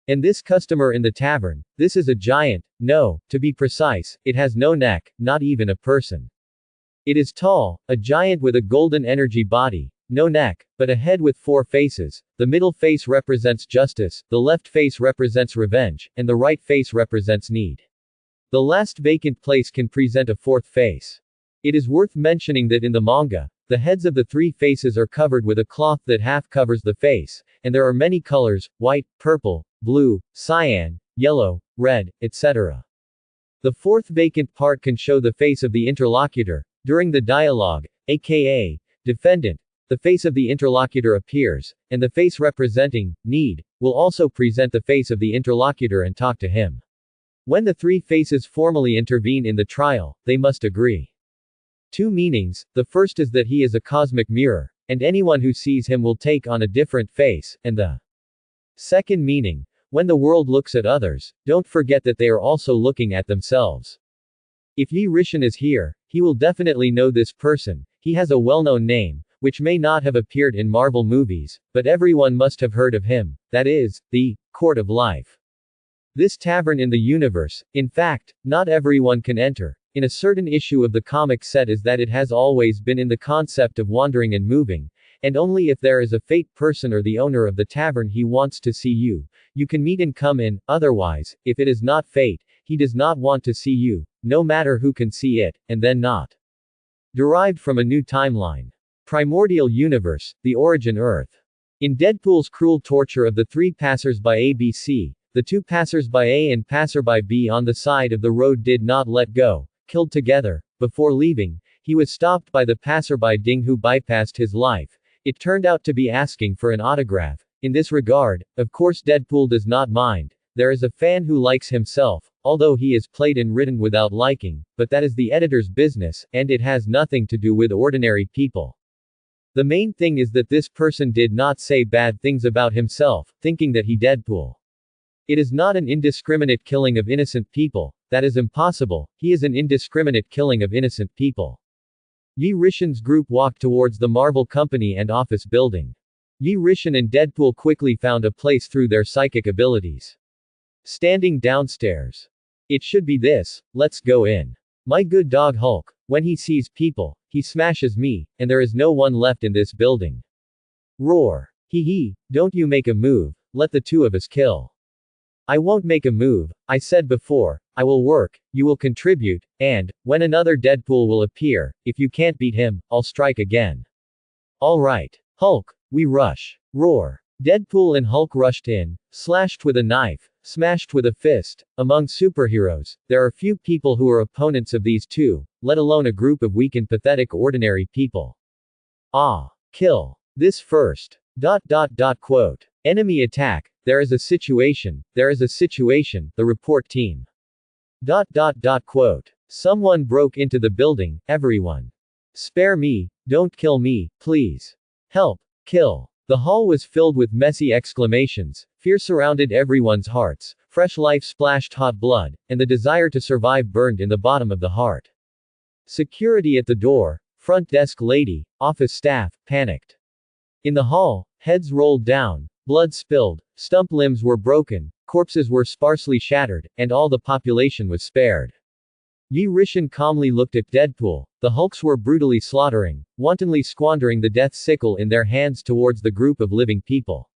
And this customer in the tavern, this is a giant, no, to be precise, it has no neck, not even a person. It is tall, a giant with a golden energy body, no neck, but a head with 4 faces. The middle face represents justice, the left face represents revenge, and the right face represents need. The last vacant place can present a 4th face. It is worth mentioning that in the manga, The heads of the three faces are covered with a cloth that half covers the face, and there are many colors, white, purple, blue, cyan, yellow, red, etc. The fourth vacant part can show the face of the interlocutor. During the dialogue, aka defendant, the face of the interlocutor appears, and the face representing need will also present the face of the interlocutor and talk to him. When the three faces formally intervene in the trial, they must agree. Two meanings: the first is that he is a cosmic mirror, and anyone who sees him will take on a different face, and the second meaning, when the world looks at others, don't forget that they are also looking at themselves. If Yi Rishan is here, he will definitely know this person. He has a well-known name, which may not have appeared in Marvel movies, but everyone must have heard of him, that is, the Court of Life. This tavern in the universe, in fact, not everyone can enter. In a certain issue of the comic set is that it has always been in the concept of wandering and moving, and only if there is a fate person or the owner of the tavern he wants to see you, you can meet and come in, otherwise, if it is not fate, he does not want to see you, no matter who can see it, and then not. Derived from a new timeline. Primordial universe, the origin Earth. In Deadpool's cruel torture of the three passers-by ABC, the two passers-by A and passerby B on the side of the road did not let go, killed together. Before leaving, he was stopped by the passerby Ding who bypassed his life. It turned out to be asking for an autograph. In this regard, of course Deadpool does not mind. There is a fan who likes himself, although he is played and written without liking, but that is the editor's business, and it has nothing to do with ordinary people. The main thing is that this person did not say bad things about himself, thinking that he Deadpool. It is not an indiscriminate killing of innocent people. That is impossible. He is an indiscriminate killing of innocent people. Yi Rishan's group walked towards the Marvel Company and office building. Yi Rishan and Deadpool quickly found a place through their psychic abilities. Standing downstairs. It should be this, let's go in. My good dog Hulk, when he sees people, he smashes me, and there is no one left in this building. Roar. Hee hee, don't you make a move, let the two of us kill. I won't make a move, I said before, I will work, you will contribute, and, when another Deadpool will appear, if you can't beat him, I'll strike again. Alright. Hulk, we rush. Roar. Deadpool and Hulk rushed in, slashed with a knife, smashed with a fist. Among superheroes, there are few people who are opponents of these two, let alone a group of weak and pathetic ordinary people. Ah. Kill. This first. Quote. Enemy attack. There is a situation, the report team. Quote. Someone broke into the building, everyone. Spare me, don't kill me, please. Help. Kill. The hall was filled with messy exclamations, fear surrounded everyone's hearts, fresh life splashed hot blood, and the desire to survive burned in the bottom of the heart. Security at the door, front desk lady, office staff, panicked. In the hall, heads rolled down, blood spilled, stump limbs were broken, corpses were sparsely shattered, and all the population was spared. Yi Rishan calmly looked at Deadpool. The Hulks were brutally slaughtering, wantonly squandering the death sickle in their hands towards the group of living people.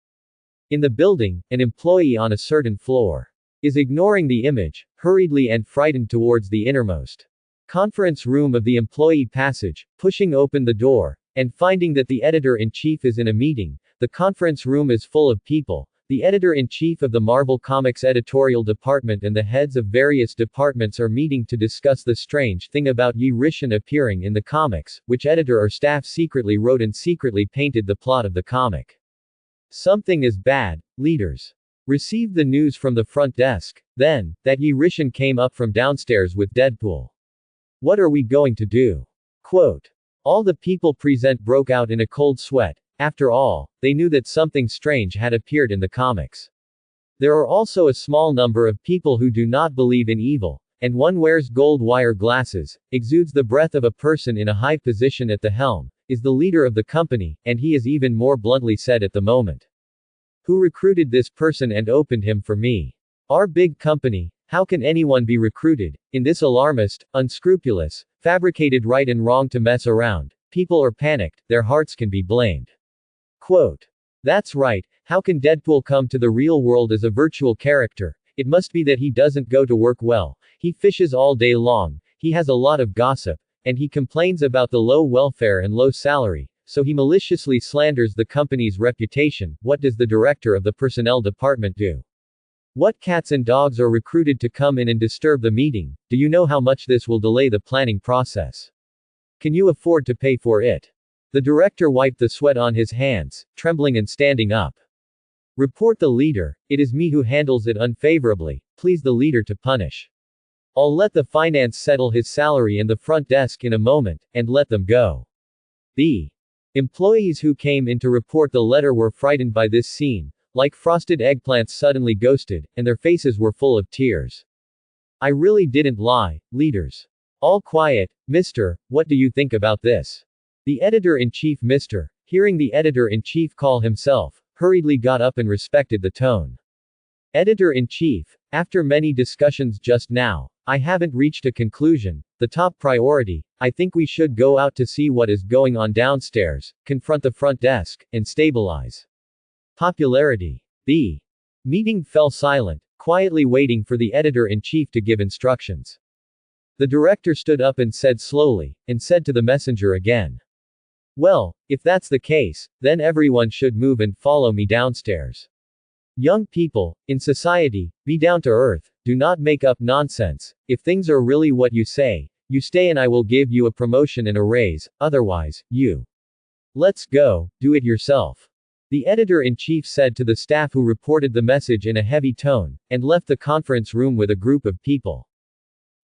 In the building, an employee on a certain floor is ignoring the image, hurriedly and frightened towards the innermost conference room of the employee passage, pushing open the door, and finding that the editor-in-chief is in a meeting. The conference room is full of people. The editor-in-chief of the Marvel Comics editorial department and the heads of various departments are meeting to discuss the strange thing about Yi Rishan appearing in the comics, which editor or staff secretly wrote and secretly painted the plot of the comic. Something is bad, leaders. Received the news from the front desk, then, that Yi Rishan came up from downstairs with Deadpool. What are we going to do? Quote. All the people present broke out in a cold sweat. After all, they knew that something strange had appeared in the comics. There are also a small number of people who do not believe in evil, and one wears gold wire glasses, exudes the breath of a person in a high position at the helm, is the leader of the company, and he is even more bluntly said at the moment. Who recruited this person and opened him for me? Our big company. How can anyone be recruited? In this alarmist, unscrupulous, fabricated right and wrong to mess around, people are panicked, their hearts can be blamed. Quote. That's right, how can Deadpool come to the real world as a virtual character? It must be that he doesn't go to work well, he fishes all day long, he has a lot of gossip, and he complains about the low welfare and low salary, so he maliciously slanders the company's reputation. What does the director of the personnel department do? What cats and dogs are recruited to come in and disturb the meeting? Do you know how much this will delay the planning process? Can you afford to pay for it? The director wiped the sweat on his hands, trembling and standing up. Report the leader. It is me who handles it unfavorably. Please the leader to punish. I'll let the finance settle his salary and the front desk in a moment, and let them go. The employees who came in to report the letter were frightened by this scene, like frosted eggplants suddenly ghosted, and their faces were full of tears. I really didn't lie, leaders. All quiet, mister, what do you think about this? The editor-in-chief, mister, hearing the editor-in-chief call himself, hurriedly got up and respected the tone. Editor-in-chief, after many discussions just now, I haven't reached a conclusion. The top priority, I think we should go out to see what is going on downstairs, confront the front desk, and stabilize popularity. The meeting fell silent, quietly waiting for the editor-in-chief to give instructions. The director stood up and said slowly, and said to the messenger again. Well, if that's the case, then everyone should move and follow me downstairs. Young people, in society, be down to earth, do not make up nonsense. If things are really what you say, you stay and I will give you a promotion and a raise, otherwise, you. Let's go, do it yourself. The editor-in-chief said to the staff who reported the message in a heavy tone, and left the conference room with a group of people.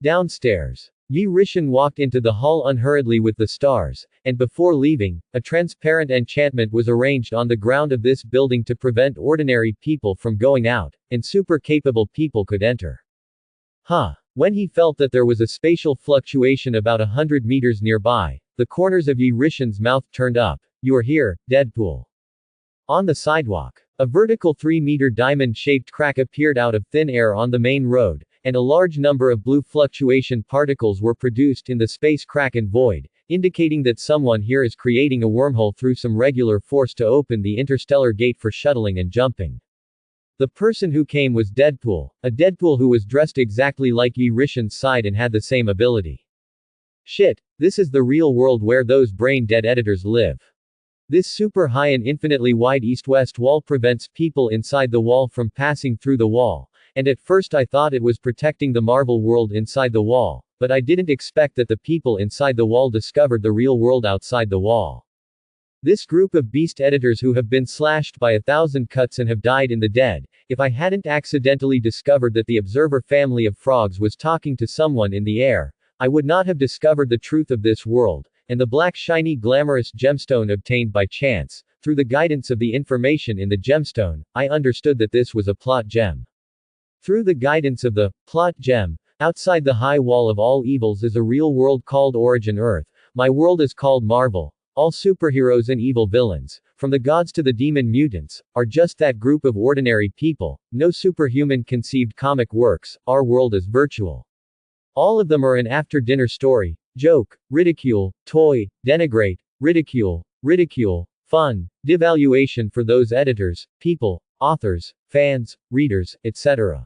Downstairs. Yi Rishan walked into the hall unhurriedly with the stars, and before leaving, a transparent enchantment was arranged on the ground of this building to prevent ordinary people from going out, and super-capable people could enter. When he felt that there was a spatial fluctuation about 100 meters nearby, the corners of Yi Rishan's mouth turned up. You are here, Deadpool. On the sidewalk, a vertical 3-meter diamond-shaped crack appeared out of thin air on the main road, and a large number of blue fluctuation particles were produced in the space crack and void, indicating that someone here is creating a wormhole through some regular force to open the interstellar gate for shuttling and jumping. The person who came was Deadpool, a Deadpool who was dressed exactly like Yi Rishan's side and had the same ability. Shit, this is the real world where those brain-dead editors live. This super high and infinitely wide east-west wall prevents people inside the wall from passing through the wall, and at first I thought it was protecting the Marvel world inside the wall, but I didn't expect that the people inside the wall discovered the real world outside the wall. This group of beast editors who have been slashed by 1,000 cuts and have died in the dead, if I hadn't accidentally discovered that the observer family of frogs was talking to someone in the air, I would not have discovered the truth of this world, and the black shiny glamorous gemstone obtained by chance. Through the guidance of the information in the gemstone, I understood that this was a plot gem. Through the guidance of the plot gem, outside the high wall of all evils is a real world called Origin Earth. My world is called Marvel. All superheroes and evil villains, from the gods to the demon mutants, are just that group of ordinary people. No superhuman conceived comic works. Our world is virtual. All of them are an after-dinner story, joke, ridicule, toy, denigrate, ridicule, fun, devaluation for those editors, people, authors, fans, readers, etc.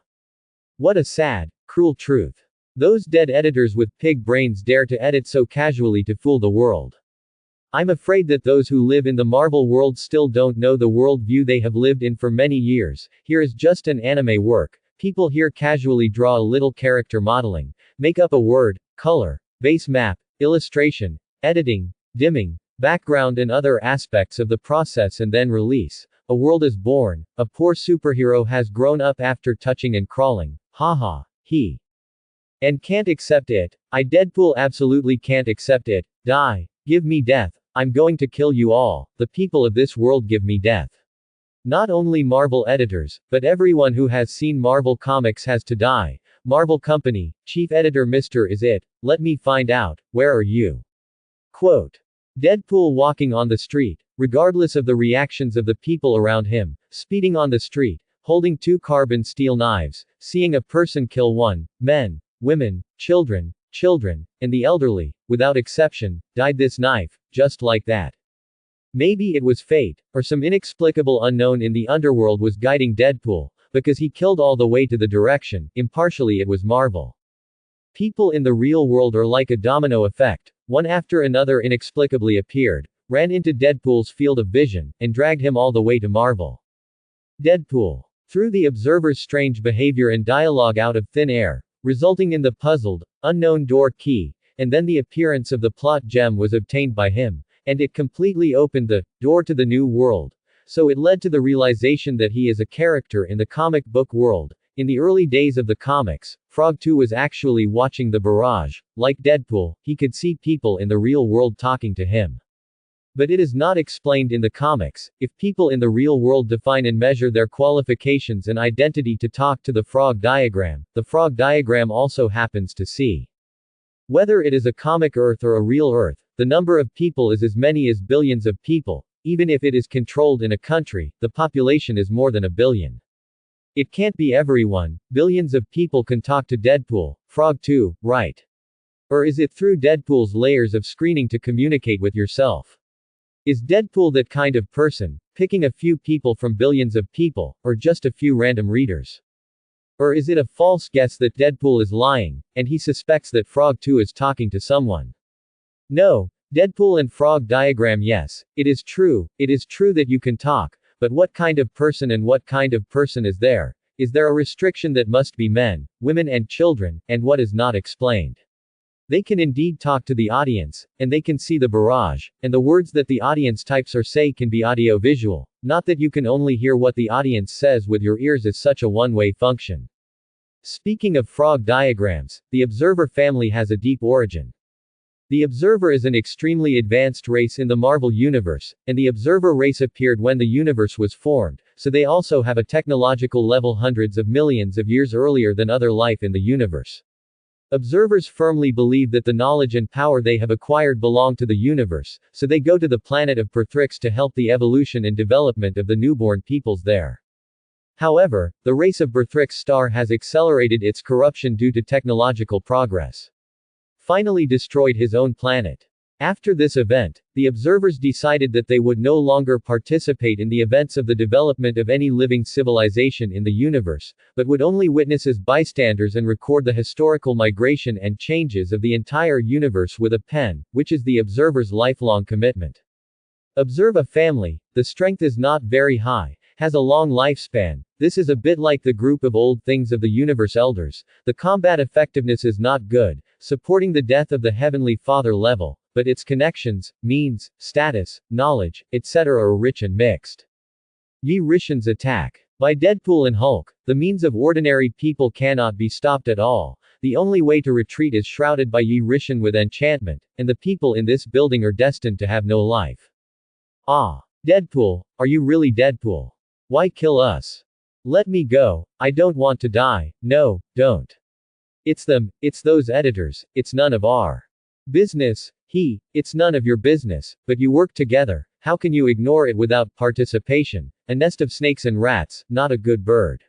What a sad, cruel truth. Those dead editors with pig brains dare to edit so casually to fool the world. I'm afraid that those who live in the Marvel world still don't know the world view they have lived in for many years. Here is just an anime work. People here casually draw a little character modeling, make up a word, color, base map, illustration, editing, dimming, background and other aspects of the process and then release. A world is born, a poor superhero has grown up after touching and crawling. Haha, he. And can't accept it. I Deadpool absolutely can't accept it. Die. Give me death. I'm going to kill you all. The people of this world give me death. Not only Marvel editors, but everyone who has seen Marvel comics has to die. Marvel Company, Chief Editor Mr. Is It, let me find out, where are you? Quote. Deadpool walking on the street, regardless of the reactions of the people around him, speeding on the street, holding 2 carbon steel knives, seeing a person kill 1, men, women, children, and the elderly, without exception, died this knife, just like that. Maybe it was fate, or some inexplicable unknown in the underworld was guiding Deadpool, because he killed all the way to the direction, impartially it was Marvel. People in the real world are like a domino effect. One after another inexplicably appeared, ran into Deadpool's field of vision, and dragged him all the way to Marvel. Deadpool. Threw the observer's strange behavior and dialogue out of thin air, resulting in the puzzled, unknown door key, and then the appearance of the plot gem was obtained by him, and it completely opened the door to the new world. So it led to the realization that he is a character in the comic book world. In the early days of the comics, Frog 2 was actually watching the barrage. Like Deadpool, he could see people in the real world talking to him. But it is not explained in the comics. If people in the real world define and measure their qualifications and identity to talk to the frog diagram also happens to see. Whether it is a comic Earth or a real Earth, the number of people is as many as billions of people. Even if it is controlled in a country, the population is more than a billion. It can't be everyone. Billions of people can talk to Deadpool, Frog 2, right? Or is it through Deadpool's layers of screening to communicate with yourself? Is Deadpool that kind of person, picking a few people from billions of people, or just a few random readers? Or is it a false guess that Deadpool is lying, and he suspects that Frog 2 is talking to someone? No. Deadpool and frog diagram. Yes, it is true that you can talk, but what kind of person and what kind of person is there? Is there a restriction that must be men, women and children, and what is not explained? They can indeed talk to the audience, and they can see the barrage, and the words that the audience types or say can be audio-visual, not that you can only hear what the audience says with your ears is such a one-way function. Speaking of frog diagrams, the Observer family has a deep origin. The Observer is an extremely advanced race in the Marvel Universe, and the Observer race appeared when the universe was formed, so they also have a technological level hundreds of millions of years earlier than other life in the universe. Observers firmly believe that the knowledge and power they have acquired belong to the universe, so they go to the planet of Perthrix to help the evolution and development of the newborn peoples there. However, the race of Perthrix star has accelerated its corruption due to technological progress. Finally destroyed his own planet. After this event, the observers decided that they would no longer participate in the events of the development of any living civilization in the universe, but would only witness as bystanders and record the historical migration and changes of the entire universe with a pen, which is the observer's lifelong commitment. Observe a family, the strength is not very high, has a long lifespan. This is a bit like the group of old things of the universe elders. The combat effectiveness is not good, supporting the death of the Heavenly Father level, but its connections, means, status, knowledge, etc. are rich and mixed. Yi Rishan's attack. By Deadpool and Hulk, the means of ordinary people cannot be stopped at all. The only way to retreat is shrouded by Yi Rishan with enchantment, and the people in this building are destined to have no life. Ah. Deadpool, are you really Deadpool? Why kill us? Let me go. I don't want to die. No, don't. It's them, it's those editors, it's none of our business. It's none of your business, but you work together, how can you ignore it without participation? A nest of snakes and rats, not a good bird.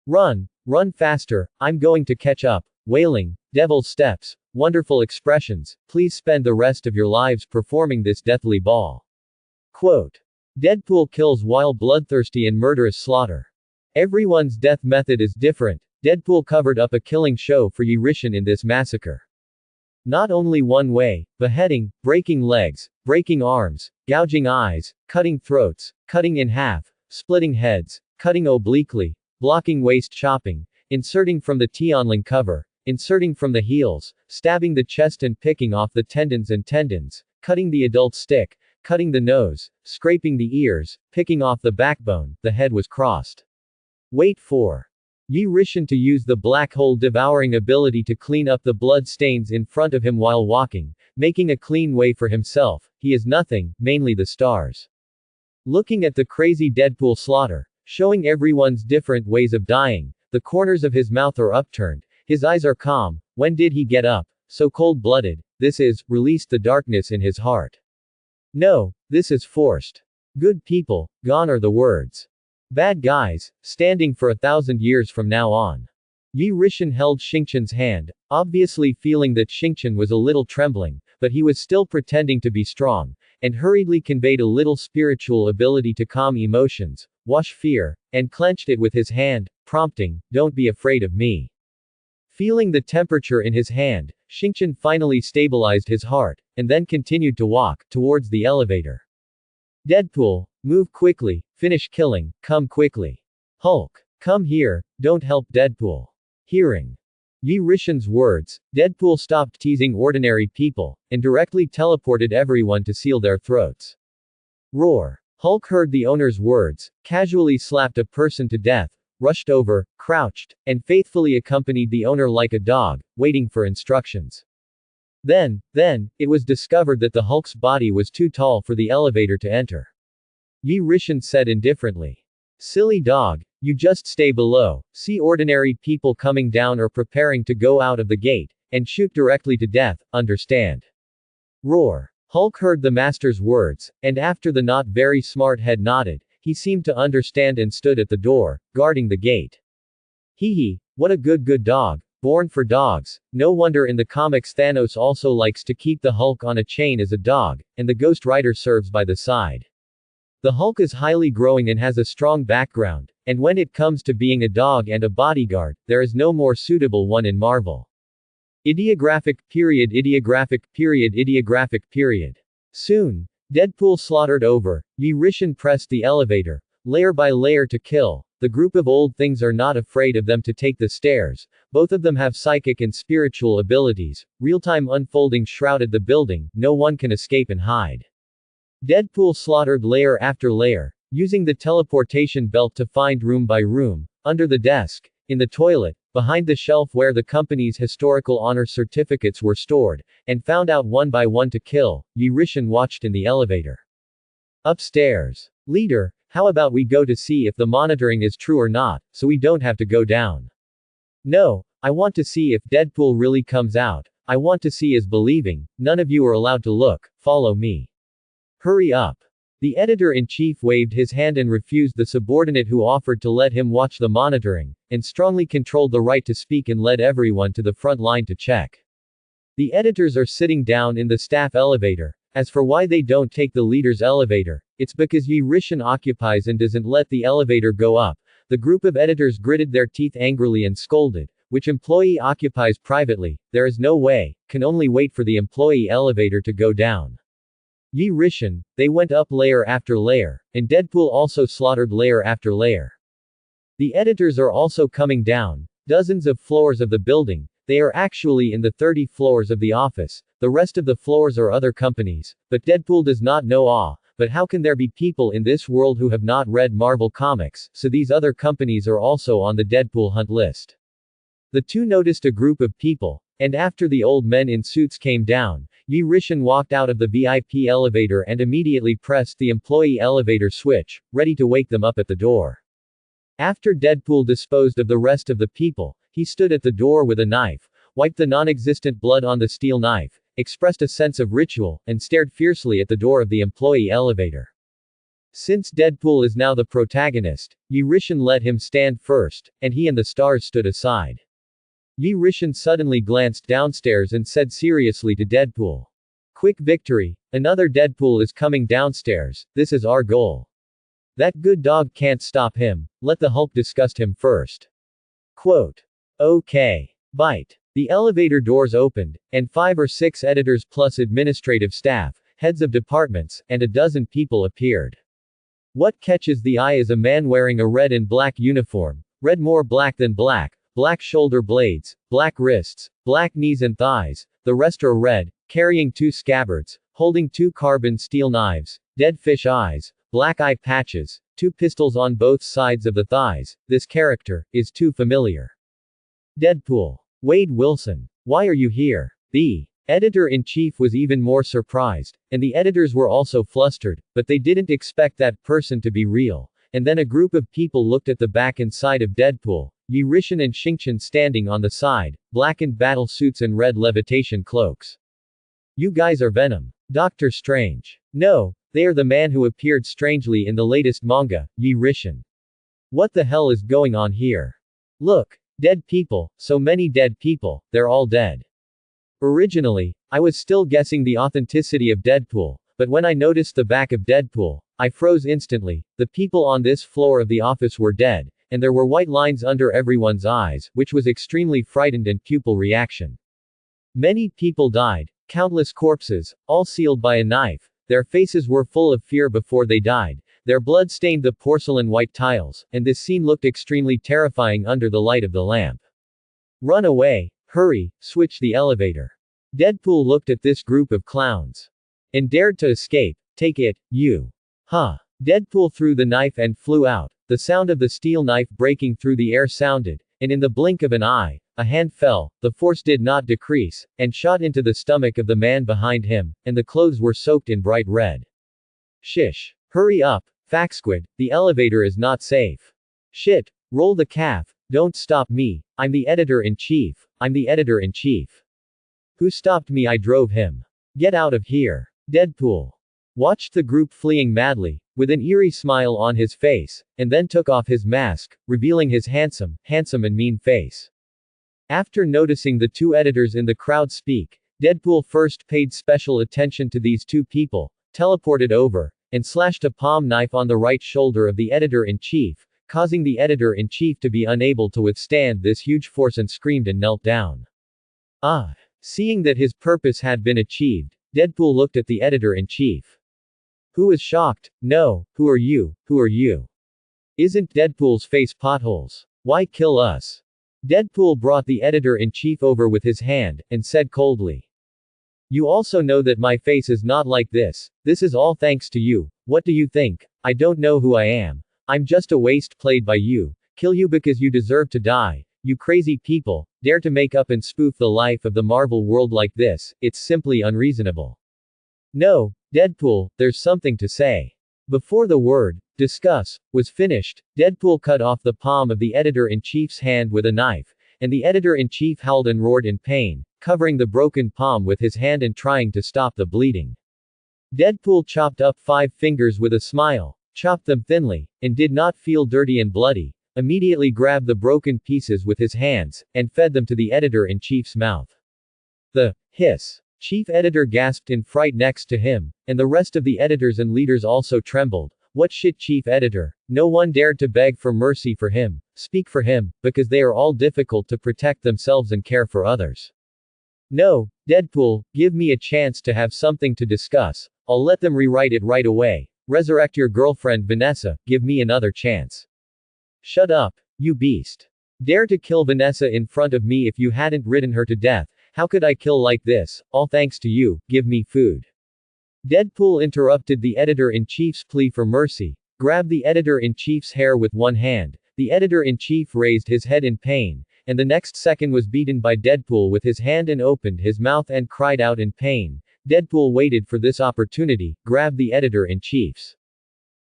Run faster, I'm going to catch up. Wailing, devil steps, wonderful expressions, please spend the rest of your lives performing this deathly ball. Quote. Deadpool kills while bloodthirsty and murderous slaughter. Everyone's death method is different. Deadpool covered up a killing show for Yi Rishan in this massacre. Not only one way: beheading, breaking legs, breaking arms, gouging eyes, cutting throats, cutting in half, splitting heads, cutting obliquely, blocking waist chopping, inserting from the Tianling cover, inserting from the heels, stabbing the chest and picking off the tendons, cutting the adult stick, cutting the nose, scraping the ears, picking off the backbone. The head was crossed. Wait for Yi Rishan to use the black hole devouring ability to clean up the blood stains in front of him while walking, making a clean way for himself. He is nothing, mainly the stars. Looking at the crazy Deadpool slaughter, showing everyone's different ways of dying, the corners of his mouth are upturned, his eyes are calm. When did he get up? So cold-blooded. This is, released the darkness in his heart. No, this is forced. Good people, gone are the words. Bad guys, standing for 1,000 years from now on. Yi Rishan held Xingqian's hand, obviously feeling that Xingqian was a little trembling, but he was still pretending to be strong, and hurriedly conveyed a little spiritual ability to calm emotions, wash fear, and clenched it with his hand, prompting, "Don't be afraid of me." Feeling the temperature in his hand, Xingqian finally stabilized his heart, and then continued to walk towards the elevator. Deadpool, move quickly, finish killing, come quickly. Hulk, come here, don't help Deadpool. Hearing Yi Rishan's words, Deadpool stopped teasing ordinary people, and directly teleported everyone to seal their throats. Roar. Hulk heard the owner's words, casually slapped a person to death, rushed over, crouched, and faithfully accompanied the owner like a dog, waiting for instructions. Then, it was discovered that the Hulk's body was too tall for the elevator to enter. Yi Rishan said indifferently. Silly dog, you just stay below, see ordinary people coming down or preparing to go out of the gate, and shoot directly to death, understand? Roar. Hulk heard the master's words, and after the not very smart head nodded, he seemed to understand and stood at the door, guarding the gate. Hee, what a good dog, born for dogs. No wonder in the comics Thanos also likes to keep the Hulk on a chain as a dog, and the Ghost Rider serves by the side. The Hulk is highly growing and has a strong background, and when it comes to being a dog and a bodyguard, there is no more suitable one in Marvel. Ideographic period. Soon, Deadpool slaughtered over, Yi Rishan pressed the elevator, layer by layer to kill. The group of old things are not afraid of them to take the stairs, both of them have psychic and spiritual abilities, real-time unfolding shrouded the building, no one can escape and hide. Deadpool slaughtered layer after layer, using the teleportation belt to find room by room, under the desk, in the toilet, behind the shelf where the company's historical honor certificates were stored, and found out one by one to kill. Yi Rishan watched in the elevator. Upstairs. Leader, how about we go to see if the monitoring is true or not, so we don't have to go down? No, I want to see if Deadpool really comes out. I want to see is believing. None of you are allowed to look, follow me. Hurry up. The editor-in-chief waved his hand and refused the subordinate who offered to let him watch the monitoring, and strongly controlled the right to speak and led everyone to the front line to check. The editors are sitting down in the staff elevator. As for why they don't take the leader's elevator, it's because Yi Rishan occupies and doesn't let the elevator go up. The group of editors gritted their teeth angrily and scolded. Which employee occupies privately? There is no way, can only wait for the employee elevator to go down. Yi Rishan, they went up layer after layer, and Deadpool also slaughtered layer after layer. The editors are also coming down, dozens of floors of the building, they are actually in the 30 floors of the office, the rest of the floors are other companies, but Deadpool does not know but how can there be people in this world who have not read Marvel Comics, so these other companies are also on the Deadpool hunt list. The two noticed a group of people, and after the old men in suits came down, Yi Rishan walked out of the VIP elevator and immediately pressed the employee elevator switch, ready to wake them up at the door. After Deadpool disposed of the rest of the people, he stood at the door with a knife, wiped the non-existent blood on the steel knife, expressed a sense of ritual, and stared fiercely at the door of the employee elevator. Since Deadpool is now the protagonist, Yi Rishan let him stand first, and he and the stars stood aside. Yi Rishan suddenly glanced downstairs and said seriously to Deadpool. Quick victory, another Deadpool is coming downstairs, this is our goal. That good dog can't stop him, let the Hulk disgust him first. Quote. Okay. Bite. The elevator doors opened, and 5 or 6 editors plus administrative staff, heads of departments, and a dozen people appeared. What catches the eye is a man wearing a red and black uniform, red more black than black, black shoulder blades, black wrists, black knees and thighs, the rest are red, carrying 2 scabbards, holding 2 carbon steel knives, dead fish eyes, black eye patches, 2 pistols on both sides of the thighs. This character is too familiar. Deadpool. Wade Wilson. Why are you here? The editor-in-chief was even more surprised, and the editors were also flustered, but they didn't expect that person to be real. And then a group of people looked at the back and side of Deadpool, Yi Rishan and Xingqian standing on the side, blackened battle suits and red levitation cloaks. You guys are Venom. Doctor Strange. No, they are the man who appeared strangely in the latest manga, Yi Rishan. What the hell is going on here? Look. Dead people, so many dead people, they're all dead. Originally, I was still guessing the authenticity of Deadpool, but when I noticed the back of Deadpool, I froze instantly. The people on this floor of the office were dead, and there were white lines under everyone's eyes, which was extremely frightened and pupil reaction. Many people died, countless corpses, all sealed by a knife. Their faces were full of fear before they died. Their blood stained the porcelain white tiles, and this scene looked extremely terrifying under the light of the lamp. Run away, hurry, switch the elevator. Deadpool looked at this group of clowns and dared to escape. Take it, you. Huh. Deadpool threw the knife and flew out. The sound of the steel knife breaking through the air sounded, and in the blink of an eye, a hand fell, the force did not decrease, and shot into the stomach of the man behind him, and the clothes were soaked in bright red. Shish. Hurry up, Faxquid, the elevator is not safe. Shit. Roll the calf. Don't stop me. I'm the editor-in-chief. I'm the editor-in-chief. Who stopped me? I drove him. Get out of here. Deadpool watched the group fleeing madly, with an eerie smile on his face, and then took off his mask, revealing his handsome and mean face. After noticing the two editors in the crowd speak, Deadpool first paid special attention to these two people, teleported over, and slashed a palm knife on the right shoulder of the editor-in-chief, causing the editor-in-chief to be unable to withstand this huge force and screamed and knelt down. Ah! Seeing that his purpose had been achieved, Deadpool looked at the editor-in-chief. Who was shocked? No, who are you? Who are you? Isn't Deadpool's face potholes? Why kill us? Deadpool brought the editor-in-chief over with his hand, and said coldly. You also know that my face is not like this. This is all thanks to you. What do you think? I don't know who I am. I'm just a waste played by you. Kill you because you deserve to die. You crazy people, dare to make up and spoof the life of the Marvel world like this, it's simply unreasonable. No, Deadpool, there's something to say. Before the word, discuss, was finished, Deadpool cut off the palm of the editor-in-chief's hand with a knife, and the editor-in-chief howled and roared in pain, covering the broken palm with his hand and trying to stop the bleeding. Deadpool chopped up 5 fingers with a smile, chopped them thinly, and did not feel dirty and bloody, immediately grabbed the broken pieces with his hands, and fed them to the editor-in-chief's mouth. The hiss. Chief editor gasped in fright next to him, and the rest of the editors and leaders also trembled. What shit, chief editor? No one dared to beg for mercy for him, speak for him, because they are all difficult to protect themselves and care for others. No, Deadpool, give me a chance to have something to discuss. I'll let them rewrite it right away. Resurrect your girlfriend Vanessa, give me another chance. Shut up, you beast. Dare to kill Vanessa in front of me. If you hadn't ridden her to death, how could I kill like this? All thanks to you, give me food. Deadpool interrupted the editor-in-chief's plea for mercy, grabbed the editor-in-chief's hair with one hand. The editor-in-chief raised his head in pain, and the next second was beaten by Deadpool with his hand and opened his mouth and cried out in pain. Deadpool waited for this opportunity, grabbed the editor-in-chief's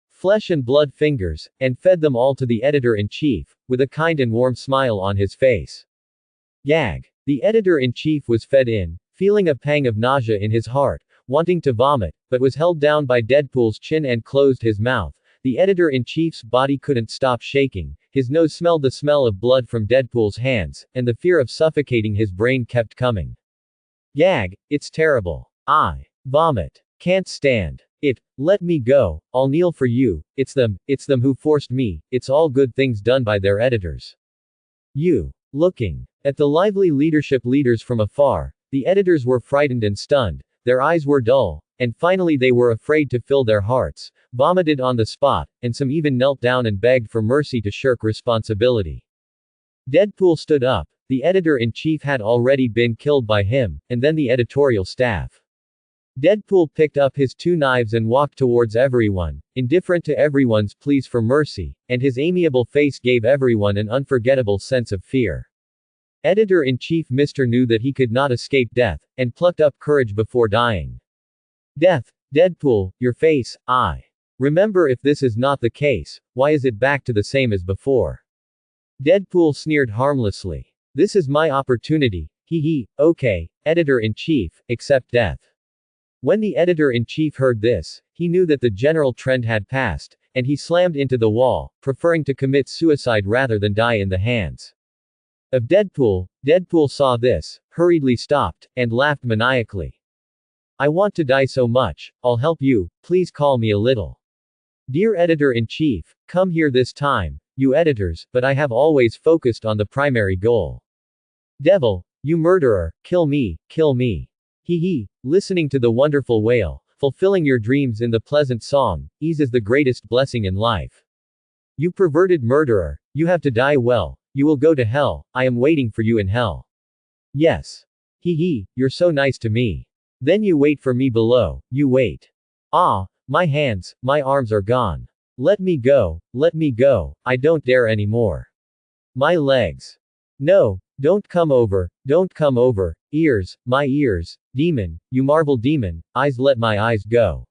flesh and blood fingers, and fed them all to the editor-in-chief, with a kind and warm smile on his face. Gag. The editor-in-chief was fed in, feeling a pang of nausea in his heart, wanting to vomit, but was held down by Deadpool's chin and closed his mouth. The editor-in-chief's body couldn't stop shaking, his nose smelled the smell of blood from Deadpool's hands, and the fear of suffocating his brain kept coming. Gag, it's terrible. I vomit. Can't stand it. Let me go. I'll kneel for you. It's them who forced me. It's all good things done by their editors. You. Looking at the lively leadership leaders from afar, the editors were frightened and stunned, their eyes were dull, and finally they were afraid to fill their hearts, vomited on the spot, and some even knelt down and begged for mercy to shirk responsibility. Deadpool stood up. The editor-in-chief had already been killed by him, and then the editorial staff. Deadpool picked up his 2 knives and walked towards everyone, indifferent to everyone's pleas for mercy, and his amiable face gave everyone an unforgettable sense of fear. Editor-in-chief Mr. knew that he could not escape death, and plucked up courage before dying. Death, Deadpool, your face, I. Remember, if this is not the case, why is it back to the same as before? Deadpool sneered harmlessly. This is my opportunity, hee. Okay, editor-in-chief, accept death. When the editor-in-chief heard this, he knew that the general trend had passed, and he slammed into the wall, preferring to commit suicide rather than die in the hands of Deadpool. Deadpool saw this, hurriedly stopped, and laughed maniacally. I want to die so much, I'll help you, please call me a little. Dear editor-in-chief, come here this time, you editors, but I have always focused on the primary goal. Devil, You murderer, kill me, kill me. Hee hee, listening to the wonderful wail, fulfilling your dreams in the pleasant song, ease is the greatest blessing in life. You perverted murderer, you have to die well, you will go to hell, I am waiting for you in hell. Yes. Hee hee, you're so nice to me. Then you wait for me below, you wait. Ah, my hands, my arms are gone. Let me go, I don't dare anymore. My legs. No, don't come over, ears, my ears, demon, you marvel demon, eyes let my eyes go.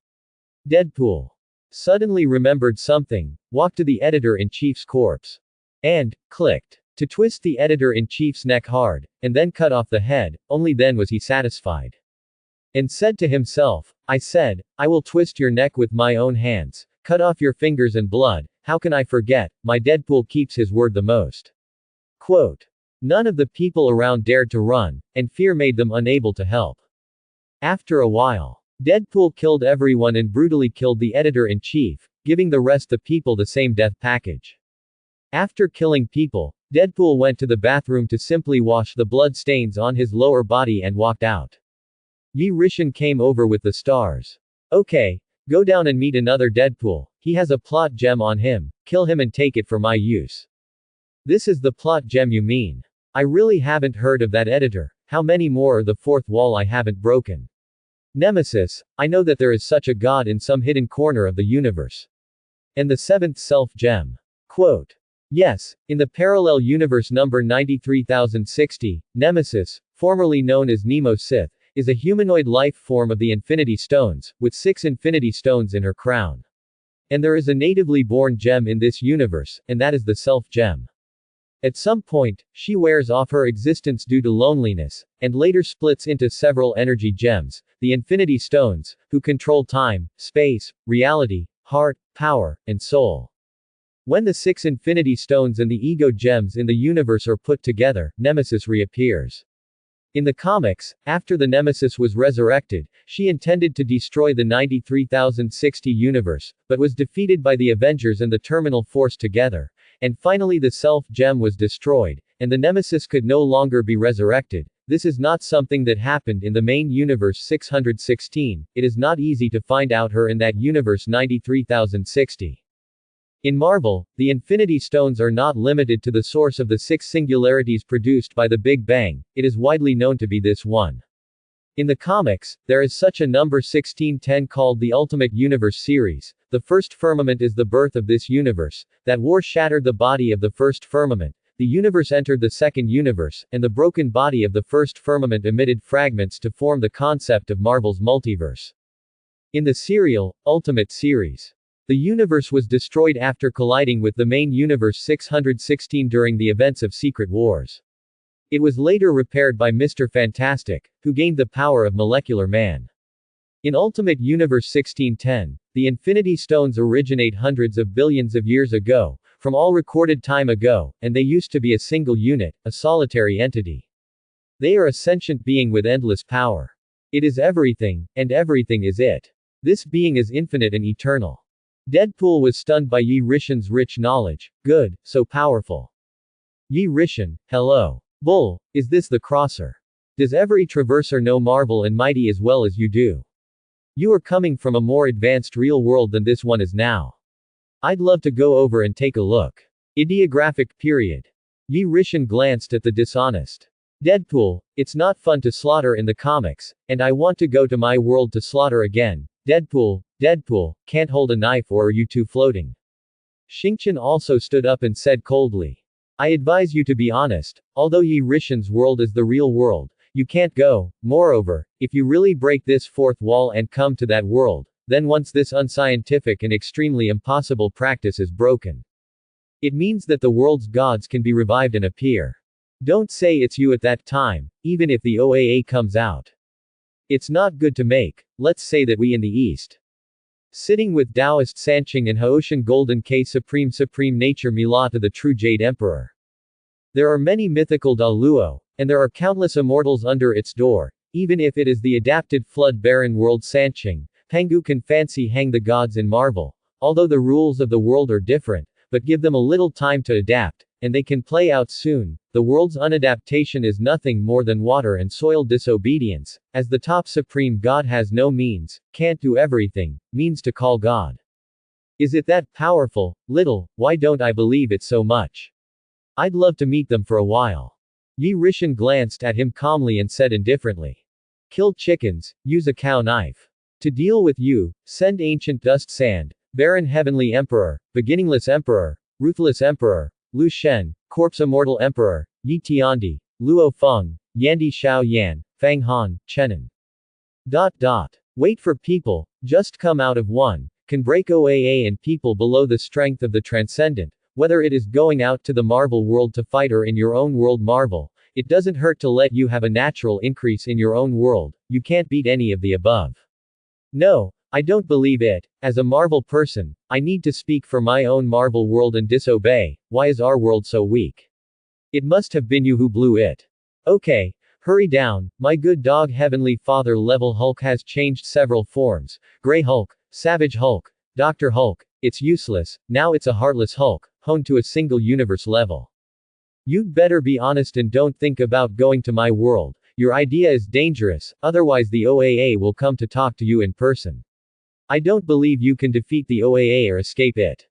Deadpool. Suddenly remembered something, walked to the editor-in-chief's corpse. And, clicked. To twist the editor-in-chief's neck hard, and then cut off the head, only then was he satisfied. And said to himself, I said, I will twist your neck with my own hands, cut off your fingers and blood, how can I forget, my Deadpool keeps his word the most. Quote. None of the people around dared to run, and fear made them unable to help. After a while, Deadpool killed everyone and brutally killed the editor-in-chief, giving the rest the people the same death package. After killing people, Deadpool went to the bathroom to simply wash the blood stains on his lower body and walked out. Yi Rishan came over with the stars. Okay, go down and meet another Deadpool, he has a plot gem on him, kill him and take it for my use. This is the plot gem you mean. I really haven't heard of that editor, how many more are the fourth wall I haven't broken. Nemesis, I know that there is such a god in some hidden corner of the universe. And the seventh self gem. Quote. Yes, in the parallel universe number 93060, Nemesis, formerly known as Nemo Sith, is a humanoid life form of the Infinity Stones, with 6 Infinity Stones in her crown. And there is a natively born gem in this universe, and that is the self gem. At some point, she wears off her existence due to loneliness, and later splits into several energy gems, the Infinity Stones, who control time, space, reality, heart, power, and soul. When the 6 Infinity Stones and the Ego Gems in the universe are put together, Nemesis reappears. In the comics, after the Nemesis was resurrected, she intended to destroy the 93060 universe, but was defeated by the Avengers and the Terminal Force together, and finally the Self Gem was destroyed, and the Nemesis could no longer be resurrected. This is not something that happened in the main universe 616, it is not easy to find out her in that universe 93060. In Marvel, the Infinity Stones are not limited to the source of the 6 singularities produced by the Big Bang, it is widely known to be this one. In the comics, there is such a number 1610 called the Ultimate Universe series. The first firmament is the birth of this universe, that war shattered the body of the first firmament, the universe entered the second universe, and the broken body of the first firmament emitted fragments to form the concept of Marvel's multiverse. In the serial, Ultimate series, the universe was destroyed after colliding with the main universe 616 during the events of Secret Wars. It was later repaired by Mr. Fantastic, who gained the power of Molecular Man. In Ultimate Universe 1610, the Infinity Stones originate hundreds of billions of years ago, from all recorded time ago, and they used to be a single unit, a solitary entity. They are a sentient being with endless power. It is everything, and everything is it. This being is infinite and eternal. Deadpool was stunned by Yi Rishan's rich knowledge. Good, so powerful. Yi Rishan, hello. Bull, is this the crosser? Does every traverser know Marvel and Mighty as well as you do? You are coming from a more advanced real world than this one is now. I'd love to go over and take a look. Ideographic period. Yi Rishan glanced at the dishonest Deadpool. It's not fun to slaughter in the comics, and I want to go to my world to slaughter again. Deadpool, can't hold a knife or are you two floating? Xingqian also stood up and said coldly. I advise you to be honest, although Yi Rishan's world is the real world, you can't go. Moreover, if you really break this fourth wall and come to that world, then once this unscientific and extremely impossible practice is broken, it means that the world's gods can be revived and appear. Don't say it's you at that time, even if the OAA comes out. It's not good to make, let's say that we in the East. Sitting with Taoist Sanqing and Haoshan Golden K Supreme Nature Milata the true Jade Emperor. There are many mythical Da Luo, and there are countless immortals under its door, even if it is the adapted flood barren world Sanqing, Pengu can fancy hang the gods in Marvel, although the rules of the world are different, but give them a little time to adapt, and they can play out soon. The world's unadaptation is nothing more than water and soil disobedience, as the top supreme God has no means, can't do everything, means to call God. Is it that powerful? Little, why don't I believe it so much? I'd love to meet them for a while. Yi Rishan glanced at him calmly and said indifferently. Kill chickens, use a cow knife. To deal with you, send ancient dust sand, barren heavenly emperor, beginningless emperor, ruthless emperor, Lu Shen, corpse immortal emperor, Yi Tiandi, Luo Feng, Yandi Xiao Yan, Fang Han, Chenin. Wait for people, just come out of one, can break OAA and people below the strength of the transcendent, whether it is going out to the Marvel world to fight or in your own world Marvel, it doesn't hurt to let you have a natural increase in your own world, you can't beat any of the above. No, I don't believe it. As a Marvel person, I need to speak for my own Marvel world and disobey. Why is our world so weak? It must have been you who blew it. Okay, hurry down, my good dog. Heavenly Father level Hulk has changed several forms. Grey Hulk, Savage Hulk, Dr. Hulk, it's useless, now it's a heartless Hulk, honed to a single universe level. You'd better be honest and don't think about going to my world. Your idea is dangerous, otherwise the OAA will come to talk to you in person. I don't believe you can defeat the OAA or escape it.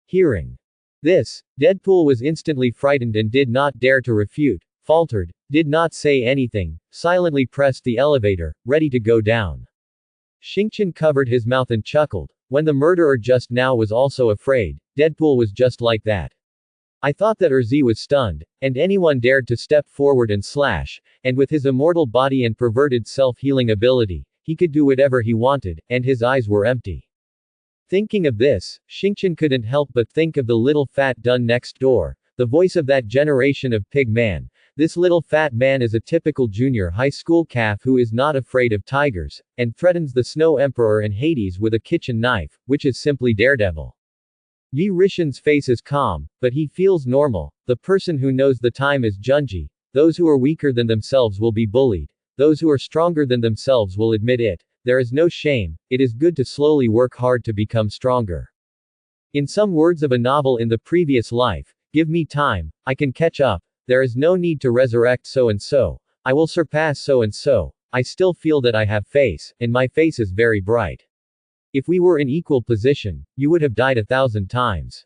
Hearing this, Deadpool was instantly frightened and did not dare to refute, faltered, did not say anything, silently pressed the elevator, ready to go down. Xingqian covered his mouth and chuckled. When the murderer just now was also afraid, Deadpool was just like that. I thought that Erzi was stunned, and anyone dared to step forward and slash, and with his immortal body and perverted self-healing ability, he could do whatever he wanted, and his eyes were empty. Thinking of this, Xingqian couldn't help but think of the little fat dun next door, the voice of that generation of pig man. This little fat man is a typical junior high school calf who is not afraid of tigers, and threatens the Snow Emperor and Hades with a kitchen knife, which is simply daredevil. Yi Rishan's face is calm, but he feels normal. The person who knows the time is Junji. Those who are weaker than themselves will be bullied. Those who are stronger than themselves will admit it. There is no shame, it is good to slowly work hard to become stronger. In some words of a novel in the previous life, give me time, I can catch up. There is no need to resurrect so and so. I will surpass so and so. I still feel that I have face, and my face is very bright. If we were in equal position, you would have died 1,000 times.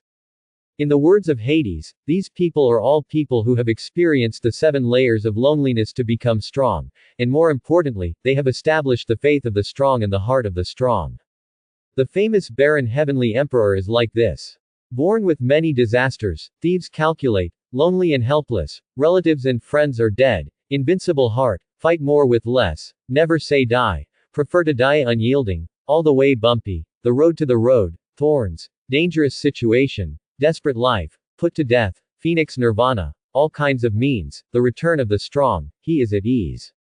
In the words of Hades, these people are all people who have experienced the 7 layers of loneliness to become strong, and more importantly, they have established the faith of the strong and the heart of the strong. The famous barren heavenly emperor is like this. Born with many disasters, thieves calculate, lonely and helpless, relatives and friends are dead, invincible heart, fight more with less, never say die, prefer to die unyielding, all the way bumpy, the road to the road, thorns, dangerous situation, desperate life, put to death, phoenix nirvana, all kinds of means, the return of the strong, he is at ease.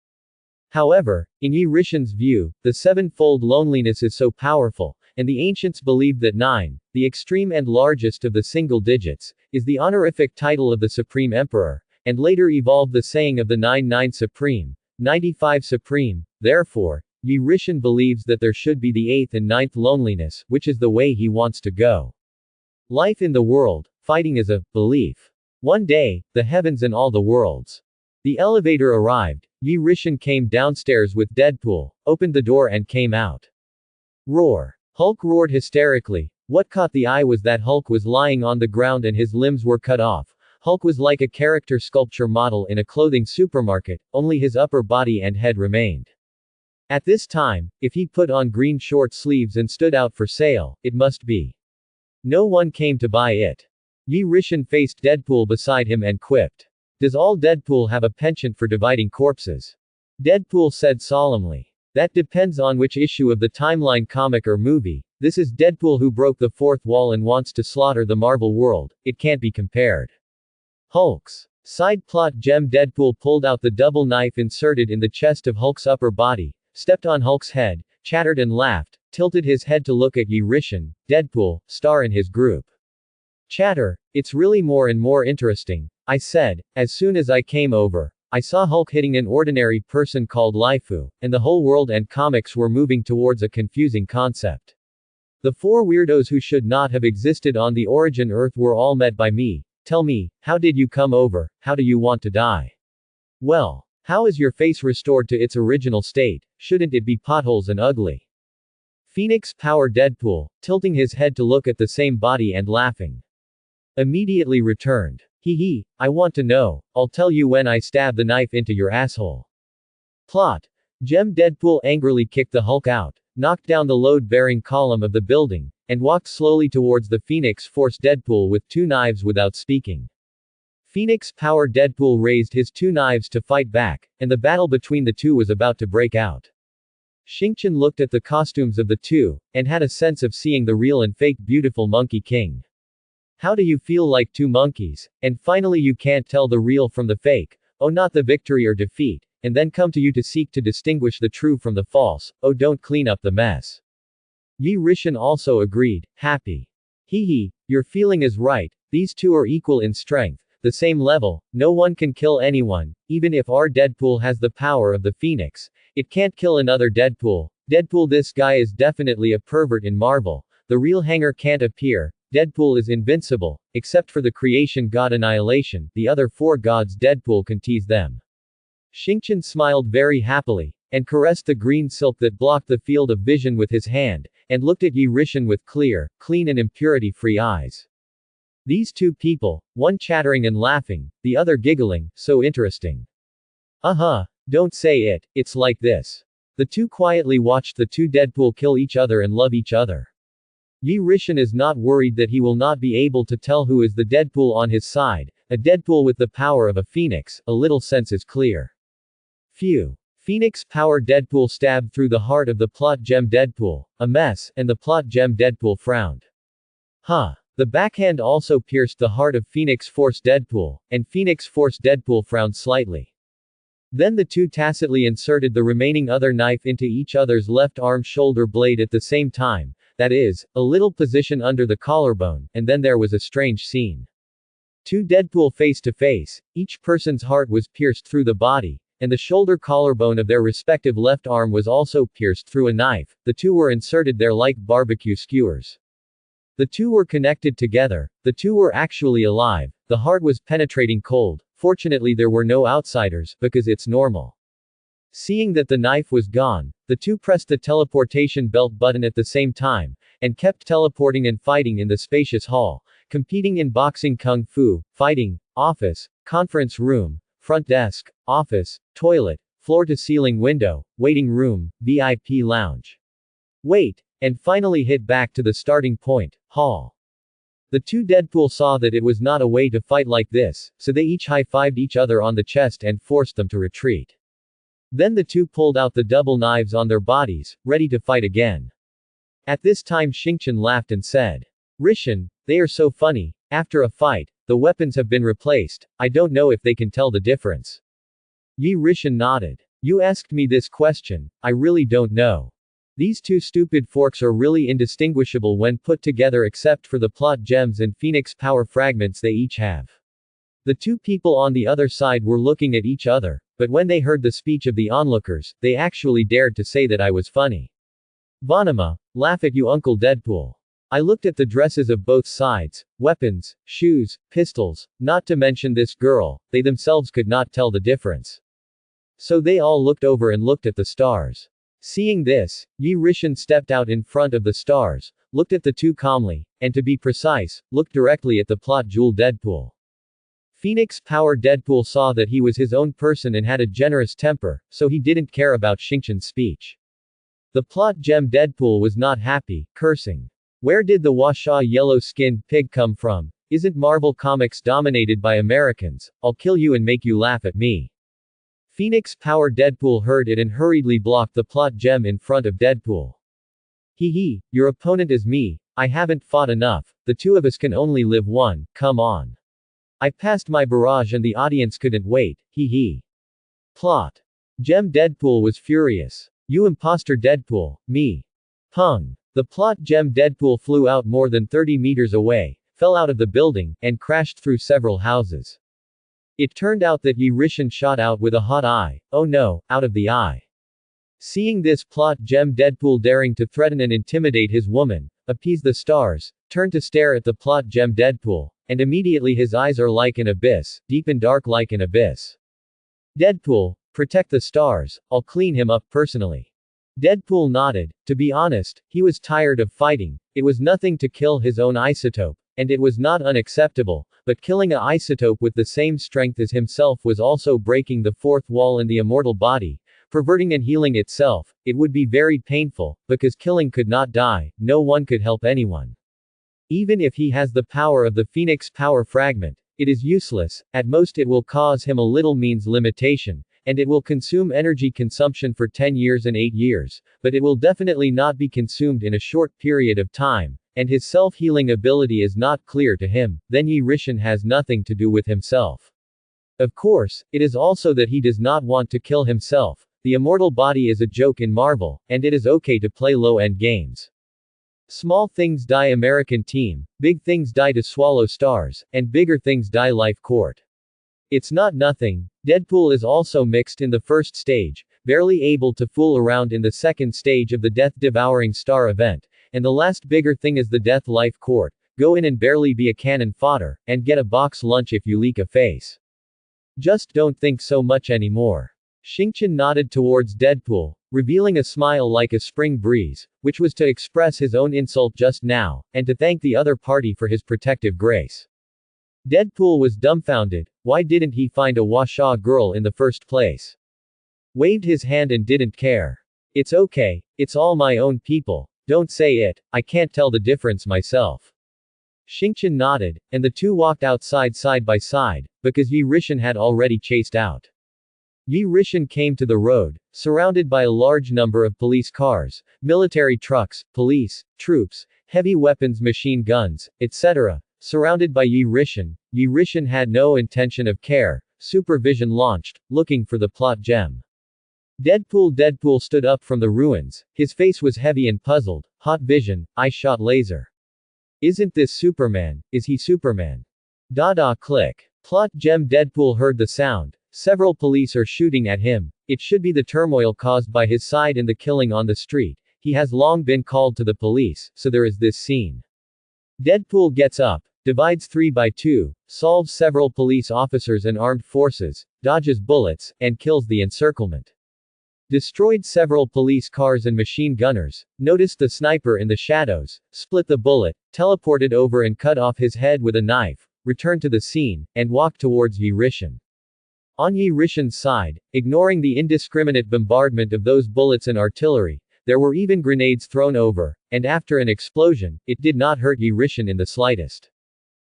However, in Yi Rishan's view, the 7-fold loneliness is so powerful, and the ancients believed that 9, the extreme and largest of the single digits, is the honorific title of the Supreme Emperor, and later evolved the saying of the 99 Supreme, 95 Supreme. Therefore, Yi Rishan believes that there should be the 8th and 9th loneliness, which is the way he wants to go. Life in the world, fighting is a belief. One day, the heavens and all the worlds. The elevator arrived. Yi Rishan came downstairs with Deadpool, opened the door and came out. Roar. Hulk roared hysterically. What caught the eye was that Hulk was lying on the ground and his limbs were cut off. Hulk was like a character sculpture model in a clothing supermarket, only his upper body and head remained. At this time, if he put on green short sleeves and stood out for sale, it must be. No one came to buy it. Yi Rishan faced Deadpool beside him and quipped. Does all Deadpool have a penchant for dividing corpses? Deadpool said solemnly. That depends on which issue of the timeline comic or movie. This is Deadpool who broke the 4th wall and wants to slaughter the Marvel world. It can't be compared. Hulk's side plot gem. Deadpool pulled out the double knife inserted in the chest of Hulk's upper body, stepped on Hulk's head, chattered and laughed, tilted his head to look at Yi Rishan, Deadpool, star in his group. Chatter, it's really more and more interesting, I said. As soon as I came over, I saw Hulk hitting an ordinary person called Lifu, and the whole world and comics were moving towards a confusing concept. The 4 weirdos who should not have existed on the origin Earth were all met by me. Tell me, how did you come over, how do you want to die? Well, how is your face restored to its original state, shouldn't it be potholes and ugly? Phoenix Power Deadpool, tilting his head to look at the same body and laughing. Immediately returned. Hee hee, I want to know, I'll tell you when I stab the knife into your asshole. Plot. Gem Deadpool angrily kicked the Hulk out, knocked down the load-bearing column of the building, and walked slowly towards the Phoenix Force Deadpool with 2 knives without speaking. Phoenix Power Deadpool raised his 2 knives to fight back, and the battle between the two was about to break out. Xingqian looked at the costumes of the two, and had a sense of seeing the real and fake beautiful Monkey King. How do you feel like 2 monkeys, and finally you can't tell the real from the fake, oh not the victory or defeat, and then come to you to seek to distinguish the true from the false, oh don't clean up the mess. Yi Rishan also agreed, happy. Hee hee, your feeling is right, these two are equal in strength, the same level, no one can kill anyone, even if our Deadpool has the power of the Phoenix, it can't kill another Deadpool. Deadpool, this guy is definitely a pervert in Marvel, the real hanger can't appear, Deadpool is invincible, except for the creation god Annihilation, the other 4 gods Deadpool can tease them. Xingqian smiled very happily, and caressed the green silk that blocked the field of vision with his hand, and looked at Yi Rishan with clear, clean and impurity-free eyes. These 2 people, one chattering and laughing, the other giggling, so interesting. Don't say it, it's like this. The 2 quietly watched the 2 Deadpool kill each other and love each other. Yi Rishan is not worried that he will not be able to tell who is the Deadpool on his side, a Deadpool with the power of a phoenix, a little sense is clear. Phew. Phoenix Power Deadpool stabbed through the heart of the Plot Gem Deadpool, a mess, and the Plot Gem Deadpool frowned. The backhand also pierced the heart of Phoenix Force Deadpool, and Phoenix Force Deadpool frowned slightly. Then the 2 tacitly inserted the remaining other knife into each other's left arm shoulder blade at the same time, that is, a little position under the collarbone, and then there was a strange scene. 2 Deadpool face to face, each person's heart was pierced through the body, and the shoulder collarbone of their respective left arm was also pierced through a knife, the 2 were inserted there like barbecue skewers. The 2 were connected together, the 2 were actually alive, the heart was penetrating cold, fortunately there were no outsiders, because it's normal. Seeing that the knife was gone, the 2 pressed the teleportation belt button at the same time, and kept teleporting and fighting in the spacious hall, competing in boxing, kung fu, fighting, office, conference room, front desk, office, toilet, floor-to-ceiling window, waiting room, VIP lounge. Wait, and finally hit back to the starting point, hall. The 2 Deadpool saw that it was not a way to fight like this, so they each high-fived each other on the chest and forced them to retreat. Then the 2 pulled out the double knives on their bodies, ready to fight again. At this time Xingqian laughed and said, Rishan, they are so funny, after a fight, the weapons have been replaced, I don't know if they can tell the difference. Yi Rishan nodded. You asked me this question, I really don't know. These 2 stupid forks are really indistinguishable when put together except for the plot gems and phoenix power fragments they each have. The 2 people on the other side were looking at each other, but when they heard the speech of the onlookers, they actually dared to say that I was funny. Vanama, laugh at you Uncle Deadpool. I looked at the dresses of both sides, weapons, shoes, pistols, not to mention this girl, they themselves could not tell the difference. So they all looked over and looked at the stars. Seeing this, Yi Rishan stepped out in front of the stars, looked at the 2 calmly, and to be precise, looked directly at the plot jewel Deadpool. Phoenix Power Deadpool saw that he was his own person and had a generous temper, so he didn't care about Xingqian's speech. The plot gem Deadpool was not happy, cursing. Where did the Washa yellow-skinned pig come from? Isn't Marvel Comics dominated by Americans? I'll kill you and make you laugh at me. Phoenix Power Deadpool heard it and hurriedly blocked the plot gem in front of Deadpool. Hee hee, your opponent is me, I haven't fought enough, the 2 of us can only live one, come on. I passed my barrage and the audience couldn't wait, hee hee. Plot gem Deadpool was furious. You imposter Deadpool, me. Pung. The plot gem Deadpool flew out more than 30 meters away, fell out of the building, and crashed through several houses. It turned out that Yi Rishan shot out with a hot eye, oh no, out of the eye. Seeing this plot gem Deadpool daring to threaten and intimidate his woman, appease the stars, turned to stare at the plot gem Deadpool, and immediately his eyes are like an abyss, deep and dark like an abyss. Deadpool, protect the stars, I'll clean him up personally. Deadpool nodded. To be honest, he was tired of fighting. It was nothing to kill his own isotope, and it was not unacceptable, but killing a isotope with the same strength as himself was also breaking the fourth wall in the immortal body, perverting and healing itself. It would be very painful, because killing could not die, no one could help anyone. Even if he has the power of the Phoenix power fragment, it is useless, at most it will cause him a little means limitation, and it will consume energy consumption for 10 years and 8 years, but it will definitely not be consumed in a short period of time, and his self-healing ability is not clear to him, then Yi Rishan has nothing to do with himself. Of course, it is also that he does not want to kill himself. The immortal body is a joke in Marvel, and it is okay to play low-end games. Small things die American team, big things die to swallow stars, and bigger things die life court. It's not nothing. Deadpool is also mixed in the first stage, barely able to fool around in the second stage of the death-devouring star event, and the last bigger thing is the death life court. Go in and barely be a cannon fodder, and get a box lunch if you leak a face. Just don't think so much anymore. Xingqian nodded towards Deadpool, revealing a smile like a spring breeze, which was to express his own insult just now, and to thank the other party for his protective grace. Deadpool was dumbfounded. Why didn't he find a Washaw girl in the first place? Waved his hand and didn't care. It's okay, it's all my own people. Don't say it, I can't tell the difference myself. Xingqian nodded, and the two walked outside side by side, because Yi Rishan had already chased out. Yi Rishan came to the road, surrounded by a large number of police cars, military trucks, police, troops, heavy weapons, machine guns, etc. Surrounded by Yi Rishan had no intention of care. Supervision launched, looking for the plot gem. Deadpool stood up from the ruins. His face was heavy and puzzled. Hot vision, eye shot laser. Isn't this Superman? Is he Superman? Dada click. Plot gem. Deadpool heard the sound. Several police are shooting at him. It should be the turmoil caused by his side in the killing on the street. He has long been called to the police, so there is this scene. Deadpool gets up, divides 3 by 2, solves several police officers and armed forces, dodges bullets, and kills the encirclement. Destroyed several police cars and machine gunners, noticed the sniper in the shadows, split the bullet, teleported over and cut off his head with a knife, returned to the scene, and walked towards Yi Rishan. On Yi Rishan's side, ignoring the indiscriminate bombardment of those bullets and artillery, there were even grenades thrown over, and after an explosion, it did not hurt Yi Rishan in the slightest.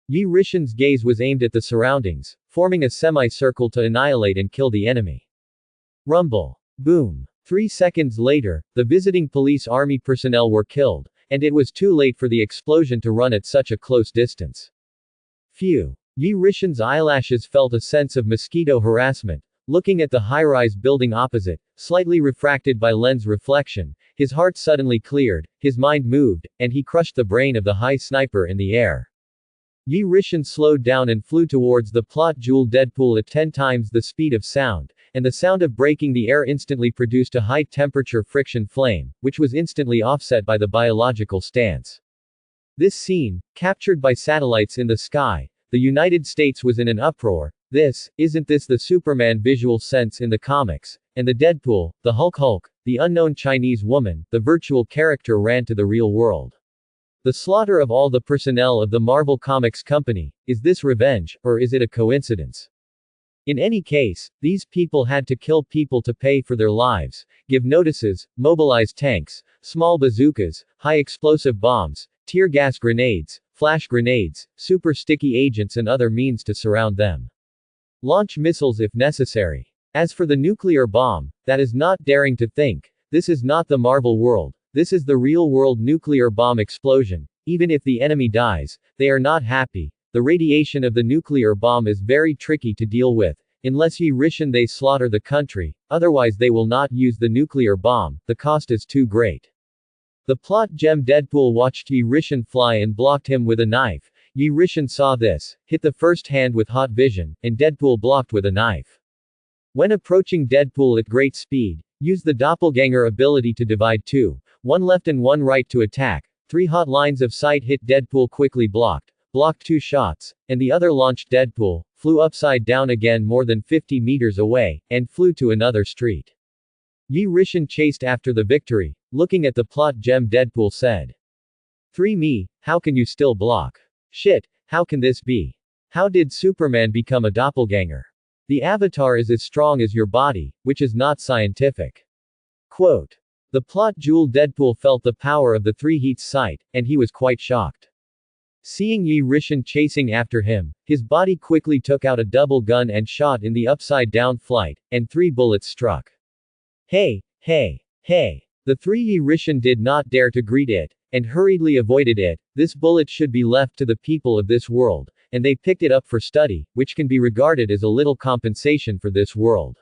Yi Rishan's gaze was aimed at the surroundings, forming a semicircle to annihilate and kill the enemy. Rumble. Boom. 3 seconds later, the visiting police army personnel were killed, and it was too late for the explosion to run at such a close distance. Phew. Yi Rishan's eyelashes felt a sense of mosquito harassment. Looking at the high-rise building opposite, slightly refracted by lens reflection, his heart suddenly cleared, his mind moved, and he crushed the brain of the high sniper in the air. Yi Rishan slowed down and flew towards the plot jewel. Deadpool at 10 times the speed of sound, and the sound of breaking the air instantly produced a high-temperature friction flame, which was instantly offset by the biological stance. This scene, captured by satellites in the sky, the United States was in an uproar. Isn't this the Superman visual sense in the comics? And the Deadpool, the Hulk, the unknown Chinese woman, the virtual character ran to the real world. The slaughter of all the personnel of the Marvel Comics company, is this revenge, or is it a coincidence? In any case, these people had to kill people to pay for their lives, give notices, mobilize tanks, small bazookas, high-explosive bombs, tear gas grenades, flash grenades, super sticky agents and other means to surround them. Launch missiles if necessary. As for the nuclear bomb, that is not daring to think. This is not the Marvel world. This is the real-world nuclear bomb explosion. Even if the enemy dies, they are not happy. The radiation of the nuclear bomb is very tricky to deal with. Unless Yi Rishan they slaughter the country, otherwise they will not use the nuclear bomb, the cost is too great. The plot gem. Deadpool watched Yi Rishan fly and blocked him with a knife. Yi Rishan saw this, hit the first hand with hot vision, and Deadpool blocked with a knife. When approaching Deadpool at great speed, use the doppelganger ability to divide 2, 1 left and 1 right to attack. 3 hot lines of sight hit. Deadpool quickly blocked blocked 2 shots, and the other launched Deadpool, flew upside down again more than 50 meters away, and flew to another street. Yi Rishan chased after the victory. Looking at the plot gem, Deadpool said. 3 Me, how can you still block? Shit, how can this be? How did Superman become a doppelganger? The avatar is as strong as your body, which is not scientific. Quote. The plot jewel Deadpool felt the power of the 3 Heat's sight, and he was quite shocked. Seeing Yi Rishan chasing after him, his body quickly took out a double gun and shot in the upside-down flight, and 3 bullets struck. Hey, hey, hey. The 3 Yi Rishan did not dare to greet it, and hurriedly avoided it. This bullet should be left to the people of this world, and they picked it up for study, which can be regarded as a little compensation for this world.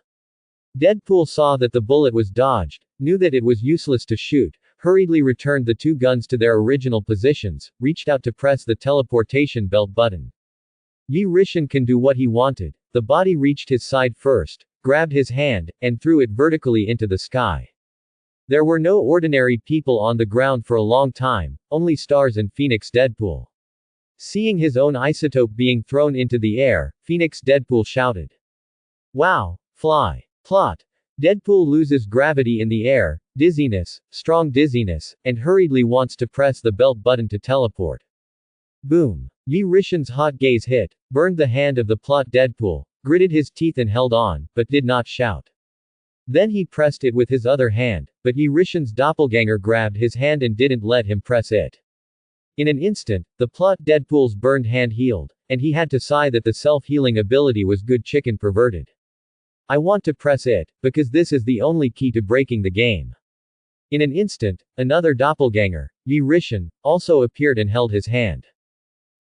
Deadpool saw that the bullet was dodged, knew that it was useless to shoot, hurriedly returned the 2 guns to their original positions, reached out to press the teleportation belt button. Yi Rishan can do what he wanted. The body reached his side first, grabbed his hand, and threw it vertically into the sky. There were no ordinary people on the ground for a long time, only stars and Phoenix Deadpool. Seeing his own isotope being thrown into the air, Phoenix Deadpool shouted. Wow! Fly! Plot. Deadpool loses gravity in the air, dizziness, strong dizziness, and hurriedly wants to press the belt button to teleport. Boom. Yi Rishan's hot gaze hit, burned the hand of the plot Deadpool, gritted his teeth and held on, but did not shout. Then he pressed it with his other hand, but Yi Rishan's doppelganger grabbed his hand and didn't let him press it. In an instant, the plot Deadpool's burned hand healed, and he had to sigh that the self-healing ability was good chicken perverted. I want to press it, because this is the only key to breaking the game. In an instant, another doppelganger, Yi Rishan, also appeared and held his hand.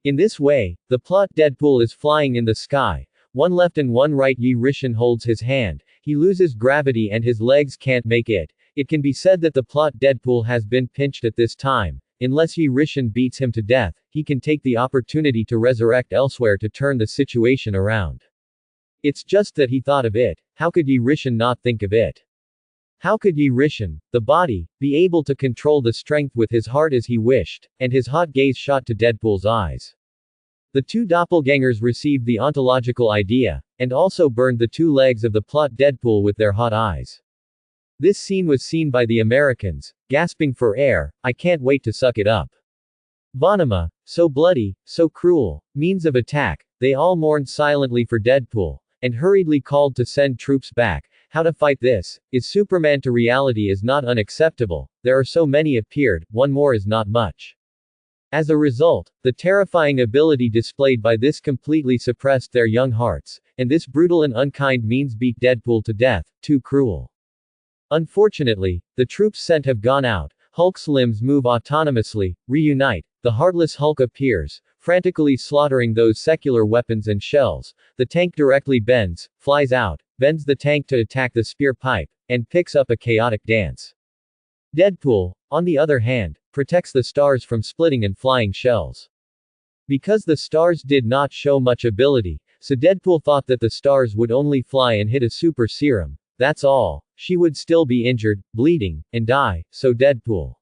In this way, the plot Deadpool is flying in the sky, one left and one right. Yi Rishan holds his hand, he loses gravity and his legs can't make it. It can be said that the plot Deadpool has been pinched at this time. Unless Yi Rishan beats him to death, he can take the opportunity to resurrect elsewhere to turn the situation around. It's just that he thought of it. How could Yi Rishan not think of it? How could Yi Rishan, the body, be able to control the strength with his heart as he wished, and his hot gaze shot to Deadpool's eyes. The 2 doppelgangers received the ontological idea, and also burned the 2 legs of the plot Deadpool with their hot eyes. This scene was seen by the Americans, gasping for air. I can't wait to suck it up. Vanama, so bloody, so cruel, means of attack. They all mourned silently for Deadpool, and hurriedly called to send troops back. How to fight this? Is Superman to reality is not unacceptable. There are so many appeared, one more is not much. As a result, the terrifying ability displayed by this completely suppressed their young hearts, and this brutal and unkind means beat Deadpool to death, too cruel. Unfortunately, the troops sent have gone out, Hulk's limbs move autonomously, reunite, the heartless Hulk appears, frantically slaughtering those secular weapons and shells. The tank directly bends, flies out, bends the tank to attack the spear pipe, and picks up a chaotic dance. Deadpool, on the other hand, protects the stars from splitting and flying shells. Because the stars did not show much ability, so Deadpool thought that the stars would only fly and hit a super serum. That's all. She would still be injured, bleeding, and die, so Deadpool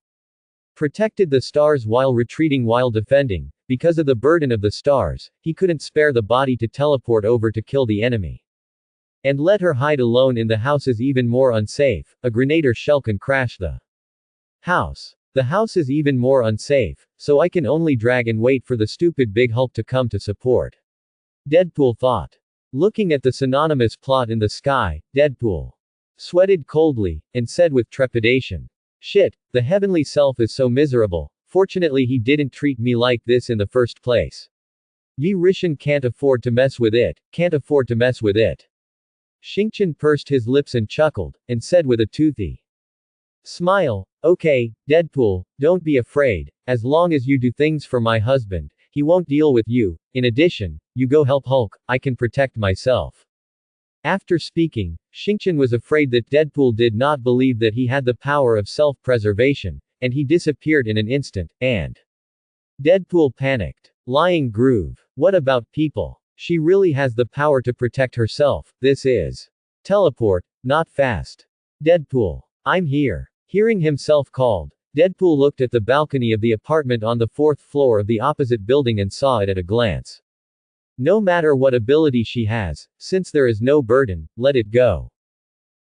protected the stars while retreating while defending. Because of the burden of the stars, he couldn't spare the body to teleport over to kill the enemy. And let her hide alone in the house is even more unsafe. A grenade or shell can crash the house. The house is even more unsafe, so I can only drag and wait for the stupid big Hulk to come to support. Deadpool thought. Looking at the synonymous plot in the sky, Deadpool sweated coldly, and said with trepidation. Shit, the heavenly self is so miserable. Fortunately he didn't treat me like this in the first place. Yi Rishan can't afford to mess with it, can't afford to mess with it. Xingqian pursed his lips and chuckled, and said with a toothy smile, okay, Deadpool, don't be afraid. As long as you do things for my husband, he won't deal with you. In addition, you go help Hulk, I can protect myself. After speaking, Xingqian was afraid that Deadpool did not believe that he had the power of self-preservation, and he disappeared in an instant, and Deadpool panicked. Lying groove. What about people? She really has the power to protect herself. This is teleport, not fast. Deadpool. I'm here. Hearing himself called, Deadpool looked at the balcony of the apartment on the fourth floor of the opposite building and saw it at a glance. No matter what ability she has, since there is no burden, let it go.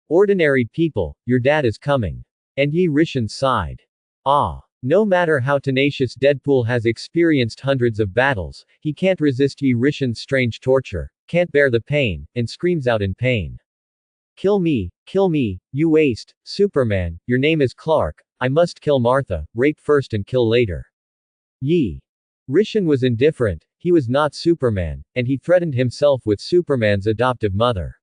Ordinary people, your dad is coming. And Yi Rishan sighed. Ah. No matter how tenacious Deadpool has experienced hundreds of battles, he can't resist Yi Rishan's strange torture, can't bear the pain, and screams out in pain. Kill me, you waste, Superman, your name is Clark, I must kill Martha, rape first and kill later. Yi Rishan was indifferent, he was not Superman, and he threatened himself with Superman's adoptive mother.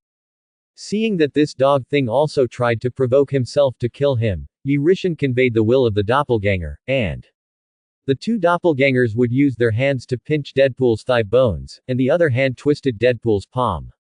Seeing that this dog thing also tried to provoke himself to kill him, Yi Rishan conveyed the will of the doppelganger, and the two doppelgangers would use their hands to pinch Deadpool's thigh bones, and the other hand twisted Deadpool's palm,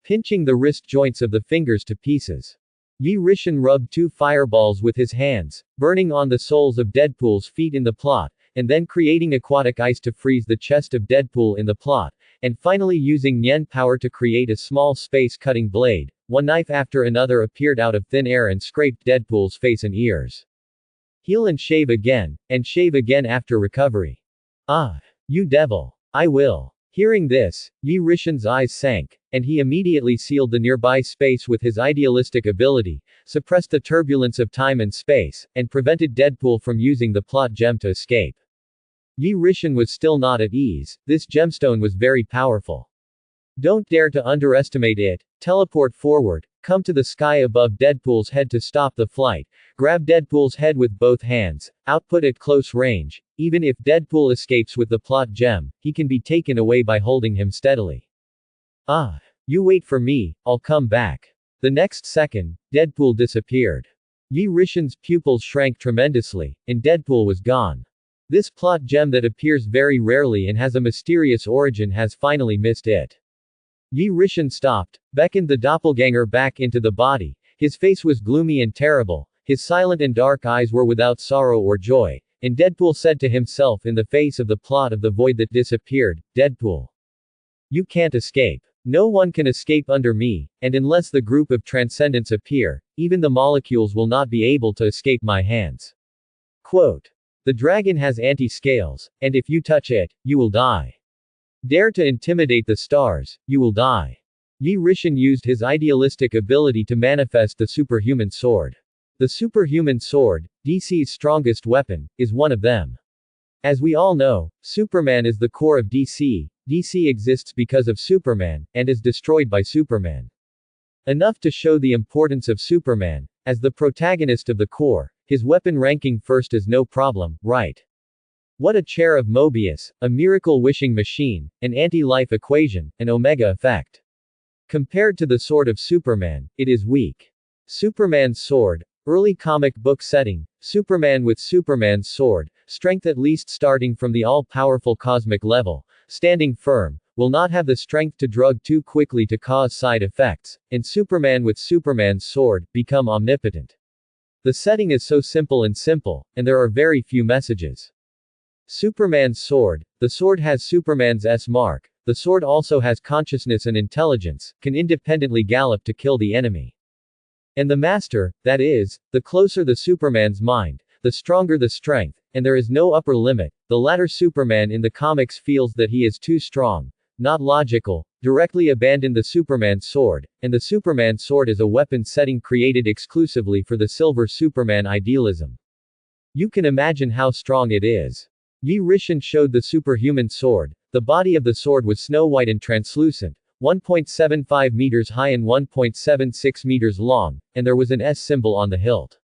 pinching the wrist joints of the fingers to pieces. Yi Rishan rubbed two fireballs with his hands, burning on the soles of Deadpool's feet in the plot, and then creating aquatic ice to freeze the chest of Deadpool in the plot, and finally using Nyen power to create a small space-cutting blade. One knife after another appeared out of thin air and scraped Deadpool's face and ears. Heal and shave again after recovery. Ah, you devil. I will. Hearing this, Yi Rishan's eyes sank, and he immediately sealed the nearby space with his idealistic ability, suppressed the turbulence of time and space, and prevented Deadpool from using the plot gem to escape. Yi Rishan was still not at ease, this gemstone was very powerful. Don't dare to underestimate it, teleport forward, come to the sky above Deadpool's head to stop the flight, grab Deadpool's head with both hands, output at close range, even if Deadpool escapes with the plot gem, he can be taken away by holding him steadily. Ah. You wait for me, I'll come back. The next second, Deadpool disappeared. Yi Rishan's pupils shrank tremendously, and Deadpool was gone. This plot gem that appears very rarely and has a mysterious origin has finally missed it. Yi Rishan stopped, beckoned the doppelganger back into the body, his face was gloomy and terrible, his silent and dark eyes were without sorrow or joy, and Deadpool said to himself in the face of the plot of the void that disappeared, Deadpool. You can't escape. No one can escape under me, and unless the group of transcendents appear, even the molecules will not be able to escape my hands. Quote. The dragon has anti-scales, and if you touch it, you will die. Dare to intimidate the stars, you will die. Yi Rishan used his idealistic ability to manifest the superhuman sword. The superhuman sword, DC's strongest weapon, is one of them. As we all know, Superman is the core of DC, DC exists because of Superman, and is destroyed by Superman. Enough to show the importance of Superman, as the protagonist of the core, his weapon ranking first is no problem, right? What a chair of Mobius, a miracle wishing machine, an anti-life equation, an omega effect. Compared to the sword of Superman, it is weak. Superman's sword, early comic book setting, Superman with Superman's sword, strength at least starting from the all-powerful cosmic level, standing firm, will not have the strength to drug too quickly to cause side effects, and Superman with Superman's sword, become omnipotent. The setting is so simple, and there are very few messages. Superman's sword, the sword has Superman's S mark, the sword also has consciousness and intelligence, can independently gallop to kill the enemy. And the master, that is, the closer the Superman's mind, the stronger the strength, and there is no upper limit. The latter Superman in the comics feels that he is too strong, not logical, directly abandoned the Superman sword, and the Superman sword is a weapon setting created exclusively for the Silver Superman idealism. You can imagine how strong it is. Yi Rishan showed the superhuman sword. The body of the sword was snow-white and translucent, 1.75 meters high and 1.76 meters long, and there was an S symbol on the hilt.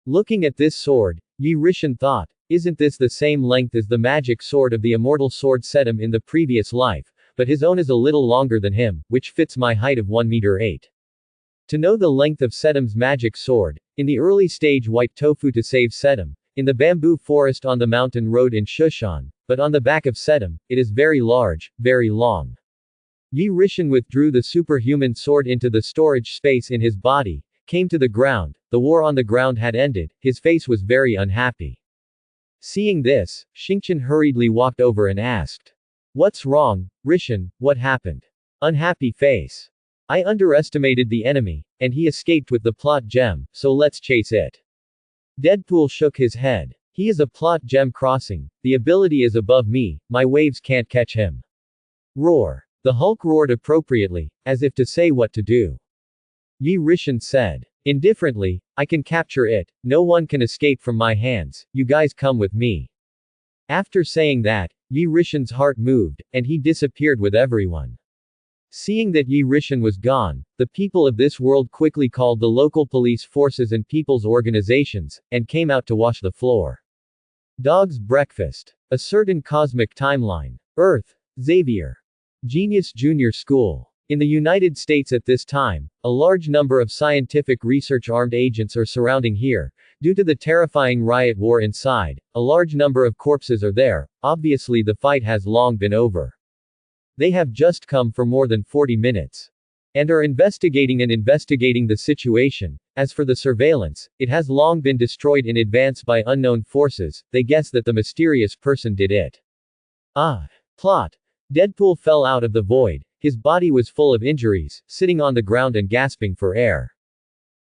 Looking at this sword, Yi Rishan thought, isn't this the same length as the magic sword of the immortal sword Sedum in the previous life, but his own is a little longer than him, which fits my height of 1 meter 8. To know the length of Sedum's magic sword, in the early stage white tofu to save Sedum, in the bamboo forest on the mountain road in Shushan, but on the back of Sedum, it is very large, very long. Yi Rishan withdrew the superhuman sword into the storage space in his body, came to the ground, the war on the ground had ended, his face was very unhappy. Seeing this, Xingqian hurriedly walked over and asked. What's wrong, Rishan, what happened? Unhappy face. I underestimated the enemy, and he escaped with the plot gem, so let's chase it. Deadpool shook his head. He is a plot gem crossing. The ability is above me, my waves can't catch him. Roar. The Hulk roared appropriately, as if to say what to do. Yi Rishan said. Indifferently, I can capture it, no one can escape from my hands, you guys come with me. After saying that, Yi Rishan's heart moved, and he disappeared with everyone. Seeing that Yi Rishan was gone, the people of this world quickly called the local police forces and people's organizations, and came out to wash the floor. Dog's breakfast. A certain cosmic timeline. Earth. Xavier. Genius Junior School. In the United States at this time, a large number of scientific research armed agents are surrounding here. Due to the terrifying riot war inside, a large number of corpses are there, obviously the fight has long been over. They have just come for more than 40 minutes. And are investigating the situation. As for the surveillance, it has long been destroyed in advance by unknown forces, they guess that the mysterious person did it. Plot. Deadpool fell out of the void, his body was full of injuries, sitting on the ground and gasping for air.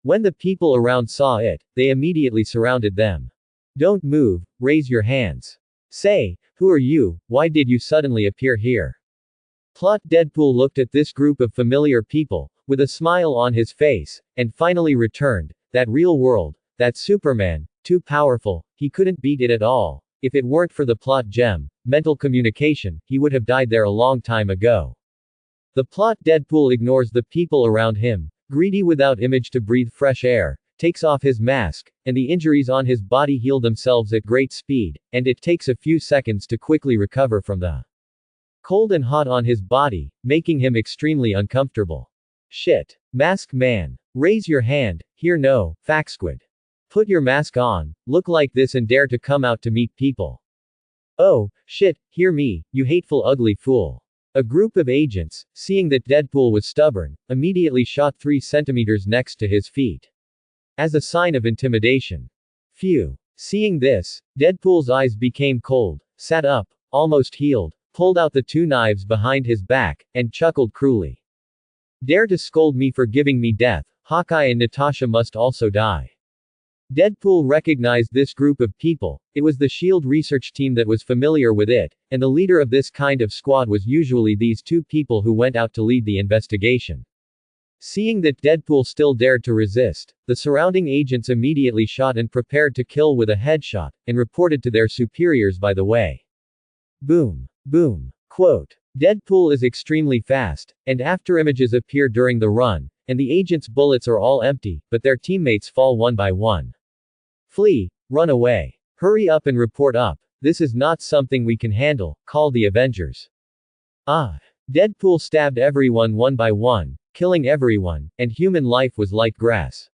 When the people around saw it, they immediately surrounded them. Don't move, raise your hands. Say, who are you, why did you suddenly appear here? Plot. Deadpool looked at this group of familiar people, with a smile on his face, and finally returned, that real world, that Superman, too powerful, he couldn't beat it at all. If it weren't for the plot gem, mental communication, he would have died there a long time ago. The plot. Deadpool ignores the people around him, greedy without image to breathe fresh air, takes off his mask, and the injuries on his body heal themselves at great speed, and it takes a few seconds to quickly recover from the cold and hot on his body, making him extremely uncomfortable. Shit. Mask man. Raise your hand, here no, Faxquid. Put your mask on, look like this and dare to come out to meet people. Oh, shit, hear me, you hateful ugly fool. A group of agents, seeing that Deadpool was stubborn, immediately shot 3 centimeters next to his feet. As a sign of intimidation. Phew. Seeing this, Deadpool's eyes became cold, sat up, almost healed, pulled out the 2 knives behind his back, and chuckled cruelly. Dare to scold me for giving me death, Hawkeye and Natasha must also die. Deadpool recognized this group of people, it was the SHIELD research team that was familiar with it, and the leader of this kind of squad was usually these 2 people who went out to lead the investigation. Seeing that Deadpool still dared to resist, the surrounding agents immediately shot and prepared to kill with a headshot, and reported to their superiors by the way. Boom. Boom. Quote. Deadpool is extremely fast, and afterimages appear during the run, and the agents' bullets are all empty, but their teammates fall one by one. Flee, run away. Hurry up and report up, this is not something we can handle, call the Avengers. Deadpool stabbed everyone one by one, killing everyone, and human life was like grass.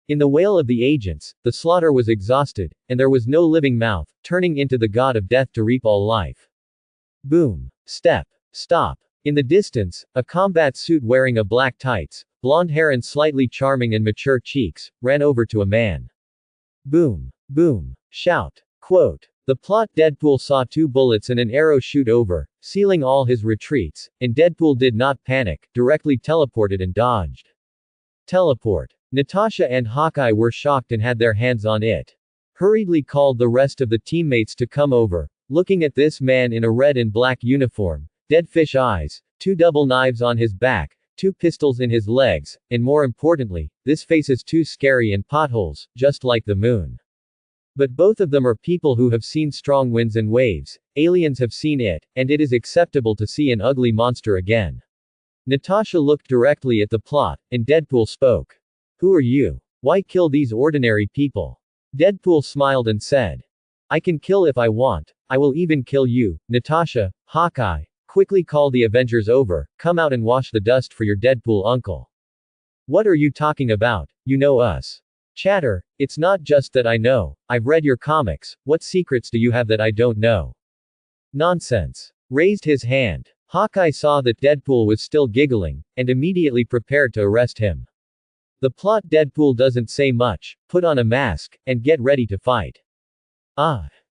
In the wail of the agents, the slaughter was exhausted, and there was no living mouth, turning into the god of death to reap all life. Boom. Step. Stop. In the distance, a combat suit wearing a black tights, blonde hair and slightly charming and mature cheeks, ran over to a man. Boom. Boom. Shout. Quote. The plot. Deadpool saw 2 bullets and an arrow shoot over, sealing all his retreats, and Deadpool did not panic, directly teleported and dodged. Teleport. Natasha and Hawkeye were shocked and had their hands on it. Hurriedly called the rest of the teammates to come over. Looking at this man in a red and black uniform, dead fish eyes, 2 double knives on his back, 2 pistols in his legs, and more importantly, this face is too scary and potholes, just like the moon. But both of them are people who have seen strong winds and waves, aliens have seen it, and it is acceptable to see an ugly monster again. Natasha looked directly at the plot, and Deadpool spoke. Who are you? Why kill these ordinary people? Deadpool smiled and said. I can kill if I want. I will even kill you, Natasha. Hawkeye. Quickly call the Avengers over, come out and wash the dust for your Deadpool uncle. What are you talking about? You know us. Chatter. It's not just that I know, I've read your comics, what secrets do you have that I don't know? Nonsense. Raised his hand. Hawkeye saw that Deadpool was still giggling, and immediately prepared to arrest him. The plot. Deadpool doesn't say much, put on a mask, and get ready to fight.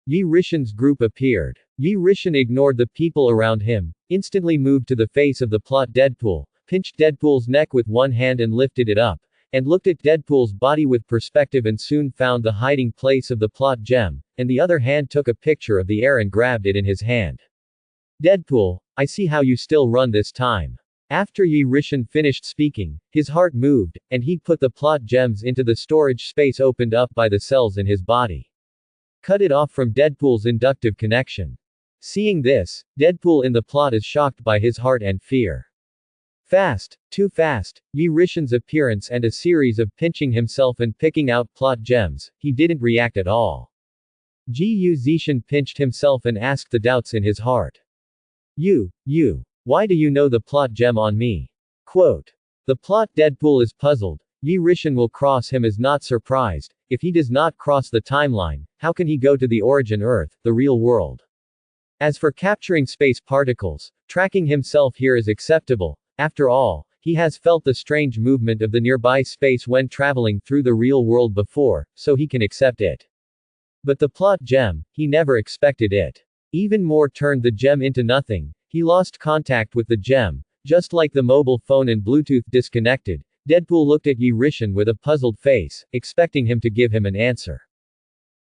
Yi Rishan's group appeared. Yi Rishan ignored the people around him, instantly moved to the face of the plot. Deadpool, pinched Deadpool's neck with one hand and lifted it up, and looked at Deadpool's body with perspective and soon found the hiding place of the plot gem, and the other hand took a picture of the air and grabbed it in his hand. Deadpool, I see how you still run this time. After Yi Rishan finished speaking, his heart moved, and he put the plot gems into the storage space opened up by the cells in his body. Cut it off from Deadpool's inductive connection. Seeing this, Deadpool in the plot is shocked by his heart and fear. Fast, too fast, Yi Rishan's appearance and a series of pinching himself and picking out plot gems, he didn't react at all. Ji Zishan pinched himself and asked the doubts in his heart. You, why do you know the plot gem on me? Quote. The plot Deadpool is puzzled. Yi Rishan will cross him is not surprised. If he does not cross the timeline, how can he go to the origin Earth, the real world? As for capturing space particles, tracking himself here is acceptable. After all, he has felt the strange movement of the nearby space when traveling through the real world before, so he can accept it. But the plot gem, he never expected it. Even more turned the gem into nothing. He lost contact with the gem, just like the mobile phone and Bluetooth disconnected. Deadpool looked at Yi Rishan with a puzzled face, expecting him to give him an answer.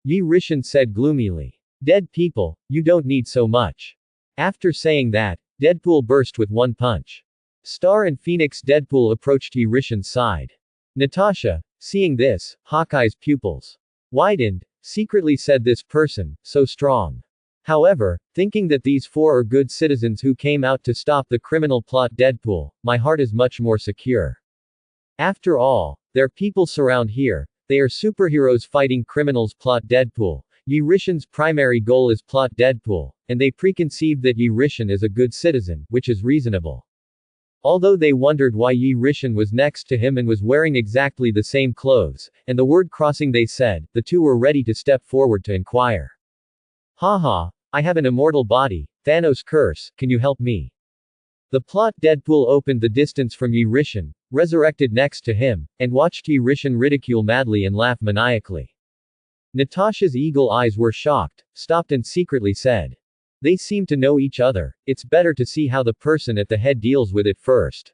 Yi Rishan said gloomily. Dead people, you don't need so much. After saying that, Deadpool burst with one punch. Star and Phoenix Deadpool approached Yi Rishan's side. Natasha, seeing this, Hawkeye's pupils widened, secretly said this person, so strong. However, thinking that these four are good citizens who came out to stop the criminal plot Deadpool, my heart is much more secure. After all, their people surround here, they are superheroes fighting criminals plot Deadpool. Yi Rishan's primary goal is plot Deadpool, and they preconceived that Yi Rishan is a good citizen, which is reasonable. Although they wondered why Yi Rishan was next to him and was wearing exactly the same clothes, and the word crossing they said, the two were ready to step forward to inquire. Haha, I have an immortal body, Thanos' curse, can you help me? The plot Deadpool opened the distance from Yi Rishan, resurrected next to him, and watched Yi Rishan ridicule madly and laugh maniacally. Natasha's eagle eyes were shocked, stopped and secretly said. They seem to know each other, it's better to see how the person at the head deals with it first.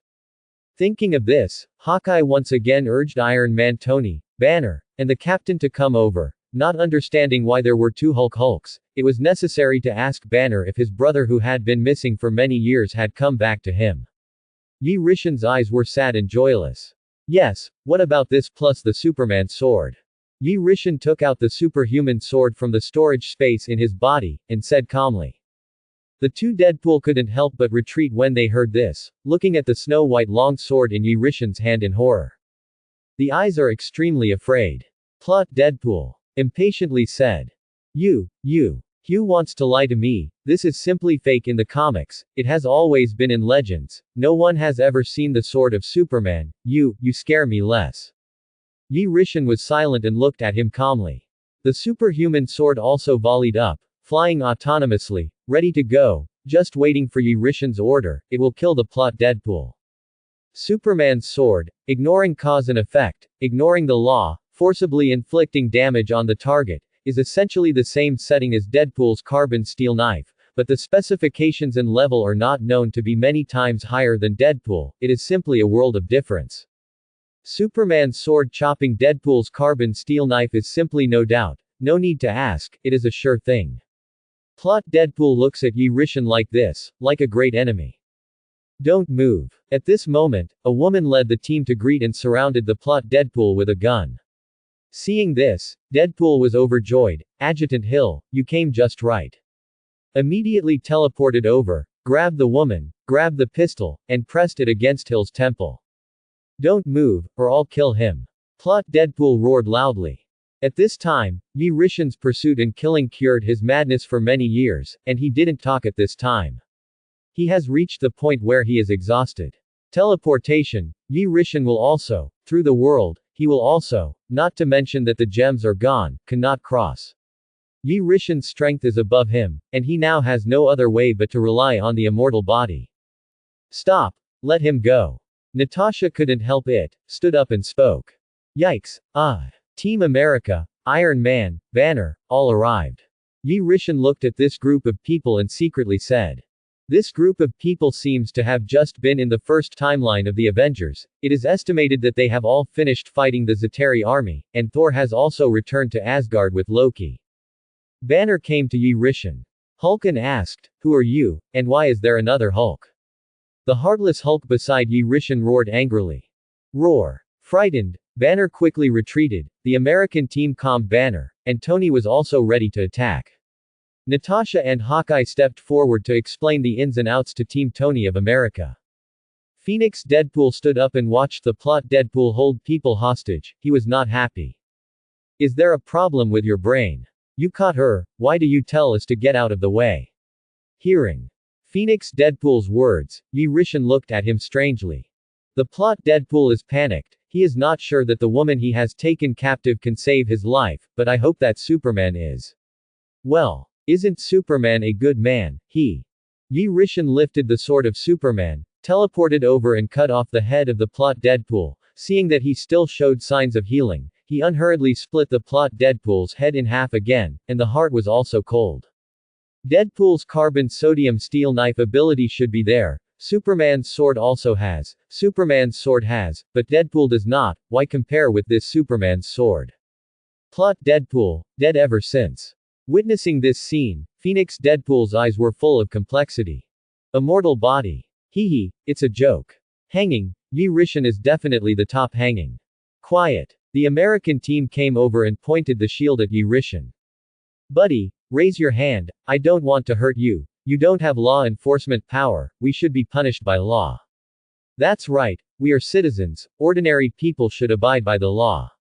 Thinking of this, Hawkeye once again urged Iron Man Tony, Banner, and the captain to come over. Not understanding why there were two Hulks, it was necessary to ask Banner if his brother who had been missing for many years had come back to him. Yi Rishan's eyes were sad and joyless. Yes, what about this plus the Superman sword? Yi Rishan took out the superhuman sword from the storage space in his body, and said calmly. The two Deadpool couldn't help but retreat when they heard this, looking at the snow-white long sword in Yi Rishan's hand in horror. The eyes are extremely afraid. Plot Deadpool impatiently said. Hugh wants to lie to me, this is simply fake in the comics, it has always been in legends, no one has ever seen the sword of Superman, you scare me less. Yi Rishan was silent and looked at him calmly. The superhuman sword also volleyed up, flying autonomously, ready to go, just waiting for Yi Rishan's order, it will kill the plot Deadpool. Superman's sword, ignoring cause and effect, ignoring the law, forcibly inflicting damage on the target, is essentially the same setting as Deadpool's carbon steel knife, but the specifications and level are not known to be many times higher than Deadpool, it is simply a world of difference. Superman's sword chopping Deadpool's carbon steel knife is simply no doubt, no need to ask, it is a sure thing. Plot Deadpool looks at Yi Rishan like this, like a great enemy. Don't move. At this moment, a woman led the team to greet and surrounded the plot Deadpool with a gun. Seeing this, Deadpool was overjoyed. Adjutant Hill, you came just right. Immediately teleported over, grabbed the woman, grabbed the pistol, and pressed it against Hill's temple. Don't move, or I'll kill him. Plot Deadpool roared loudly. At this time, Yi Rishan's pursuit and killing cured his madness for many years, and he didn't talk at this time. He has reached the point where he is exhausted. Teleportation, Yi Rishan will also, through the world, he will also, not to mention that the gems are gone, cannot cross. Yi Rishan's strength is above him, and he now has no other way but to rely on the immortal body. Stop, let him go. Natasha couldn't help it, stood up and spoke. Yikes, Team America, Iron Man, Banner, all arrived. Yi Rishan looked at this group of people and secretly said. This group of people seems to have just been in the first timeline of the Avengers. It is estimated that they have all finished fighting the Zetarii army, and Thor has also returned to Asgard with Loki. Banner came to Ye Rishan. Hulk and asked, "Who are you, and why is there another Hulk?" The heartless Hulk beside Ye Rishan roared angrily. Roar. Frightened, Banner quickly retreated. The American team calmed Banner, and Tony was also ready to attack. Natasha and Hawkeye stepped forward to explain the ins and outs to Team Tony of America. Phoenix Deadpool stood up and watched the plot. Deadpool hold people hostage. He was not happy. Is there a problem with your brain? You caught her, why do you tell us to get out of the way? Hearing Phoenix Deadpool's words, Ye Rishan looked at him strangely. The plot. Deadpool is panicked. He is not sure that the woman he has taken captive can save his life, but I hope that Superman is. Well, isn't Superman a good man? Ye Rishan lifted the sword of Superman, teleported over and cut off the head of the plot. Deadpool, seeing that he still showed signs of healing, he unhurriedly split the plot Deadpool's head in half again, and the heart was also cold. Deadpool's carbon sodium steel knife ability should be there. Superman's sword also has. Superman's sword has, but Deadpool does not. Why compare with this Superman's sword? Plot. Deadpool, dead ever since. Witnessing this scene, Phoenix Deadpool's eyes were full of complexity. Immortal body. Hee, it's a joke. Hanging, Ye Rishan is definitely the top hanging. Quiet. The American team came over and pointed the shield at Ye Rishan. Buddy, raise your hand, I don't want to hurt you. You don't have law enforcement power, we should be punished by law. That's right, we are citizens, ordinary people should abide by the law.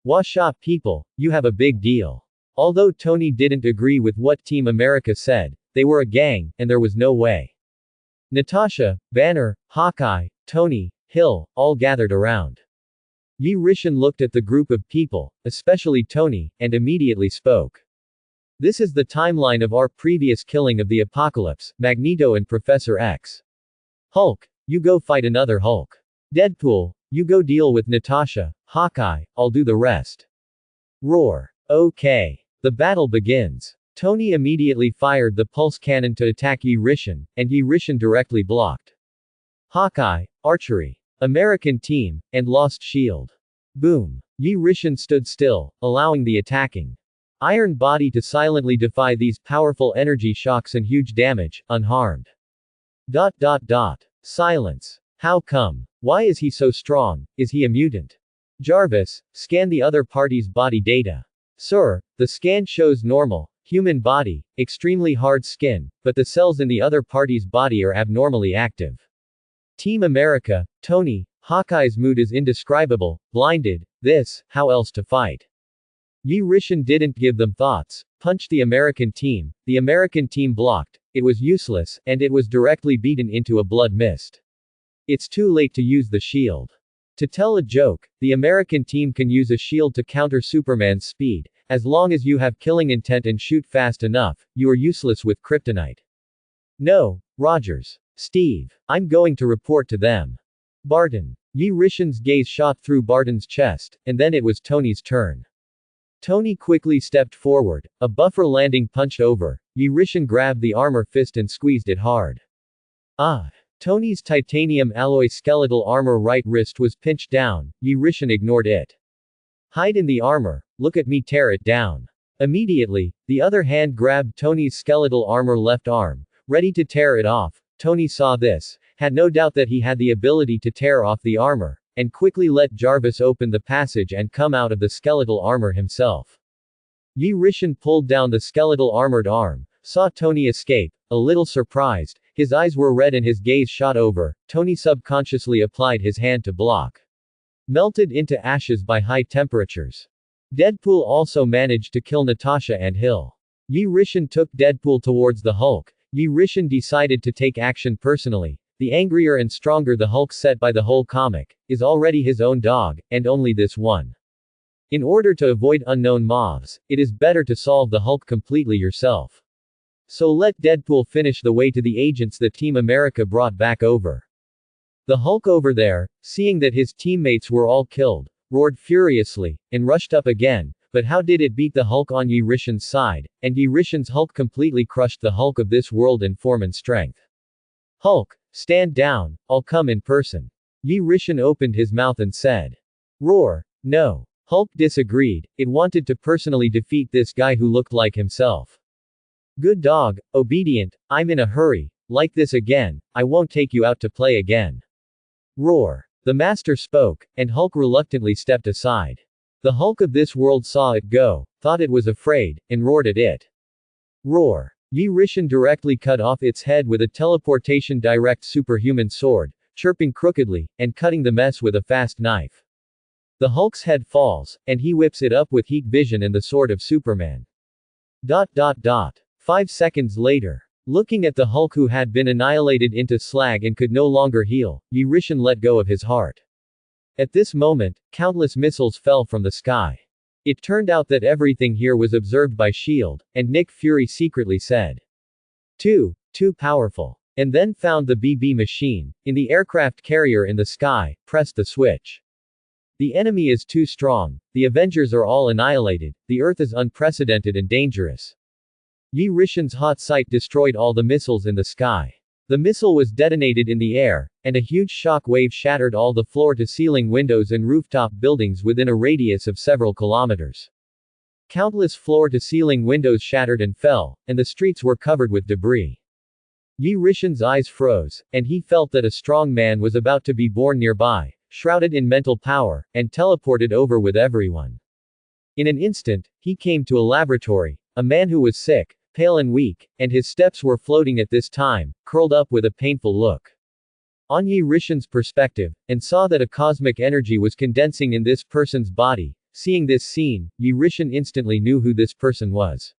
Washa people, you have a big deal. Although Tony didn't agree with what Team America said, they were a gang, and there was no way. Natasha, Banner, Hawkeye, Tony, Hill, all gathered around. Ye Rishan looked at the group of people, especially Tony, and immediately spoke. This is the timeline of our previous killing of the Apocalypse, Magneto and Professor X. Hulk, you go fight another Hulk. Deadpool, you go deal with Natasha. Hawkeye, I'll do the rest. Roar. Okay. The battle begins. Tony immediately fired the pulse cannon to attack Ye Rishan, and Ye Rishan directly blocked. Hawkeye, archery. American team, and lost shield. Boom. Ye Rishan stood still, allowing the attacking Iron Body to silently defy these powerful energy shocks and huge damage, unharmed. Silence. How come? Why is he so strong? Is he a mutant? Jarvis, scan the other party's body data. Sir, the scan shows normal, human body, extremely hard skin, but the cells in the other party's body are abnormally active. Team America, Tony, Hawkeye's mood is indescribable, blinded, how else to fight? Ye Rishan didn't give them thoughts, punched the American team blocked, it was useless, and it was directly beaten into a blood mist. It's too late to use the shield. To tell a joke, the American team can use a shield to counter Superman's speed. As long as you have killing intent and shoot fast enough, you are useless with kryptonite. No, Rogers. Steve. I'm going to report to them. Barton. Ye Rishan's gaze shot through Barton's chest, and then it was Tony's turn. Tony quickly stepped forward, a buffer landing punched over. Ye Rishan grabbed the armor fist and squeezed it hard. Tony's titanium alloy skeletal armor right wrist was pinched down. Ye Rishan ignored it. Hide in the armor, look at me tear it down. Immediately, the other hand grabbed Tony's skeletal armor left arm, ready to tear it off. Tony saw this, had no doubt that he had the ability to tear off the armor, and quickly let Jarvis open the passage and come out of the skeletal armor himself. Ye Rishan pulled down the skeletal armored arm, saw Tony escape, a little surprised, his eyes were red and his gaze shot over. Tony subconsciously applied his hand to block. Melted into ashes by high temperatures. Deadpool also managed to kill Natasha and Hill. Ye Rishan took Deadpool towards the Hulk. Ye Rishan decided to take action personally. The angrier and stronger the Hulk set by the whole comic, is already his own dog, and only this one. In order to avoid unknown mobs, it is better to solve the Hulk completely yourself. So let Deadpool finish the way to the agents that Team America brought back over. The Hulk over there, seeing that his teammates were all killed, roared furiously, and rushed up again, but how did it beat the Hulk on Ye Rishan's side, and Ye Rishan's Hulk completely crushed the Hulk of this world in form and strength. Hulk, stand down, I'll come in person. Yi Rishan opened his mouth and said. Roar. No. Hulk disagreed, it wanted to personally defeat this guy who looked like himself. Good dog, obedient, I'm in a hurry, like this again, I won't take you out to play again. Roar. The master spoke, and Hulk reluctantly stepped aside. The Hulk of this world saw it go, thought it was afraid, and roared at it. Roar. Yi Rishan directly cut off its head with a teleportation direct superhuman sword, chirping crookedly, and cutting the mess with a fast knife. The Hulk's head falls, and he whips it up with heat vision and the sword of Superman. 5 seconds later. Looking at the Hulk who had been annihilated into slag and could no longer heal, Yi Rishan let go of his heart. At this moment, countless missiles fell from the sky. It turned out that everything here was observed by S.H.I.E.L.D., and Nick Fury secretly said. Too powerful. And then found the BB machine, in the aircraft carrier in the sky, pressed the switch. The enemy is too strong, the Avengers are all annihilated, the Earth is unprecedented and dangerous. Yi Rishan's hot sight destroyed all the missiles in the sky. The missile was detonated in the air, and a huge shock wave shattered all the floor-to-ceiling windows and rooftop buildings within a radius of several kilometers. Countless floor-to-ceiling windows shattered and fell, and the streets were covered with debris. Yi Rishan's eyes froze, and he felt that a strong man was about to be born nearby, shrouded in mental power, and teleported over with everyone. In an instant, he came to a laboratory, a man who was sick, pale and weak, and his steps were floating at this time, curled up with a painful look. On Yi Rishan's perspective, and saw that a cosmic energy was condensing in this person's body. Seeing this scene, Yi Rishan instantly knew who this person was.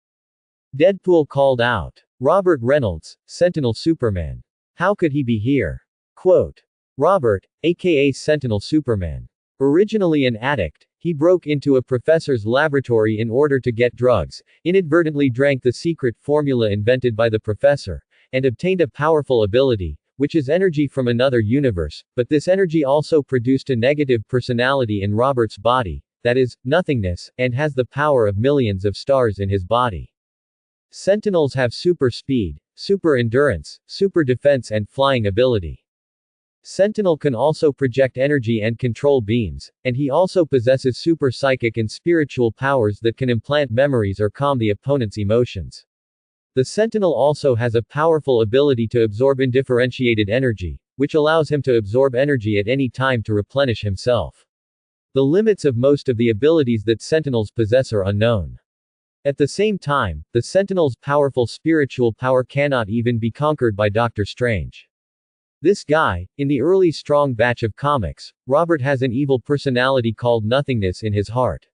Deadpool called out. Robert Reynolds, Sentinel Superman. How could he be here? Quote. Robert, aka Sentinel Superman. Originally an addict, he broke into a professor's laboratory in order to get drugs, inadvertently drank the secret formula invented by the professor, and obtained a powerful ability, which is energy from another universe, but this energy also produced a negative personality in Robert's body, that is, nothingness, and has the power of millions of stars in his body. Sentinels have super speed, super endurance, super defense and flying ability. Sentinel can also project energy and control beams, and he also possesses super psychic and spiritual powers that can implant memories or calm the opponent's emotions. The Sentinel also has a powerful ability to absorb undifferentiated energy, which allows him to absorb energy at any time to replenish himself. The limits of most of the abilities that Sentinels possess are unknown. At the same time, the Sentinel's powerful spiritual power cannot even be conquered by Doctor Strange. This guy, in the early strong batch of comics, Robert has an evil personality called nothingness in his heart.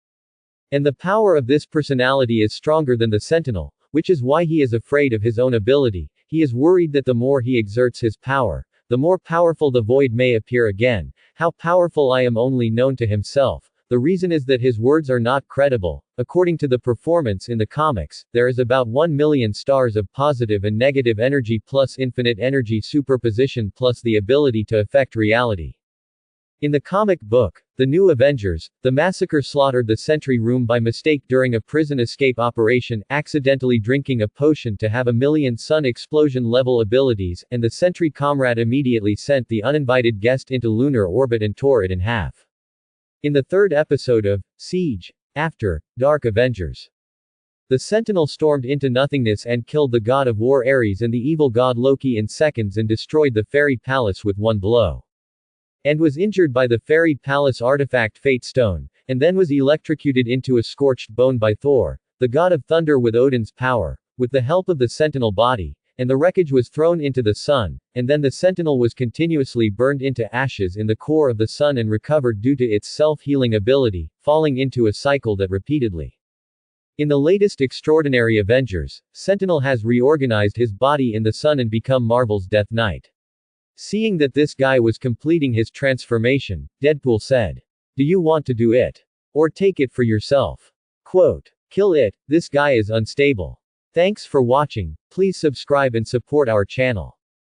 And the power of this personality is stronger than the Sentinel, which is why he is afraid of his own ability. He is worried that the more he exerts his power, the more powerful the void may appear again. How powerful I am only known to himself. The reason is that his words are not credible. According to the performance in the comics, there is about 1 million stars of positive and negative energy plus infinite energy superposition plus the ability to affect reality. In the comic book, The New Avengers, the Massacre slaughtered the Sentry Room by mistake during a prison escape operation, accidentally drinking a potion to have a million sun explosion level abilities, and the Sentry comrade immediately sent the uninvited guest into lunar orbit and tore it in half. In the third episode of Siege, After Dark Avengers, the Sentinel stormed into nothingness and killed the god of war Ares and the evil god Loki in seconds and destroyed the fairy palace with one blow. And was injured by the fairy palace artifact Fate Stone, and then was electrocuted into a scorched bone by Thor, the god of thunder with Odin's power, with the help of the Sentinel body, and the wreckage was thrown into the sun, and then the Sentinel was continuously burned into ashes in the core of the sun and recovered due to its self-healing ability, falling into a cycle that repeatedly. In the latest Extraordinary Avengers, Sentinel has reorganized his body in the sun and become Marvel's Death Knight. Seeing that this guy was completing his transformation, Deadpool said, "Do you want to do it? Or take it for yourself? Quote. Kill it, this guy is unstable." Thanks for watching, please subscribe and support our channel.